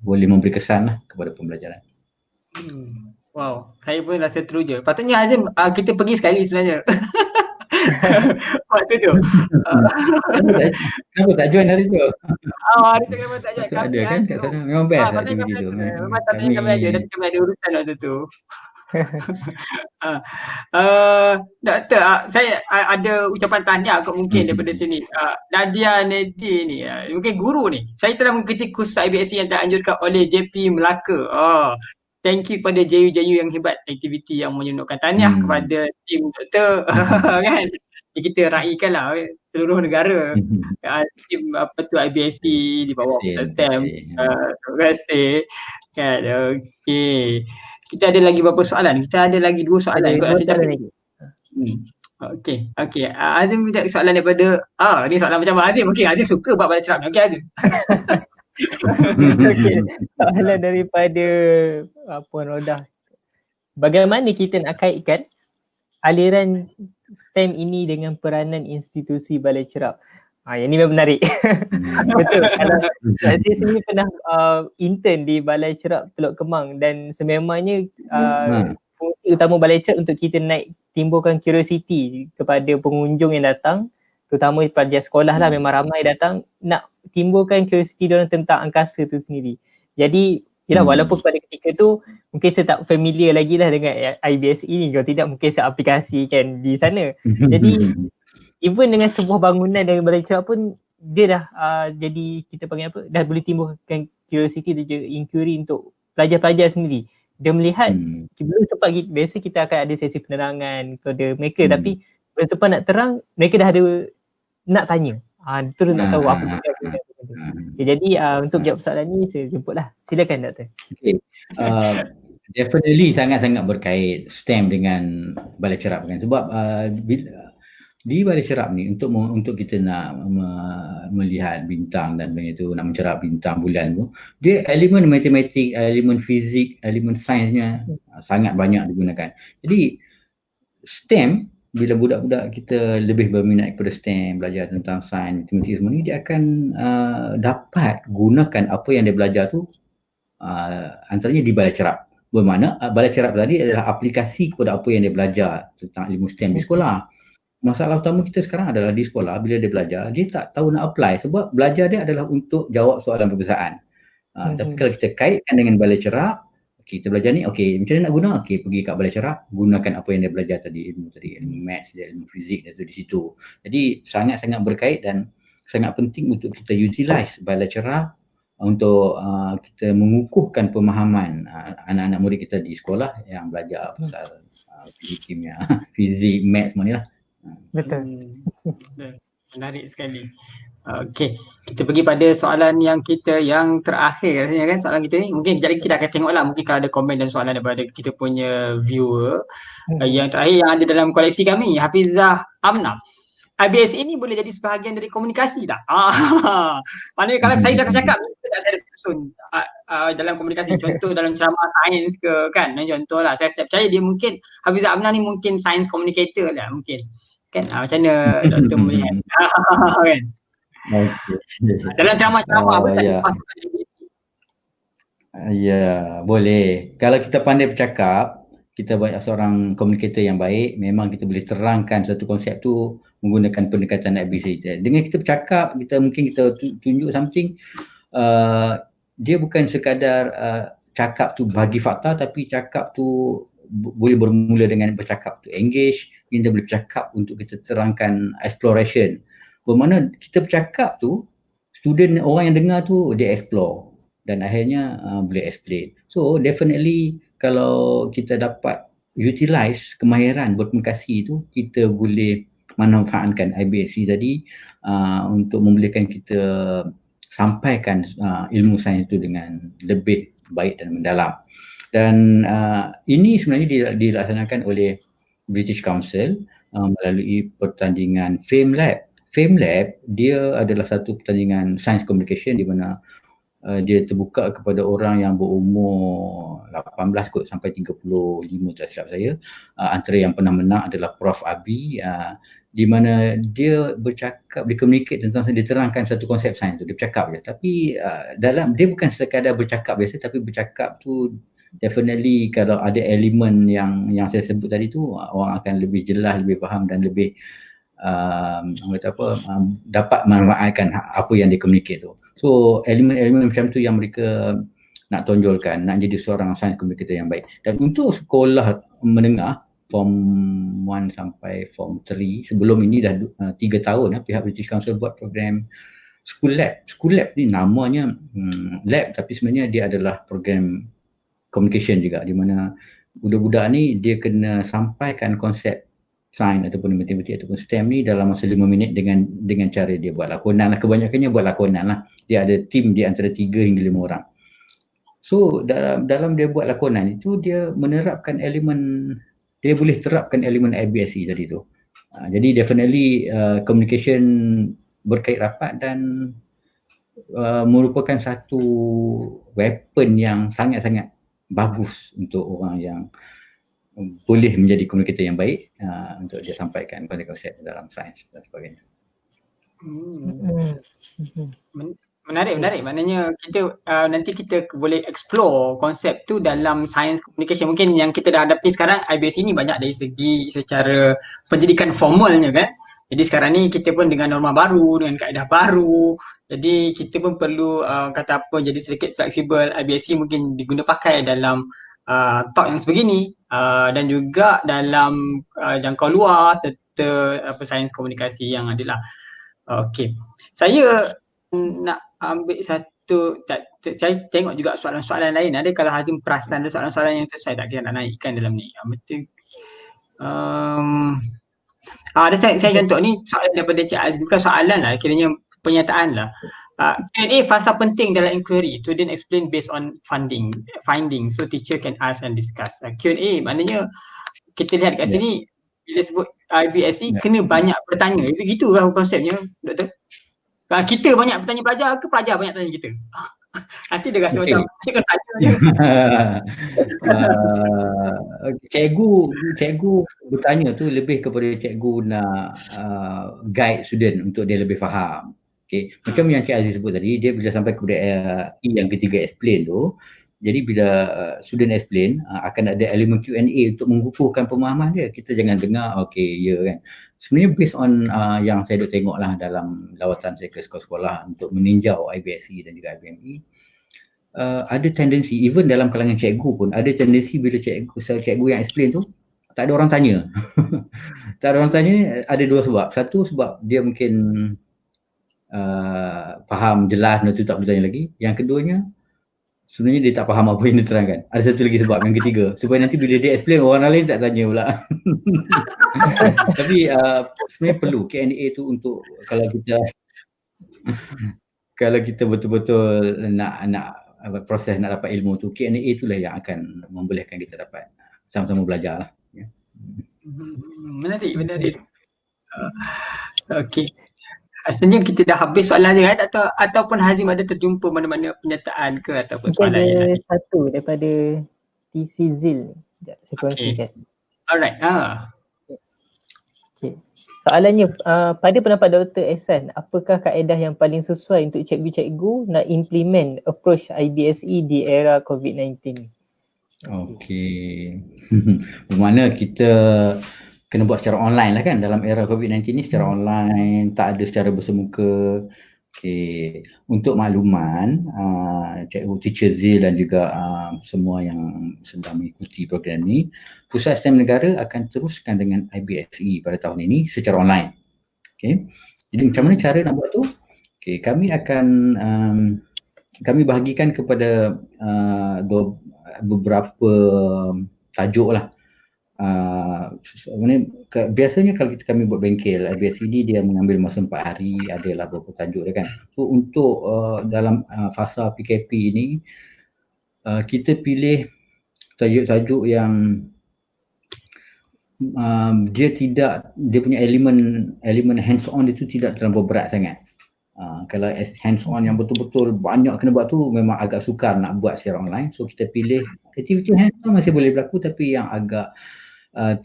boleh memberi kesan lah kepada pembelajaran. Wow, saya pun rasa teruja. Patutnya Azim kita pergi sekali sebenarnya. Waktu tu. Kenapa tak join hari tu? Hari tu kenapa tak join? Ada kan kat sana. Memang best aktiviti tu. Memang tapi kami ada urusan waktu tu. Doktor, saya ada ucapan tahniah kot mungkin daripada sini. Nadia Nedi ni, mungkin guru ni. Saya telah mengikuti kursus IBSC yang dianjurkan oleh JP Melaka. Thank you kepada JU yang hebat, aktiviti yang menyenangkan. Tahniah kepada tim doktor kan. Kita raikan lah seluruh negara. Tim IBSC di bawah STEM. Terima kasih. Kan, okey. Kita ada lagi berapa soalan? Kita ada lagi 2 soalan. Okey. Azim minta soalan daripada ni soalan macam Azim. Okey, Azim suka buat balas cerap ni. Okey Azim. Okey. Soalan daripada Puan Rodah. Bagaimana kita nak kaitkan aliran STEM ini dengan peranan institusi balai cerap? Yang ni memang menarik. Betul. Kalau saya sendiri pernah intern di Balai Cerap Teluk Kemang, dan sememangnya fungsi utama Balai Cerap untuk kita timbulkan curiosity kepada pengunjung yang datang, terutama pelajar sekolah lah, memang ramai datang, nak timbulkan curiosity diorang tentang angkasa tu sendiri. Jadi walaupun pada ketika tu mungkin saya tak familiar lagi lah dengan IBSC ini, kalau tidak mungkin saya aplikasikan di sana. Jadi even dengan sebuah bangunan dari Balai Cerap pun dia dah jadi, kita panggil apa, dah boleh timbulkan curiosity dan inquiry untuk pelajar-pelajar sendiri. Dia melihat, belum sempat biasa kita akan ada sesi penerangan kepada mereka, tapi bila sempat nak terang, mereka dah ada nak tanya. Terus nak tahu apa benda. Jadi untuk jawab soalan ni saya jemputlah. Silakan doktor. Okay. Definitely sangat-sangat berkait STEM dengan Balai Cerap kan, sebab di Balai Cerap ni untuk kita nak melihat bintang dan begitu, nak mencerap bintang bulan tu, dia elemen matematik, elemen fizik, elemen sainsnya sangat banyak digunakan. Jadi STEM, bila budak-budak kita lebih berminat kepada STEM, belajar tentang sains, matematik semua ni, dia akan dapat gunakan apa yang dia belajar tu antaranya di Balai Cerap. Bermakna Balai Cerap tadi adalah aplikasi kepada apa yang dia belajar tentang ilmu STEM di sekolah. Masalah utama kita sekarang adalah di sekolah, bila dia belajar, dia tak tahu nak apply, sebab belajar dia adalah untuk jawab soalan peperiksaan. Tapi kalau kita kaitkan dengan Balai Cerap, kita belajar ni, macam mana nak guna? Pergi kat Balai Cerap, gunakan apa yang dia belajar tadi, ilmu maths, ilmu fizik dan tu di situ. Jadi sangat-sangat berkait dan sangat penting untuk kita utilize Balai Cerap untuk kita mengukuhkan pemahaman anak-anak murid kita di sekolah yang belajar pasal fizik, kimia, fizik, maths semua ni lah. Betul. Menarik sekali. Okey, kita pergi pada soalan yang terakhir rasanya kan, soalan kita ni. Mungkin kejap lagi kita akan tengoklah, mungkin kalau ada komen dan soalan daripada kita punya viewer. Yang terakhir yang ada dalam koleksi kami, Hafizah Amna. IBS ini boleh jadi sebahagian dari komunikasi tak? Maknanya kalau saya dah cakap, tak saya susun dalam komunikasi. Contoh dalam ceramah sains ke kan, contohlah. Saya percaya dia mungkin, Hafizah Amna ni mungkin science communicator lah mungkin. Kan macam mana Dr. melihat? Kan? Dalam ceramah-ceramah apa tak dipasukkan IBS? Ya, boleh. Kalau kita pandai bercakap, kita banyak seorang komunikator yang baik, memang kita boleh terangkan satu konsep tu menggunakan pendekatan IBC. Dengan kita bercakap, mungkin kita tunjuk something, dia bukan sekadar cakap tu bagi fakta, tapi cakap tu boleh bermula dengan bercakap tu engage, kita boleh bercakap untuk kita terangkan exploration. Bermakna kita bercakap tu, orang yang dengar tu dia explore dan akhirnya boleh explain. So definitely kalau kita dapat utilize kemahiran berkomunikasi tu, kita boleh manfaatkan IBSC tadi untuk membolehkan kita sampaikan ilmu sains itu dengan lebih baik dan mendalam. Dan ini sebenarnya dilaksanakan oleh British Council melalui pertandingan FameLab. FameLab dia adalah satu pertandingan science communication di mana dia terbuka kepada orang yang berumur 18 kot sampai 35 tak silap saya. Antara yang pernah menang adalah Prof. Abi, di mana dia bercakap, dia communicate tentang, dia terangkan satu konsep sains tu, dia bercakap je. Tapi dia bukan sekadar bercakap biasa, tapi bercakap tu definitely kalau ada elemen yang saya sebut tadi tu, orang akan lebih jelas, lebih faham dan lebih dapat memanfaatkan apa yang dia communicate tu. So elemen-elemen macam tu yang mereka nak tonjolkan, nak jadi seorang science communicator yang baik. Dan untuk sekolah menengah form 1 sampai form 3, sebelum ini dah 3 tahun pihak British Council buat program School Lab. School Lab ni namanya lab, tapi sebenarnya dia adalah program communication juga, di mana budak-budak ni dia kena sampaikan konsep sains ataupun matematik ataupun STEM ni dalam masa 5 minit dengan cara dia buat lakonan lah. Kebanyakannya buat lakonan lah. Dia ada tim di antara 3 hingga 5 orang. So dalam dia buat lakonan itu, dia menerapkan dia boleh terapkan elemen IBSC tadi tu. Jadi definitely communication berkait rapat dan merupakan satu weapon yang sangat-sangat bagus untuk orang yang boleh menjadi komunikator yang baik untuk dia sampaikan pada konsep dalam sains dan sebagainya. Menarik. Maknanya kita nanti kita boleh explore konsep tu dalam science communication. Mungkin yang kita dah hadapi sekarang, IBSC ni banyak dari segi secara pendidikan formalnya kan. Jadi sekarang ni kita pun dengan norma baru, dengan kaedah baru. Jadi kita pun perlu jadi sedikit fleksibel. IBSC mungkin diguna pakai dalam talk yang sebegini dan juga dalam jangkau luar serta sains komunikasi yang adalah. Okey. Saya nak ambil satu, saya tengok juga soalan-soalan lain. Ada kalau Hazim perasan ada soalan-soalan yang sesuai tak kita nak naikkan dalam ni? Betul. Ada saya contoh ni soalan daripada Cik Aziz, bukan soalan lah, kiranya pernyataan lah. Q&A fasa penting dalam inquiry. Student explain based on finding. So teacher can ask and discuss. Q&A maknanya kita lihat kat sini bila sebut IBSC kena banyak bertanya. Itu gitulah konsepnya, Doktor. Kita banyak bertanya pelajar ke pelajar banyak tanya kita? Nanti dia rasa macam cikgu tanya je. Cikgu bertanya tu lebih kepada cikgu nak guide student untuk dia lebih faham. Okay. Macam yang Cik Aziz sebut tadi, dia bila sampai kepada yang ketiga explain tu, jadi bila student explain akan ada elemen Q&A untuk mengukuhkan pemahaman dia. Kita jangan dengar kan. Sebenarnya based on yang saya tengok lah dalam lawatan saya ke sekolah-sekolah untuk meninjau IBSC dan juga IBME, ada tendensi, even dalam kalangan cikgu pun ada tendensi bila cikgu yang explain tu tak ada orang tanya. Tak ada orang tanya, ada 2 sebab. Satu sebab dia mungkin faham jelas, tu tak boleh tanya lagi. Yang keduanya, sebenarnya dia tak faham apa yang dia terangkan. Ada satu lagi sebab, yang ketiga, supaya nanti bila dia explain orang lain tak tanya pula. Tapi sebenarnya perlu Q&A tu untuk kalau kita betul-betul nak proses nak dapat ilmu tu, Q&A itulah yang akan membolehkan kita dapat sama-sama belajar lah. Ya. Menarik. Okey. Rasanya kita dah habis soalan dia, ataupun Hazim ada terjumpa mana-mana penyertaan ke ataupun Mungkin soalan yang ada satu daripada TC Zil. Sekejap, saya kongsikan. Alright. Okay. Soalannya, pada pendapat Dr. Ehsan, apakah kaedah yang paling sesuai untuk cikgu-cikgu nak implement approach IBSE di era COVID-19? Okey. Bermakna kita kena buat secara online lah kan, dalam era COVID-19 ni secara online, tak ada secara bersemuka. Okey, untuk makluman, Cikgu Teacher Zil dan juga semua yang sedang mengikuti program ni, Pusat STEM Negara akan teruskan dengan IBSE pada tahun ini secara online. Okey. Jadi macam mana cara nak buat tu? Okey, kami akan kami bahagikan kepada beberapa tajuk lah. Biasanya kalau kami buat bengkel IBSE ni, dia mengambil masa 4 hari, adalah beberapa tajuk dia kan. So untuk dalam fasa PKP ni, kita pilih tajuk-tajuk yang dia punya elemen hands on itu tidak terlalu berat sangat. Kalau hands on yang betul-betul banyak kena buat tu memang agak sukar nak buat secara online. So kita pilih aktiviti hands on masih boleh berlaku, tapi yang agak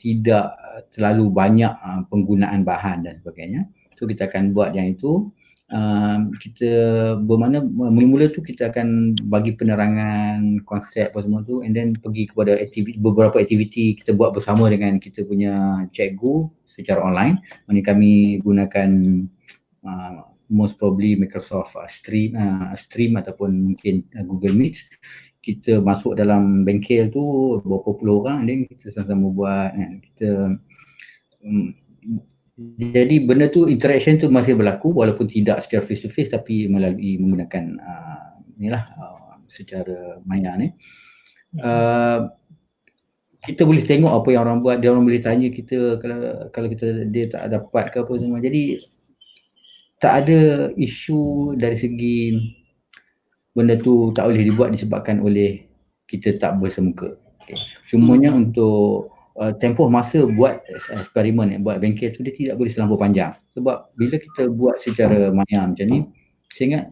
tidak terlalu banyak penggunaan bahan dan sebagainya. So kita akan buat yang itu. Kita bermakna mula-mula tu kita akan bagi penerangan konsep apa semua tu, and then pergi kepada beberapa aktiviti kita buat bersama dengan kita punya cikgu secara online. Mana kami gunakan most probably Microsoft Stream ataupun mungkin Google Meet. Kita masuk dalam bengkel tu berapa puluh orang, dan kita sama-sama buat jadi benda tu, interaction tu masih berlaku walaupun tidak secara face to face, tapi melalui menggunakan secara maya ni. Kita boleh tengok apa yang orang buat, dia orang boleh tanya kita kalau dia tak dapat ke apa semua. Jadi tak ada isu dari segi benda tu tak boleh dibuat disebabkan oleh kita tak bersemuka. Okay. Semuanya untuk tempoh masa buat eksperimen, buat bengkel tu, dia tidak boleh terlampau panjang. Sebab bila kita buat secara maya macam ni, saya ingat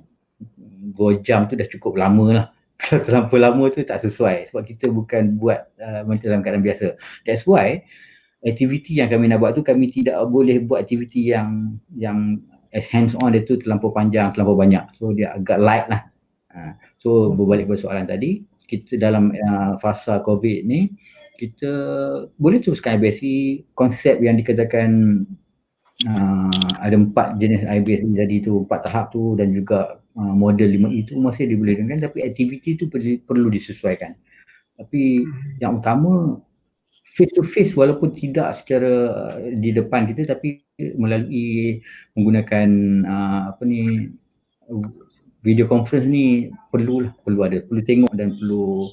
2 jam tu dah cukup lama lah. Kalau terlampau lama tu tak sesuai, sebab kita bukan buat dalam keadaan biasa. That's why aktiviti yang kami nak buat tu, kami tidak boleh buat aktiviti yang as hands on dia tu terlampau panjang, terlampau banyak. So dia agak light lah. So berbalik pada soalan tadi, kita dalam fasa COVID ni, kita boleh teruskan IBSE. Konsep yang dikatakan ada 4 jenis IBSE tadi tu, 4 tahap tu, dan juga model 5E tu masih dibolehkan, tapi aktiviti tu perlu disesuaikan. Tapi yang utama face to face, walaupun tidak secara di depan kita, tapi melalui menggunakan video conference ni perlu tengok dan perlu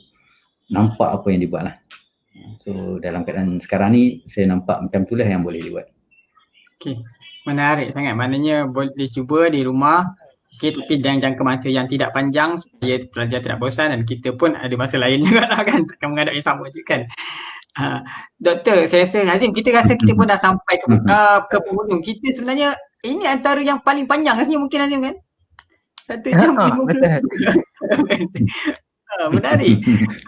nampak apa yang dibuat lah. So dalam keadaan sekarang ni, saya nampak macam itulah yang boleh dibuat. Okey, menarik sangat. Maknanya boleh cuba di rumah, tapi dalam jangka masa yang tidak panjang supaya pelajar tidak bosan, dan kita pun ada masa lain juga lah kan, takkan menghadapi sama je kan. Doktor, saya rasa Hazim, kita rasa kita pun dah sampai ke penghujung. Kita sebenarnya ini antara yang paling panjang rasanya mungkin, Hazim kan? 1 jam 50. Menarik.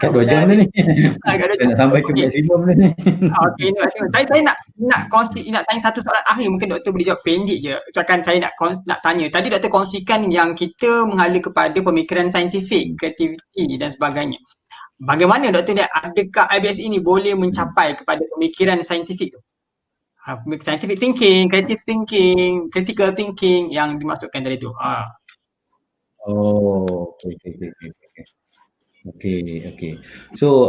Kat 2 jam ni. Nak sampai ke maksimum ni. Okey, saya nak tanya satu soalan akhir, mungkin doktor boleh jawab pendek je. Soalan saya nak tanya. Tadi doktor kongsikan yang kita mengalir kepada pemikiran saintifik, kreativiti dan sebagainya. Bagaimana doktor lihat, adakah IBSE ini boleh mencapai kepada pemikiran saintifik tu? Scientific thinking, creative thinking, critical thinking yang dimaksudkan tadi tu. Okey. So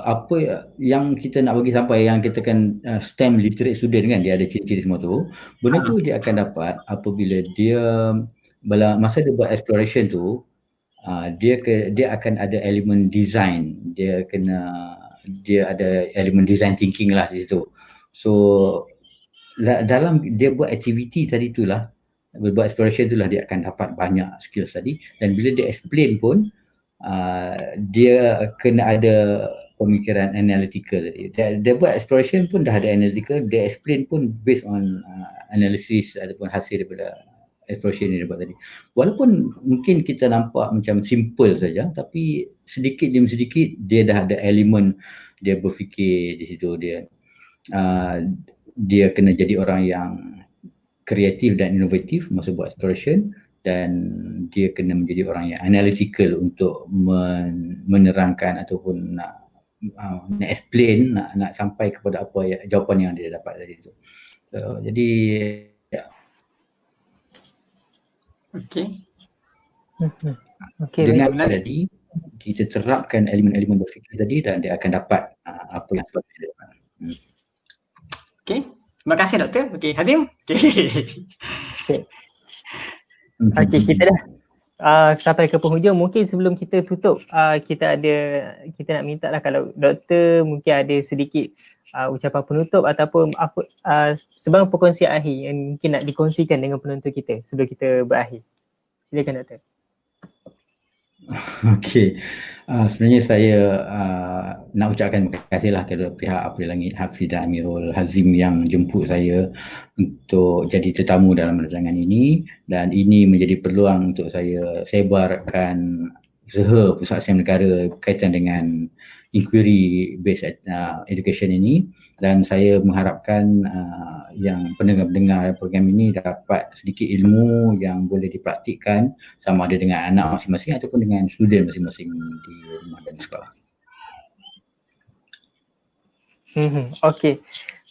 apa yang kita nak bagi sampai, yang kita kan STEM literate student kan, dia ada ciri-ciri semua tu. Benda tu dia akan dapat apabila dia masa dia buat exploration tu, dia akan ada elemen design, dia ada elemen design thinking lah di situ. So dalam dia buat aktiviti tadi itulah, buat exploration itulah dia akan dapat banyak skills tadi, dan bila dia explain pun dia kena ada pemikiran analytical tadi. Dia buat exploration pun dah ada analytical, dia explain pun based on analysis ataupun hasil daripada exploration yang dia buat tadi. Walaupun mungkin kita nampak macam simple saja, tapi sedikit demi sedikit dia dah ada elemen dia berfikir di situ. Dia kena jadi orang yang kreatif dan inovatif masa buat exploration, dan dia kena menjadi orang yang analytical untuk menerangkan ataupun nak explain, nak sampai kepada apa jawapan yang dia dapat tadi tu. Jadi dengan tadi kita terapkan elemen-elemen berfikir tadi, dan dia akan dapat apa yang sepatutnya dia dapat. Terima kasih doktor. Hazim. Okey, kita dah sampai ke penghujung. Mungkin sebelum kita tutup, kita nak minta lah kalau doktor mungkin ada sedikit ucapan penutup ataupun apa sebarang perkongsian akhir yang mungkin nak dikongsikan dengan penonton kita sebelum kita berakhir. Silakan doktor. Okey, sebenarnya saya nak ucapkan terima kasihlah kepada pihak Apa di Langit, Hafiz dan Amirul Hazim yang jemput saya untuk jadi tetamu dalam rancangan ini, dan ini menjadi peluang untuk saya sebarkan usaha Pusat Sains Negara berkaitan dengan inquiry based education ini, dan saya mengharapkan yang pendengar-pendengar program ini dapat sedikit ilmu yang boleh dipraktikkan sama ada dengan anak masing-masing ataupun dengan student masing-masing di rumah dan di sekolah. Okey.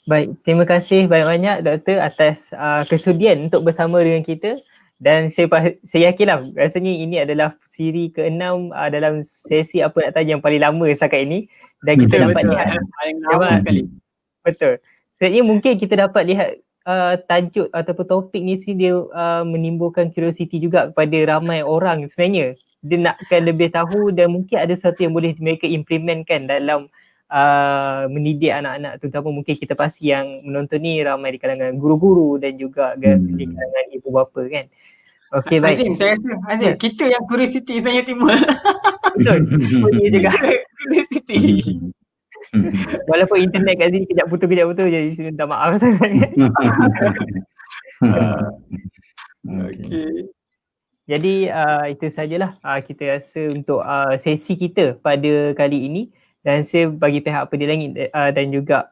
Baik, terima kasih banyak-banyak doktor atas kesudian untuk bersama dengan kita, dan saya yakinlah rasanya ini adalah siri ke-6 dalam sesi Apa Nak Tanya yang paling lama setakat ini, dan kita dapat lihat paling lama sekali. Betul. Sebenarnya mungkin kita dapat lihat tajuk ataupun topik ni dia menimbulkan curiosity juga kepada ramai orang sebenarnya. Dia nakkan lebih tahu, dan mungkin ada sesuatu yang boleh mereka implementkan dalam mendidik anak-anak, terutama mungkin kita pasti yang menonton ni ramai di kalangan guru-guru dan juga di kalangan ibu bapa kan. Okey, baik. Azim, saya rasa Azim, kita yang curiosity sebenarnya timbul. Betul. Ini juga Curiosity. walaupun internet kat sini kejap putus jadi minta maaf sangat. Okey. Jadi itu sajalah kita rasa untuk sesi kita pada kali ini, dan saya bagi pihak Apa di Langit dan juga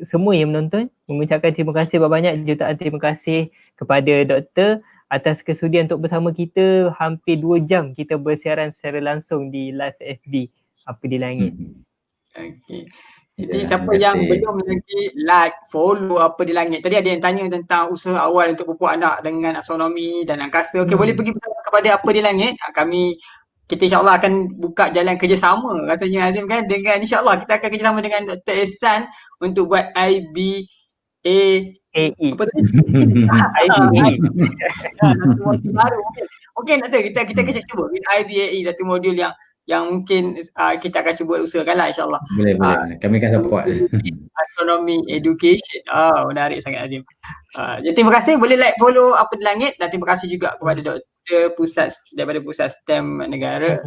semua yang menonton mengucapkan terima kasih banyak, jutaan terima kasih kepada doktor atas kesudian untuk bersama kita. Hampir 2 jam kita bersiaran secara langsung di live FB Apa di Langit. Okey. Jadi siapa yang belum lagi like, follow Apa di Langit. Tadi ada yang tanya tentang usaha awal untuk pupuk anak dengan astronomi dan angkasa. Okey, boleh pergi kepada Apa di Langit. Kita insyaAllah akan buka jalan kerjasama rasanya Azim kan, dengan insyaAllah kita akan kerjasama dengan Dr. Ehsan untuk buat IBA apa tu? IBA. Satu modul baru mungkin doktor kita akan cuba IBAE, satu modul yang mungkin kita akan cuba usahakanlah insyaAllah. Boleh. Kami akan support. Astronomy education. Menarik sangat Azim. Jadi terima kasih, boleh like, follow Apa di Langit, dan terima kasih juga kepada Dr. daripada Pusat STEM Negara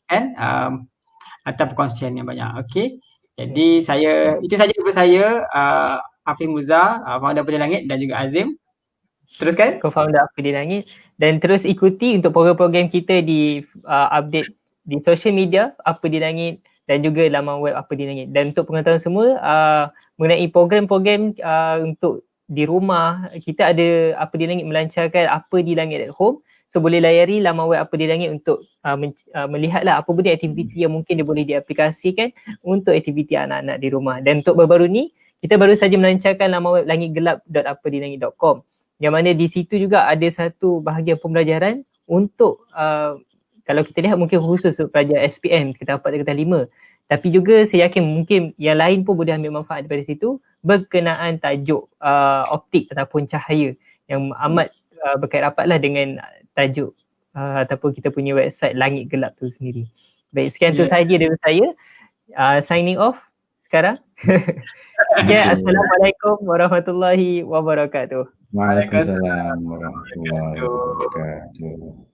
kan atas perkongsian yang banyak. Okey. Jadi itu saja daripada saya, Hafiz Muza, founder Apa di Langit, dan juga Azim. Teruskan. Co-founder Apa di Langit, dan terus ikuti untuk program-program kita di update di social media Apa di Langit dan juga laman web Apa di Langit. Dan untuk pengetahuan semua mengenai program-program untuk di rumah, kita ada Apa di Langit melancarkan Apa di Langit at Home. So boleh layari laman web Apa di Langit untuk melihatlah apa benda aktiviti yang mungkin dia boleh diaplikasikan untuk aktiviti anak-anak di rumah. Dan untuk baru-baru ni, kita baru saja melancarkan laman web langitgelap.apadilangit.com, yang mana di situ juga ada satu bahagian pembelajaran untuk kalau kita lihat mungkin khusus untuk pelajar SPM kita dapat tingkatan 5. Tapi juga saya yakin mungkin yang lain pun boleh ambil manfaat daripada situ berkenaan tajuk optik ataupun cahaya yang amat berkait rapatlah dengan tajuk ataupun kita punya website Langit Gelap tu sendiri. Baik, sekian tu sahaja dari saya. Signing off sekarang. Okay, Assalamualaikum warahmatullahi wabarakatuh. Waalaikumsalam warahmatullahi wabarakatuh.